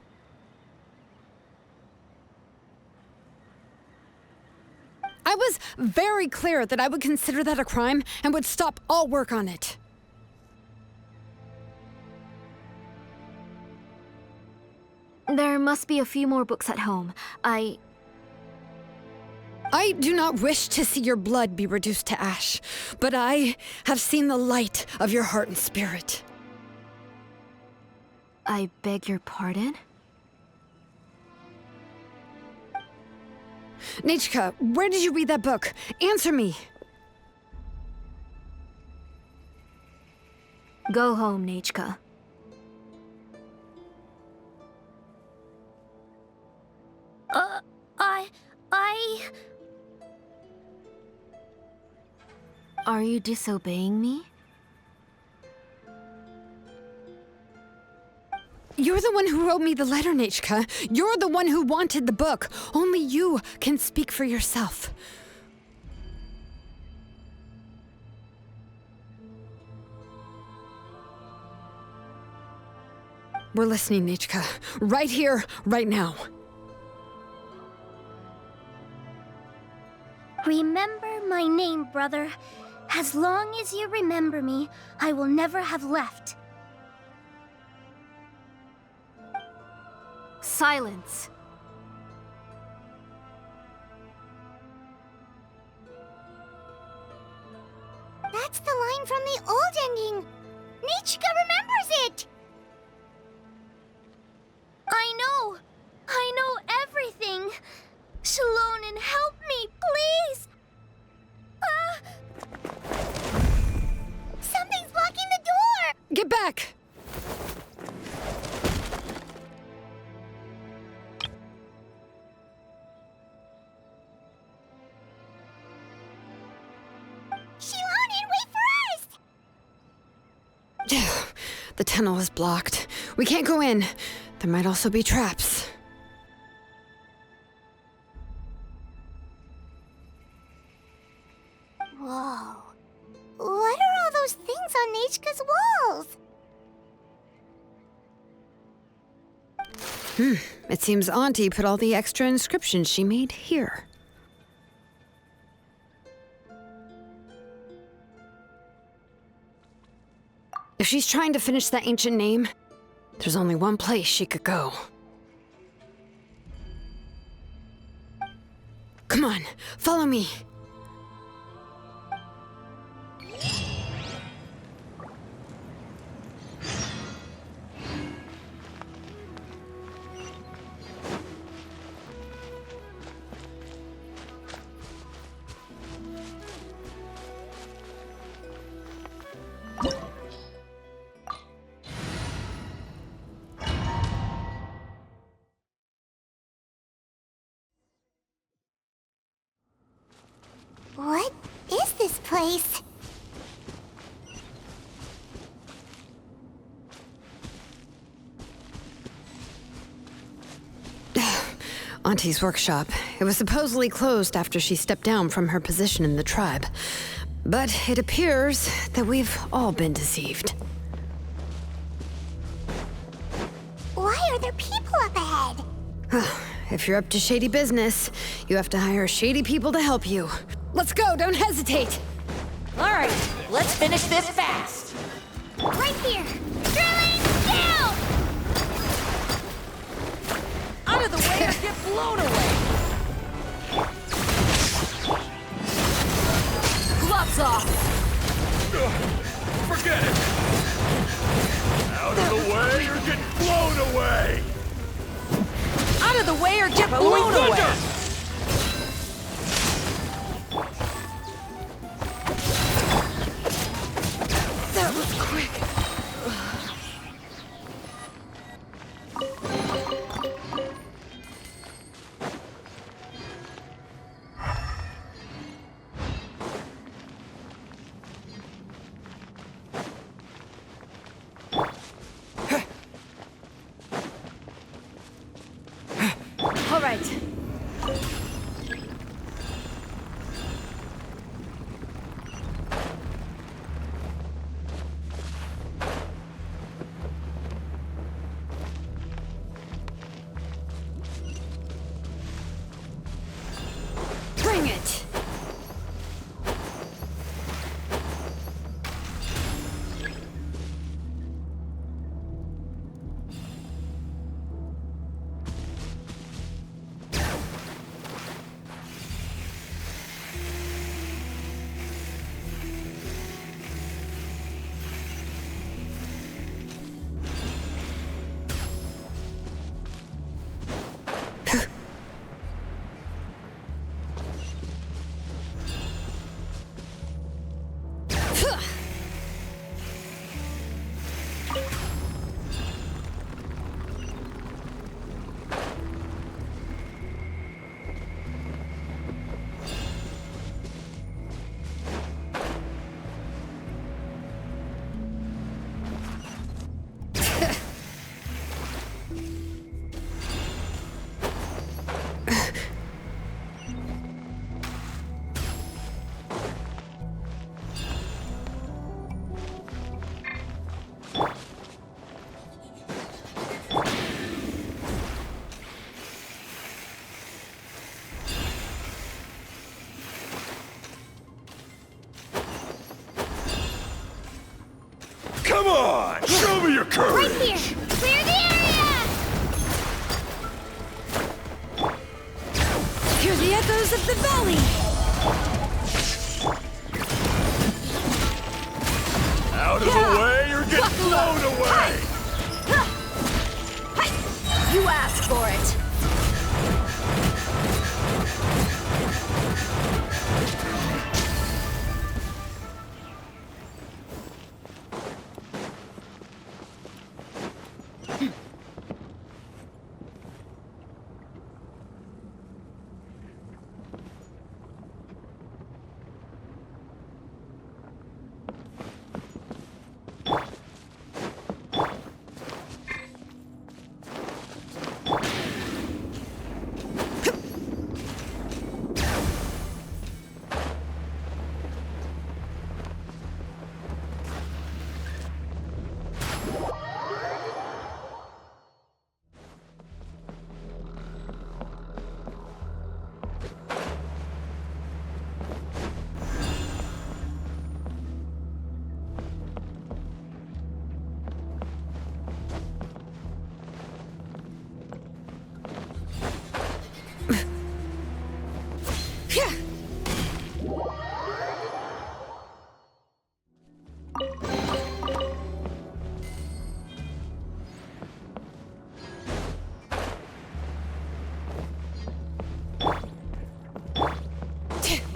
I was very clear that I would consider that a crime and would stop all work on it. There must be a few more books at home. I do not wish to see your blood be reduced to ash, but I have seen the light of your heart and spirit. I beg your pardon? Nechka, where did you read that book? Answer me. Go home, Nechka. Are you disobeying me? You're the one who wrote me the letter, Nechka. You're the one who wanted the book. Only you can speak for yourself. We're listening, Nechka. Right here, right now. Remember my name, brother. As long as you remember me, I will never have left. Silence. That's the line from the old ending. Nechka remembers it. I know everything. Xilonen, help me, please. Something's blocking the door. Get back! Xilonen, wait for us. The tunnel is blocked. We can't go in. There might also be traps. Whoa. What are all those things on Nechka's walls? It seems Auntie put all the extra inscriptions she made here. If she's trying to finish that ancient name, there's only one place she could go. Come on, follow me. What is this place? Auntie's workshop. It was supposedly closed after she stepped down from her position in the tribe. But it appears that we've all been deceived. Why are there people up ahead? If you're up to shady business, you have to hire shady people to help you. Let's go, don't hesitate! All right, let's finish this fast. Right here! Drilling down! Out of the way or get blown away. Gloves off. Forget it! Out of the way or get blown away! Out of the way or get blown away. That was quick. All right. Bring it! Come on! Show me your courage! Right here! Clear the area! Hear the echoes of the valley! Out of the way or get blown away! You asked for it.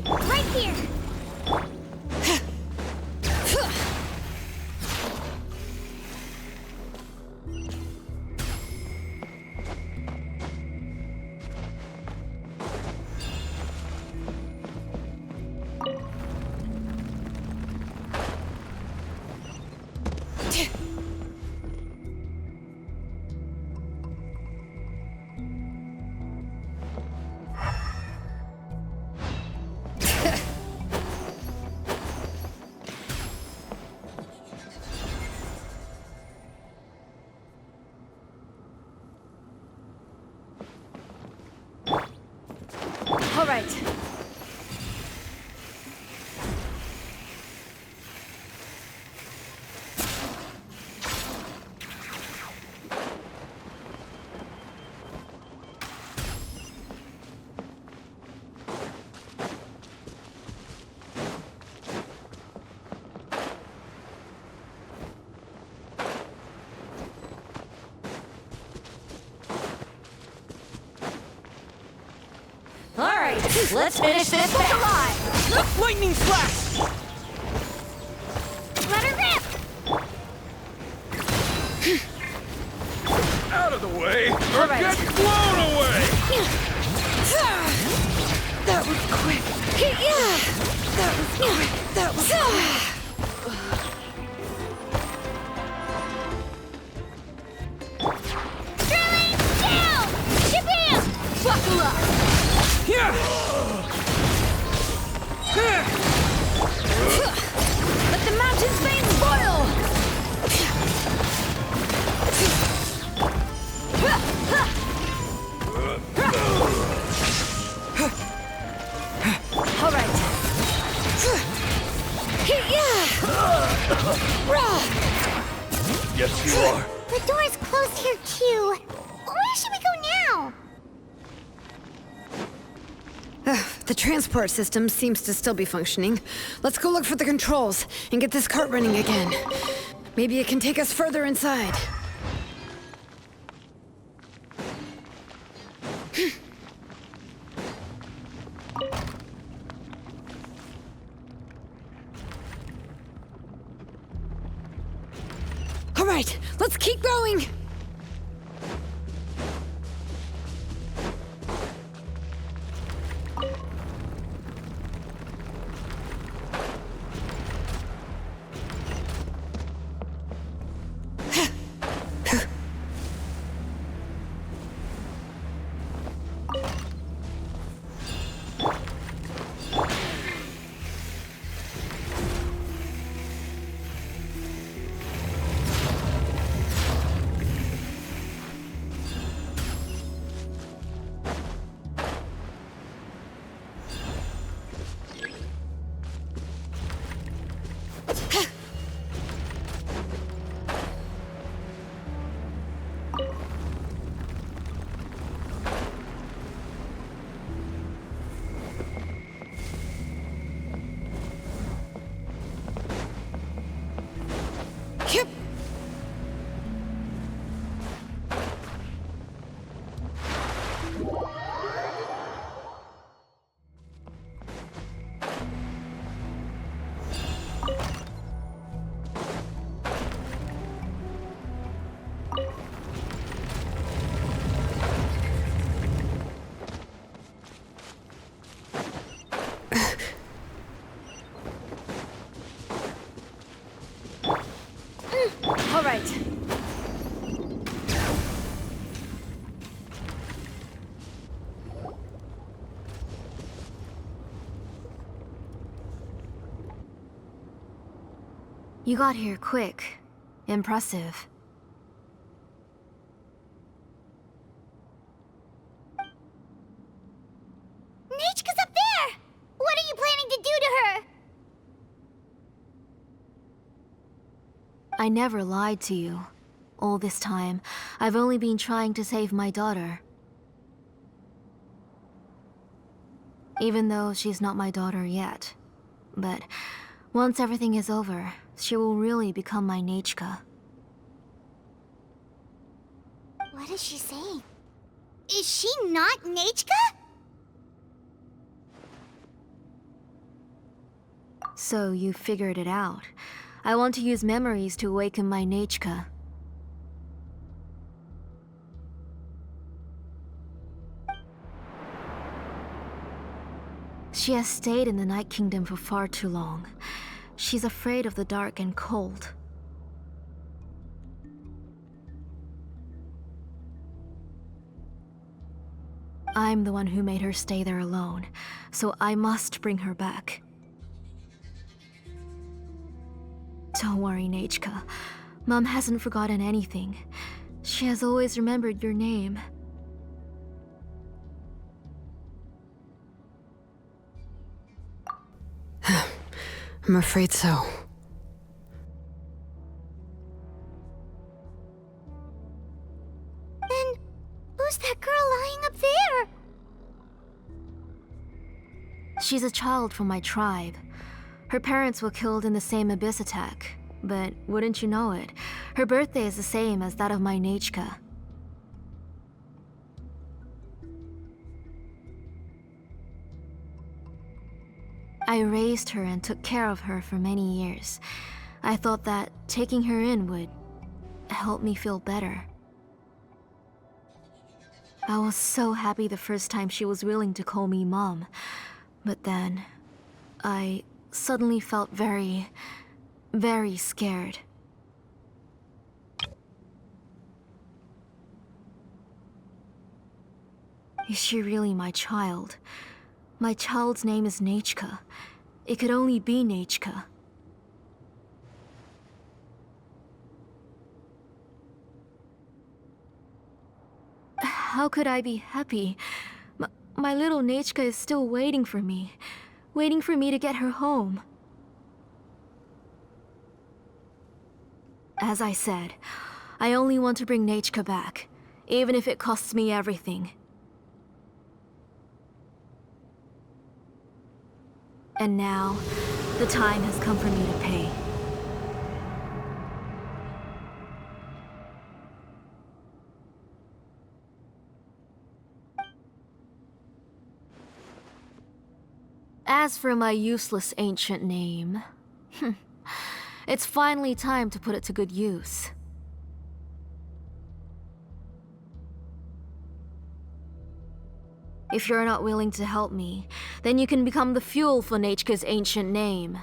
Right here! right. All right, let's finish this book alive. Lightning slash! Let her rip! Out of the way, or All right. get blown away! That was quick. That was quick. That was quick. Drilling down! Shabam! Buckle up. Yeah! Let the mountain's veins boil. All right. Yes, you are. The door's closed here too. Where should we go now? The transport system seems to still be functioning. Let's go look for the controls and get this cart running again. Maybe it can take us further inside. All right, let's keep going. Yep. All right. You got here quick. Impressive. Nechka's up there! What are you planning to do to her? I never lied to you. All this time, I've only been trying to save my daughter. Even though she's not my daughter yet. But once everything is over, she will really become my Nechka. What is she saying? Is she not Nechka? So you figured it out. I want to use memories to awaken my Nechka. She has stayed in the Night Kingdom for far too long. She's afraid of the dark and cold. I'm the one who made her stay there alone, so I must bring her back. Don't worry, Nechka. Mom hasn't forgotten anything. She has always remembered your name. I'm afraid so. Then, who's that girl lying up there? She's a child from my tribe. Her parents were killed in the same abyss attack. But wouldn't you know it, her birthday is the same as that of my Nechka. I raised her and took care of her for many years. I thought that taking her in would help me feel better. I was so happy the first time she was willing to call me Mom. But then, I suddenly felt very, very scared. Is she really my child? My child's name is Nechka. It could only be Nechka. How could I be happy? My little Nechka is still waiting for me to get her home. As I said, I only want to bring Nechka back, even if it costs me everything. And now, the time has come for me to pay. As for my useless ancient name, it's finally time to put it to good use. If you're not willing to help me, then you can become the fuel for Nechka's ancient name.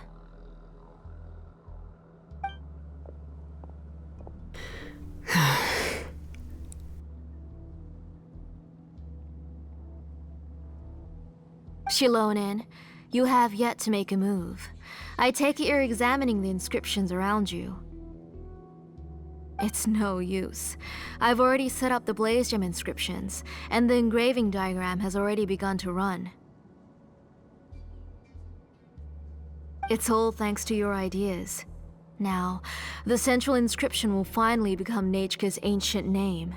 Xilonen, you have yet to make a move. I take it you're examining the inscriptions around you. It's no use. I've already set up the blaze gem inscriptions, and the engraving diagram has already begun to run. It's all thanks to your ideas. Now, the central inscription will finally become Nechka's ancient name.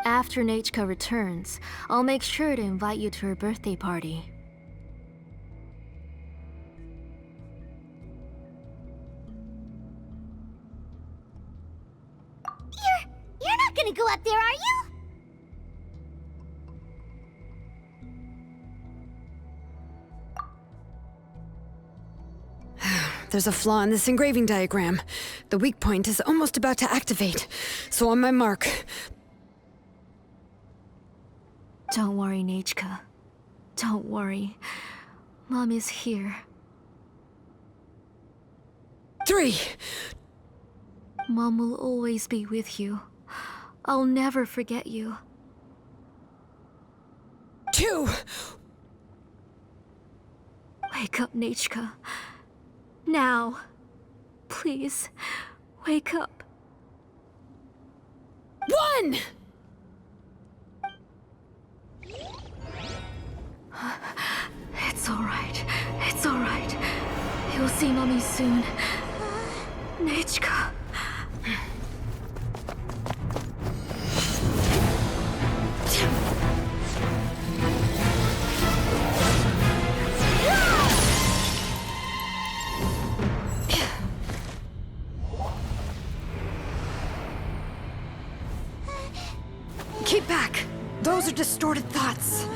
After Nechka returns, I'll make sure to invite you to her birthday party. You're not gonna go up there, are you? There's a flaw in this engraving diagram. The weak point is almost about to activate. So on my mark. Don't worry, Nechka. Don't worry. Mom is here. 3. Mom will always be with you. I'll never forget you. 2. Wake up, Nechka. Now. Please, wake up. 1! It's alright. It's alright. You'll see Mommy soon. Nechka. Keep back! Those are distorted thoughts.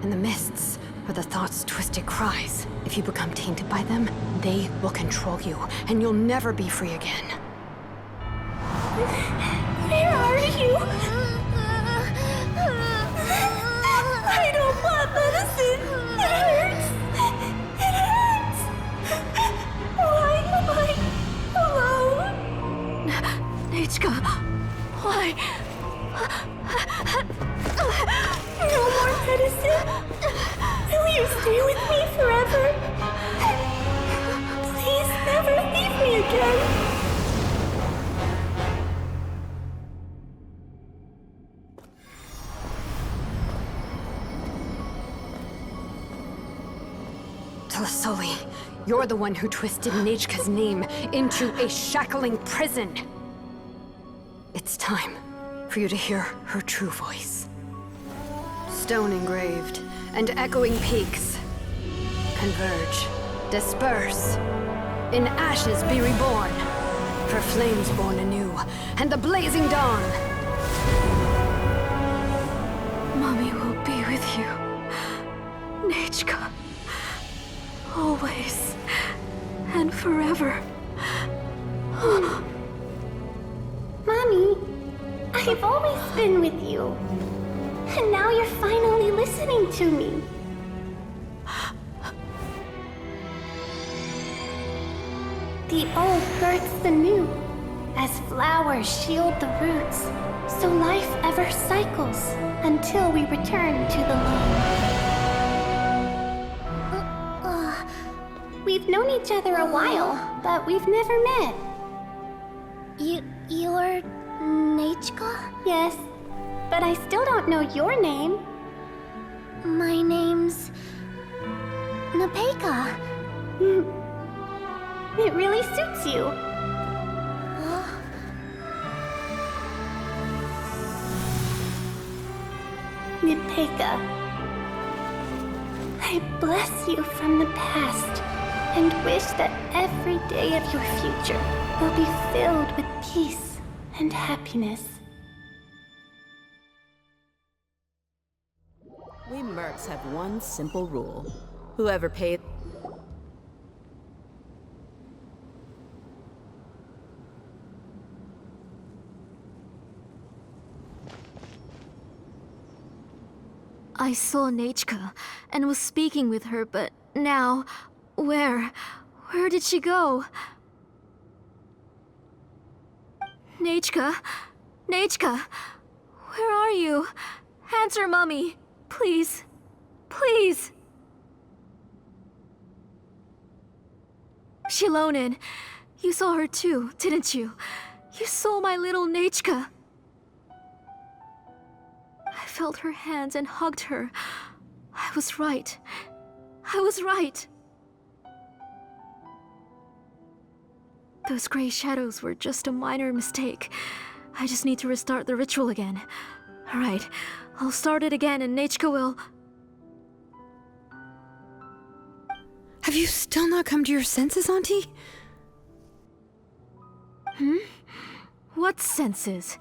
And the mists are the thoughts' twisted cries. If you become tainted by them, they will control you, and you'll never be free again. Where are you? I don't want medicine. It hurts. It hurts. Why am I alone? Nechka, why? No more medicine. Will you stay with me forever? Please never leave me again. Tlasoli, you're the one who twisted Nechka's name into a shackling prison. It's time for you to hear her true voice. Stone engraved and echoing peaks converge, disperse, in ashes be reborn, for flames born anew, and the blazing dawn. Mommy will be with you. Nechka. Always. And forever. Mommy, I've always been with you. And now you're finally listening to me. The old births the new, as flowers shield the roots, so life ever cycles until we return to the loam. We've known each other a while, but we've never met. You're Nechka? Yes, but I still don't know your name. My name's Nepeka. It really suits you. Nepeka, I bless you from the past and wish that every day of your future will be filled with peace and happiness. We mercs have one simple rule. Whoever pays... I saw Nechka and was speaking with her, but now... Where did she go? Nechka? Nechka? Where are you? Answer, Mummy. Please. Please. Xilonen, you saw her too, didn't you? You saw my little Nechka. I felt her hands and hugged her. I was right. I was right. Those gray shadows were just a minor mistake. I just need to restart the ritual again. Alright, I'll start it again and Nechka will... Have you still not come to your senses, Auntie? What senses?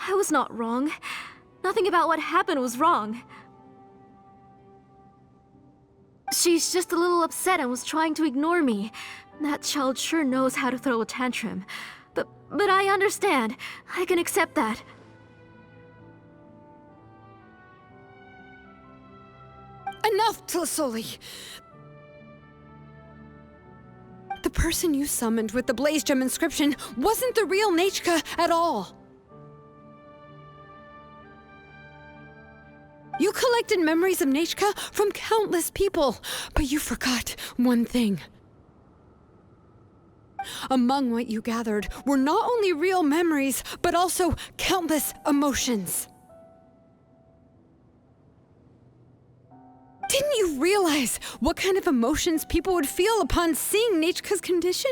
I was not wrong. Nothing about what happened was wrong. She's just a little upset and was trying to ignore me. That child sure knows how to throw a tantrum. But I understand. I can accept that. Enough, Tlasoli! The person you summoned with the Blaze Gem inscription wasn't the real Nechka at all. You collected memories of Nechka from countless people, but you forgot one thing. Among what you gathered were not only real memories, but also countless emotions. Didn't you realize what kind of emotions people would feel upon seeing Nechka's condition?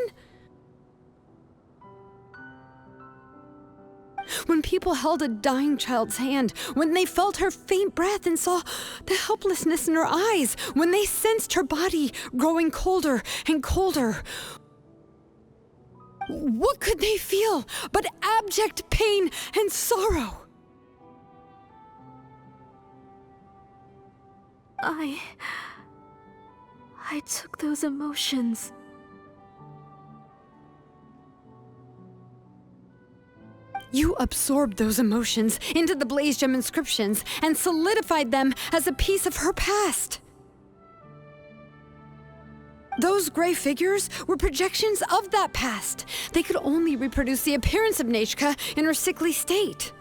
When people held a dying child's hand, when they felt her faint breath and saw the helplessness in her eyes, when they sensed her body growing colder and colder, what could they feel but abject pain and sorrow? I took those emotions. You absorbed those emotions into the Blaze Gem inscriptions and solidified them as a piece of her past. Those gray figures were projections of that past. They could only reproduce the appearance of Nechka in her sickly state.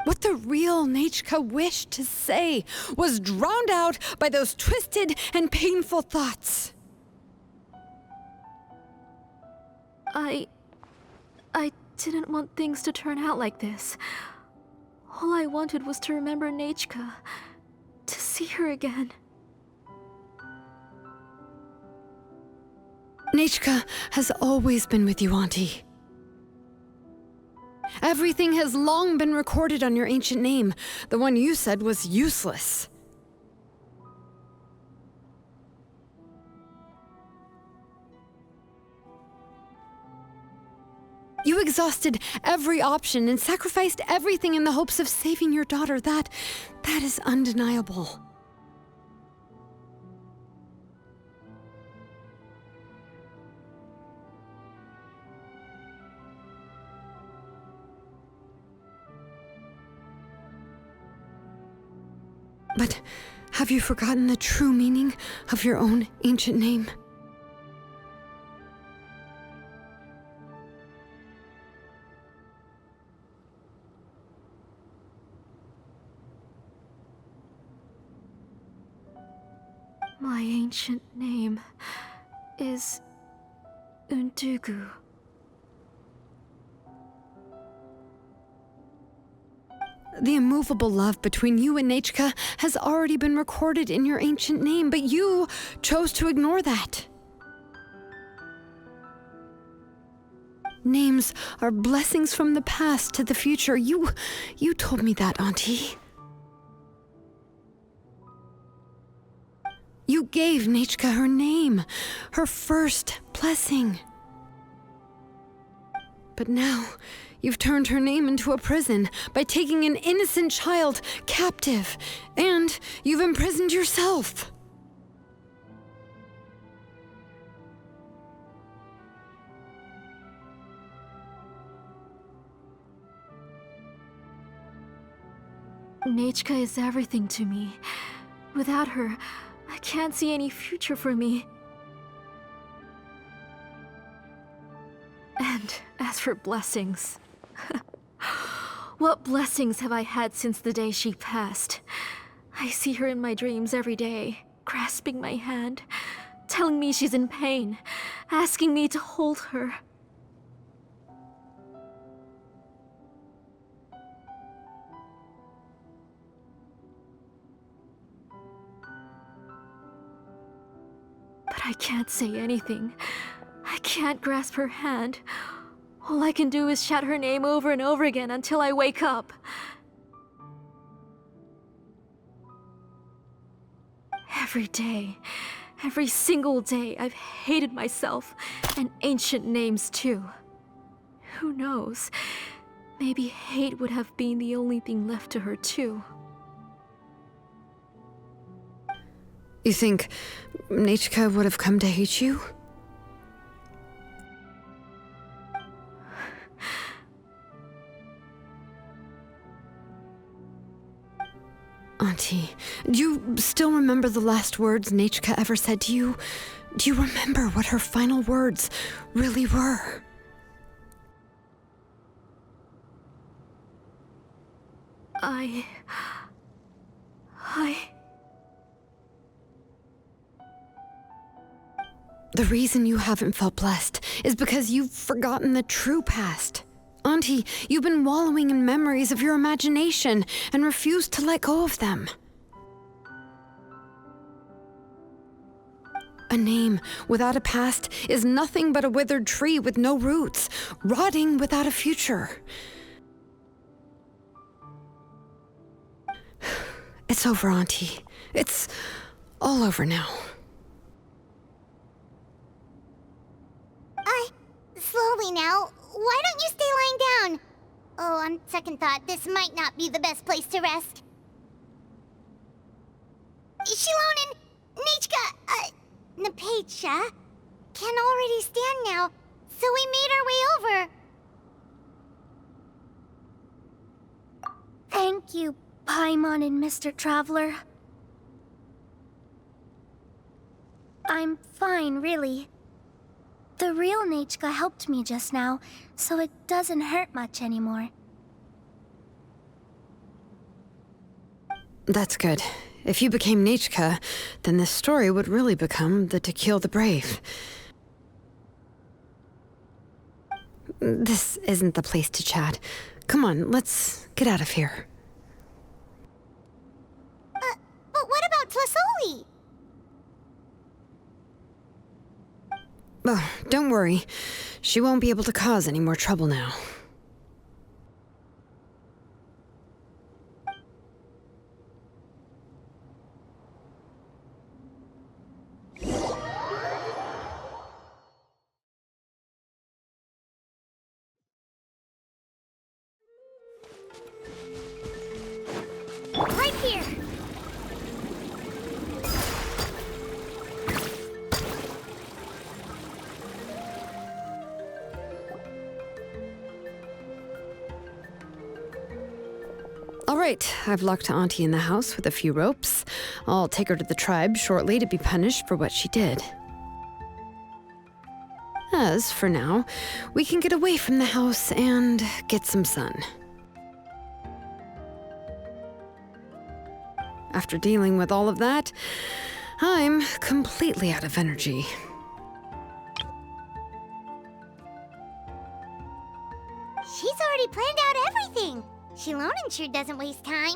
What the real Nechka wished to say was drowned out by those twisted and painful thoughts. I didn't want things to turn out like this. All I wanted was to remember Nechka, to see her again. Nechka has always been with you, Auntie. Everything has long been recorded on your ancient name. The one you said was useless. You exhausted every option and sacrificed everything in the hopes of saving your daughter. That is undeniable. But have you forgotten the true meaning of your own ancient name? My ancient name is Undugu. The immovable love between you and Nechka has already been recorded in your ancient name, but you chose to ignore that. Names are blessings from the past to the future. You told me that, Auntie. You gave Nechka her name, her first blessing. But now, you've turned her name into a prison by taking an innocent child captive, and you've imprisoned yourself. Nechka is everything to me. Without her, I can't see any future for me. And as for blessings, what blessings have I had since the day she passed? I see her in my dreams every day, grasping my hand, telling me she's in pain, asking me to hold her. But I can't say anything. I can't grasp her hand. All I can do is shout her name over and over again until I wake up. Every day, every single day, I've hated myself, and ancient names too. Who knows? Maybe hate would have been the only thing left to her too. You think Nechka would have come to hate you? Auntie, do you still remember the last words Nechka ever said to you? Do you remember what her final words really were? The reason you haven't felt blessed is because you've forgotten the true past. Auntie, you've been wallowing in memories of your imagination and refused to let go of them. A name without a past is nothing but a withered tree with no roots, rotting without a future. It's over, Auntie. It's all over now. Slowly now. Why don't you stay lying down? Oh, on second thought, this might not be the best place to rest. Xilonen, Nechka, Napecha can already stand now, so we made our way over. Thank you, Paimon and Mr. Traveler. I'm fine, really. The real Nechka helped me just now, so it doesn't hurt much anymore. That's good. If you became Nechka, then this story would really become the To Kill the Brave. This isn't the place to chat. Come on, let's get out of here. Oh, don't worry. She won't be able to cause any more trouble now. Right here! All right, I've locked Auntie in the house with a few ropes. I'll take her to the tribe shortly to be punished for what she did. As for now, we can get away from the house and get some sun. After dealing with all of that, I'm completely out of energy. She's already planned out everything. Xilonen sure doesn't waste time.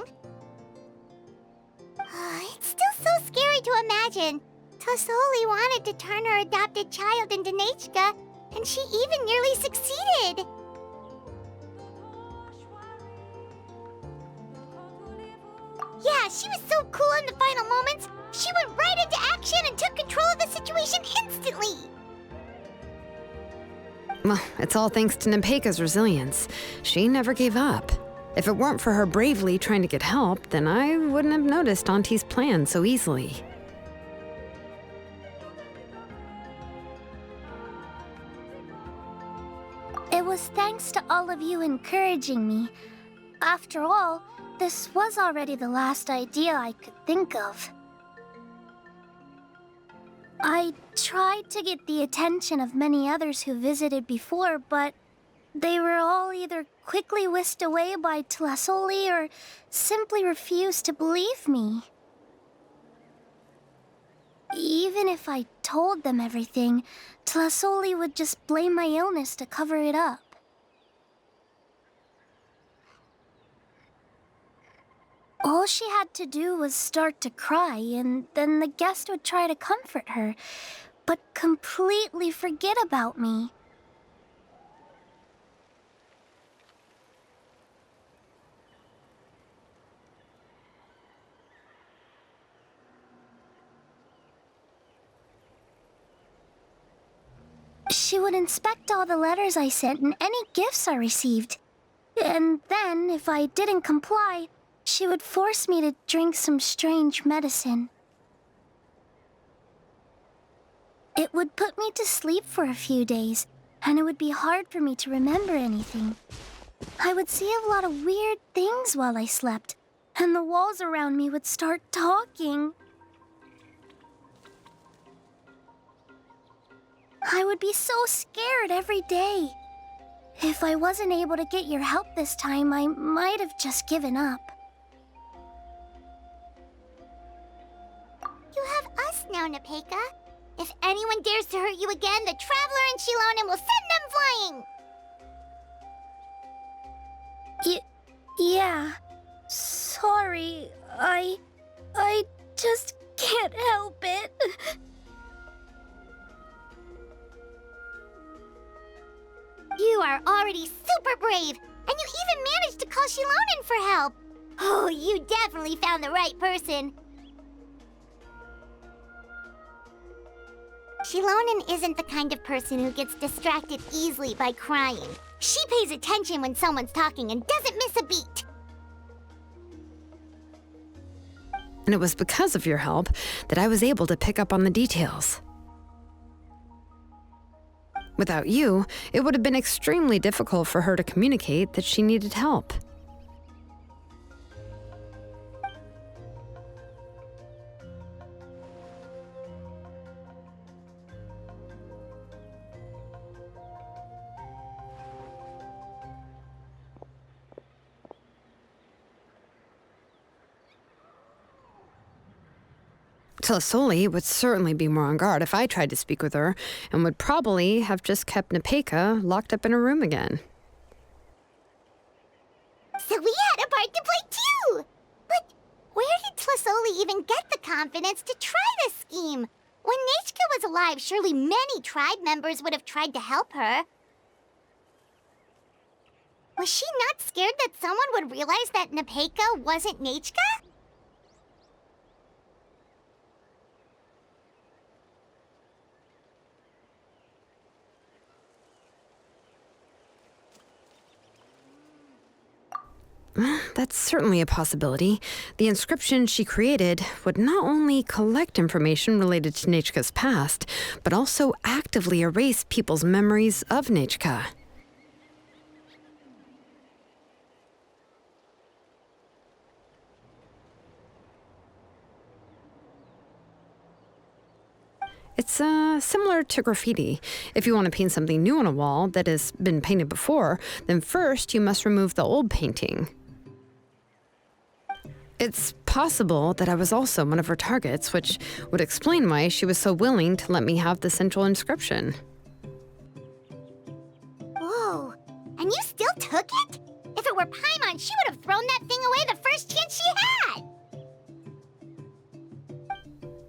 It's still so scary to imagine. Citlali wanted to turn her adopted child into Natchka, and she even nearly succeeded. Yeah, she was so cool in the final moments. She went right into action and took control of the situation instantly. Well, it's all thanks to Nepeka's resilience. She never gave up. If it weren't for her bravely trying to get help, then I wouldn't have noticed Auntie's plan so easily. It was thanks to all of you encouraging me. After all, this was already the last idea I could think of. I tried to get the attention of many others who visited before, but they were all either quickly whisked away by Citlali or simply refused to believe me. Even if I told them everything, Citlali would just blame my illness to cover it up. All she had to do was start to cry, and then the guest would try to comfort her, but completely forget about me. She would inspect all the letters I sent and any gifts I received. And then, if I didn't comply, she would force me to drink some strange medicine. It would put me to sleep for a few days, and it would be hard for me to remember anything. I would see a lot of weird things while I slept, and the walls around me would start talking. I would be so scared every day. If I wasn't able to get your help this time, I might have just given up. You have us now, Nepeka. If anyone dares to hurt you again, the Traveler and Xilonen will send them flying! Yeah. Sorry, I just can't help it. You are already super brave, and you even managed to call Xilonen for help. Oh, you definitely found the right person. Xilonen isn't the kind of person who gets distracted easily by crying. She pays attention when someone's talking and doesn't miss a beat. And it was because of your help that I was able to pick up on the details. Without you, it would have been extremely difficult for her to communicate that she needed help. Citlali would certainly be more on guard if I tried to speak with her, and would probably have just kept Nepeka locked up in her room again. So we had a part to play too! But where did Citlali even get the confidence to try this scheme? When Nechka was alive, surely many tribe members would have tried to help her. Was she not scared that someone would realize that Nepeka wasn't Nechka? That's certainly a possibility. The inscription she created would not only collect information related to Nechka's past, but also actively erase people's memories of Nechka. It's similar to graffiti. If you want to paint something new on a wall that has been painted before, then first you must remove the old painting. It's possible that I was also one of her targets, which would explain why she was so willing to let me have the central inscription. Whoa, and you still took it? If it were Paimon, she would have thrown that thing away the first chance she had!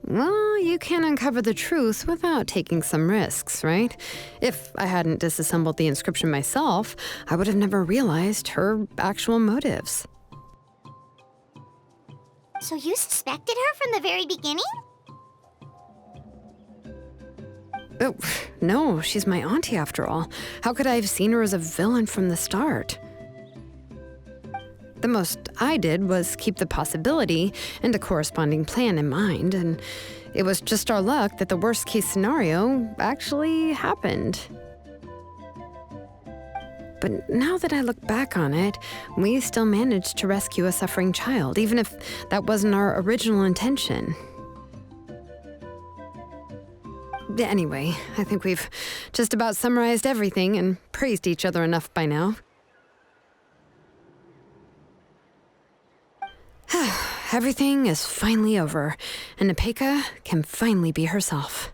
Well, you can uncover the truth without taking some risks, right? If I hadn't disassembled the inscription myself, I would have never realized her actual motives. So you suspected her from the very beginning? Oh, no, she's my auntie after all. How could I have seen her as a villain from the start? The most I did was keep the possibility and a corresponding plan in mind, and it was just our luck that the worst case scenario actually happened. But now that I look back on it, we still managed to rescue a suffering child, even if that wasn't our original intention. Anyway, I think we've just about summarized everything and praised each other enough by now. Everything is finally over, and Nepeka can finally be herself.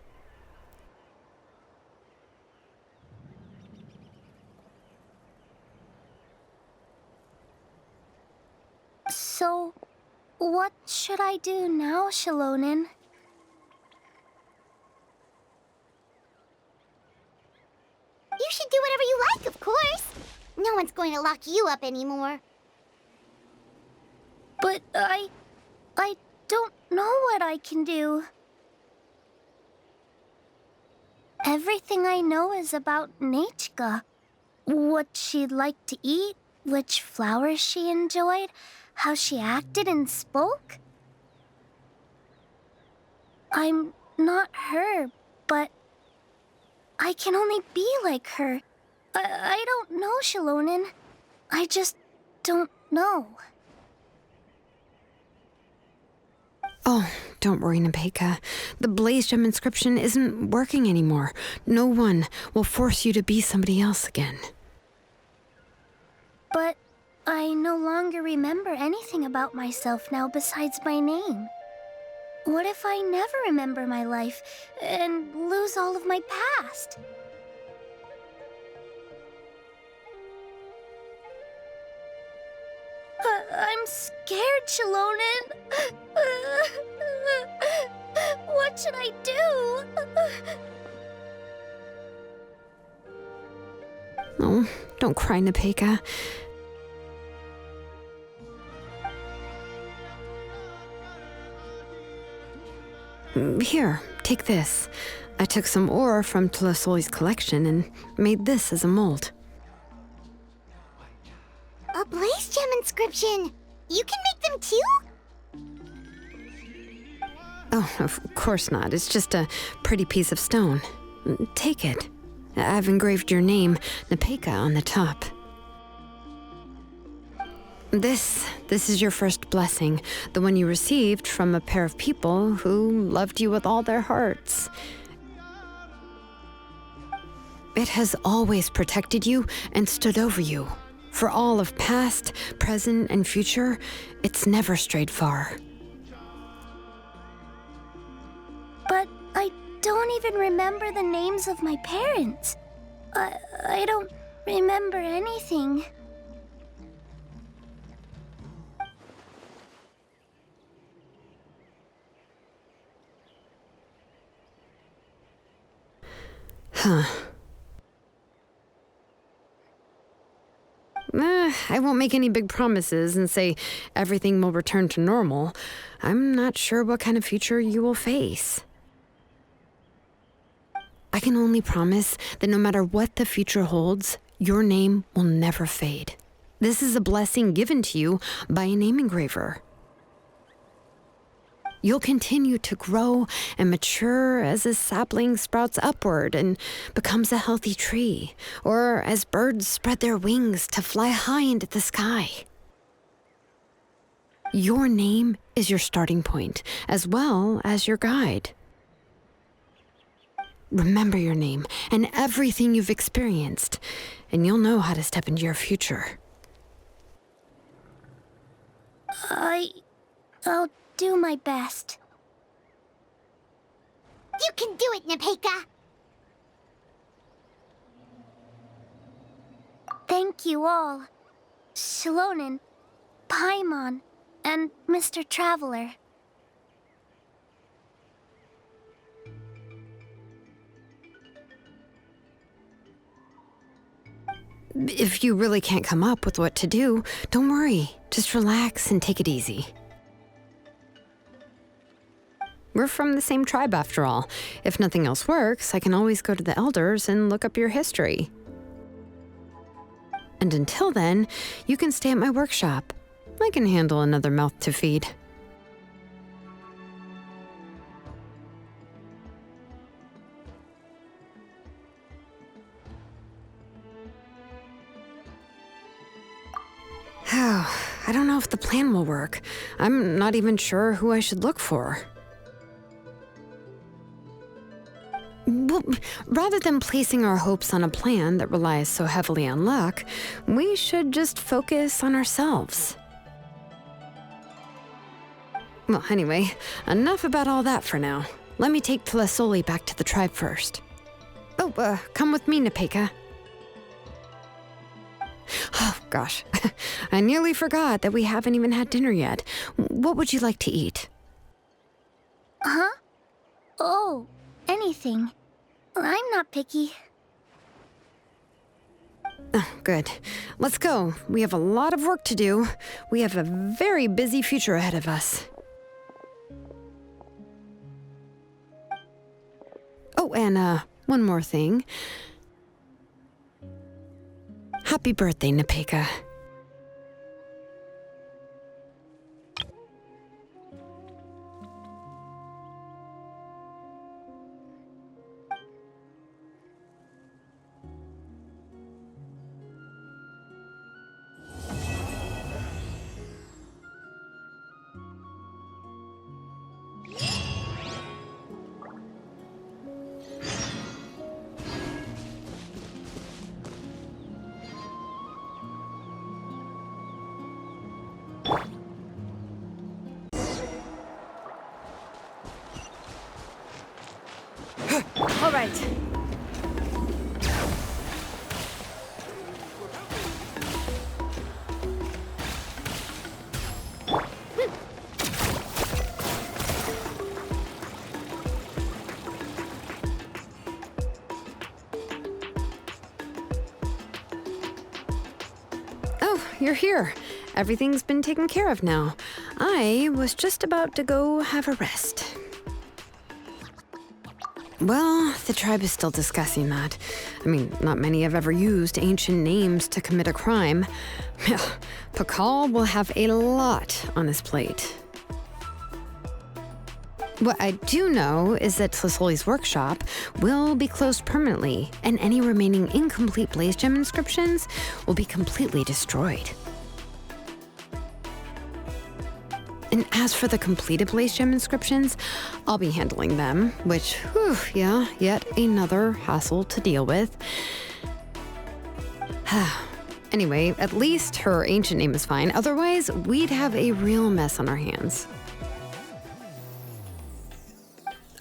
So, what should I do now, Xilonen? You should do whatever you like, of course. No one's going to lock you up anymore. But I don't know what I can do. Everything I know is about Nechka. What she liked to eat, which flowers she enjoyed, how she acted and spoke. I'm not her, but I can only be like her. I don't know, Xilonen. I just don't know. Oh, don't worry, Nepeka. The Blaze Gem inscription isn't working anymore. No one will force you to be somebody else again. But I no longer remember anything about myself now besides my name. What if I never remember my life and lose all of my past? I'm scared, Xilonen. What should I do? Oh, don't cry, Nepeka. Here, take this. I took some ore from Tulasoi's collection and made this as a mold. A Blaze Gem inscription! You can make them too? Oh, of course not. It's just a pretty piece of stone. Take it. I've engraved your name, Nepeka, on the top. This is your first blessing, the one you received from a pair of people who loved you with all their hearts. It has always protected you and stood over you. For all of past, present, and future, it's never strayed far. But I don't even remember the names of my parents. I don't remember anything. I won't make any big promises and say everything will return to normal. I'm not sure what kind of future you will face. I can only promise that no matter what the future holds, your name will never fade. This is a blessing given to you by a name engraver. You'll continue to grow and mature as a sapling sprouts upward and becomes a healthy tree, or as birds spread their wings to fly high into the sky. Your name is your starting point, as well as your guide. Remember your name and everything you've experienced, and you'll know how to step into your future. I'll do my best. You can do it, Nepeka! Thank you all. Xilonen, Paimon, and Mr. Traveler. If you really can't come up with what to do, don't worry. Just relax and take it easy. We're from the same tribe after all. If nothing else works, I can always go to the elders and look up your history. And until then, you can stay at my workshop. I can handle another mouth to feed. I don't know if the plan will work. I'm not even sure who I should look for. Well, rather than placing our hopes on a plan that relies so heavily on luck, we should just focus on ourselves. Well, anyway, enough about all that for now. Let me take Tlasoli back to the tribe first. Oh, come with me, Nepeka. Oh, gosh. I nearly forgot that we haven't even had dinner yet. What would you like to eat? Huh? Oh, anything. I'm not picky. Oh, good. Let's go. We have a lot of work to do. We have a very busy future ahead of us. Oh, and one more thing. Happy birthday, Nepeka. All right. Oh, you're here. Everything's been taken care of now. I was just about to go have a rest. Well, the tribe is still discussing that. I mean, not many have ever used ancient names to commit a crime. Pakal will have a lot on his plate. What I do know is that Tlasoli's workshop will be closed permanently, and any remaining incomplete Blaze Gem inscriptions will be completely destroyed. And as for the completed Blaze Gem inscriptions, I'll be handling them, which, whew, yet another hassle to deal with. Anyway, at least her ancient name is fine. Otherwise, we'd have a real mess on our hands.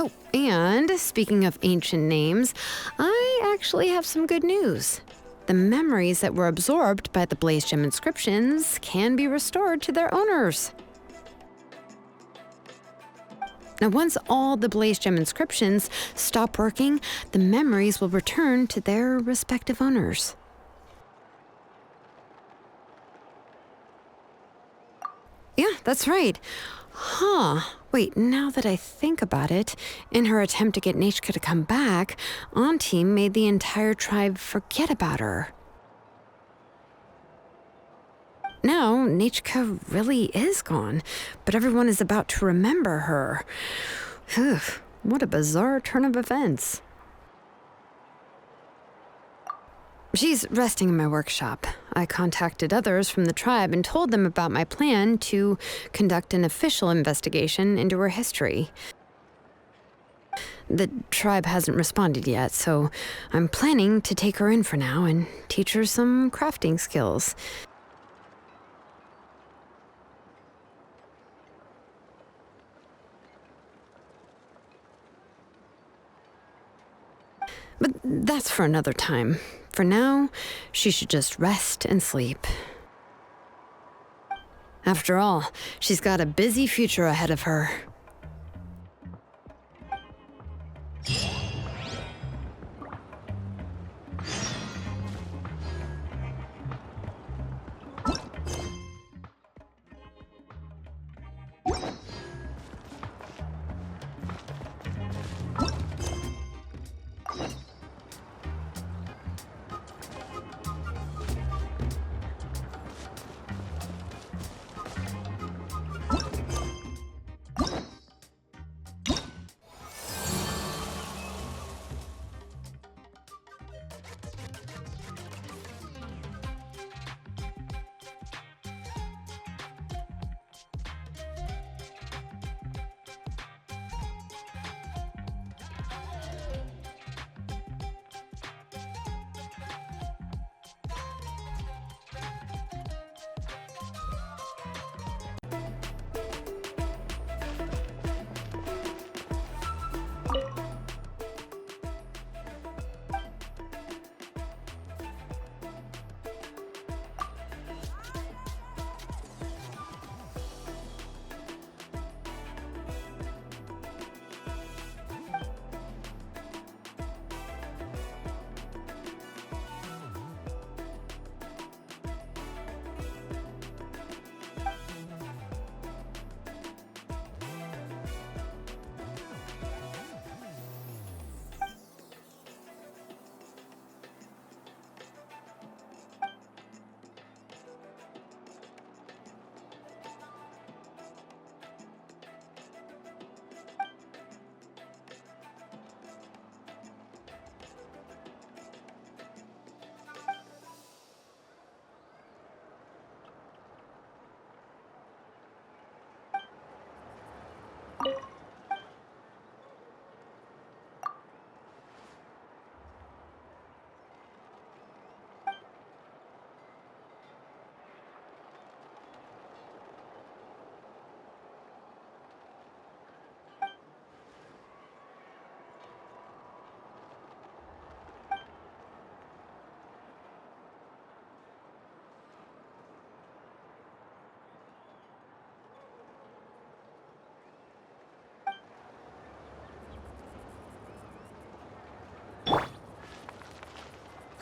Oh, and speaking of ancient names, I actually have some good news. The memories that were absorbed by the Blaze Gem inscriptions can be restored to their owners. Now, once all the Blaze Gem inscriptions stop working, the memories will return to their respective owners. Yeah, that's right. Huh. Wait, now that I think about it, in her attempt to get Nechka to come back, Auntie made the entire tribe forget about her. Now, Nechka really is gone, but everyone is about to remember her. Phew, what a bizarre turn of events. She's resting in my workshop. I contacted others from the tribe and told them about my plan to conduct an official investigation into her history. The tribe hasn't responded yet, so I'm planning to take her in for now and teach her some crafting skills. But that's for another time. For now, she should just rest and sleep. After all, she's got a busy future ahead of her.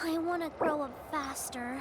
I want to grow up faster.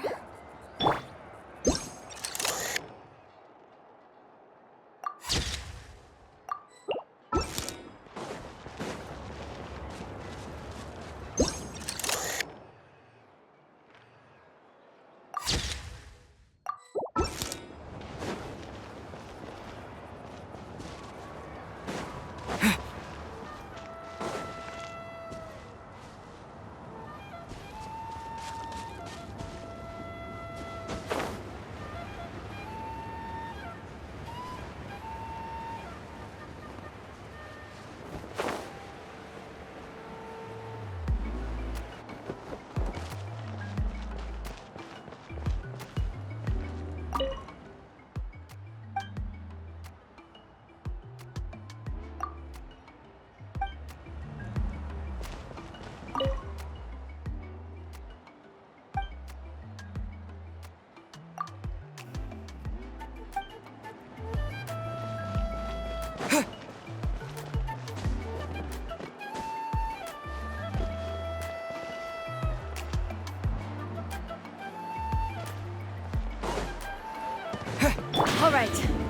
All right.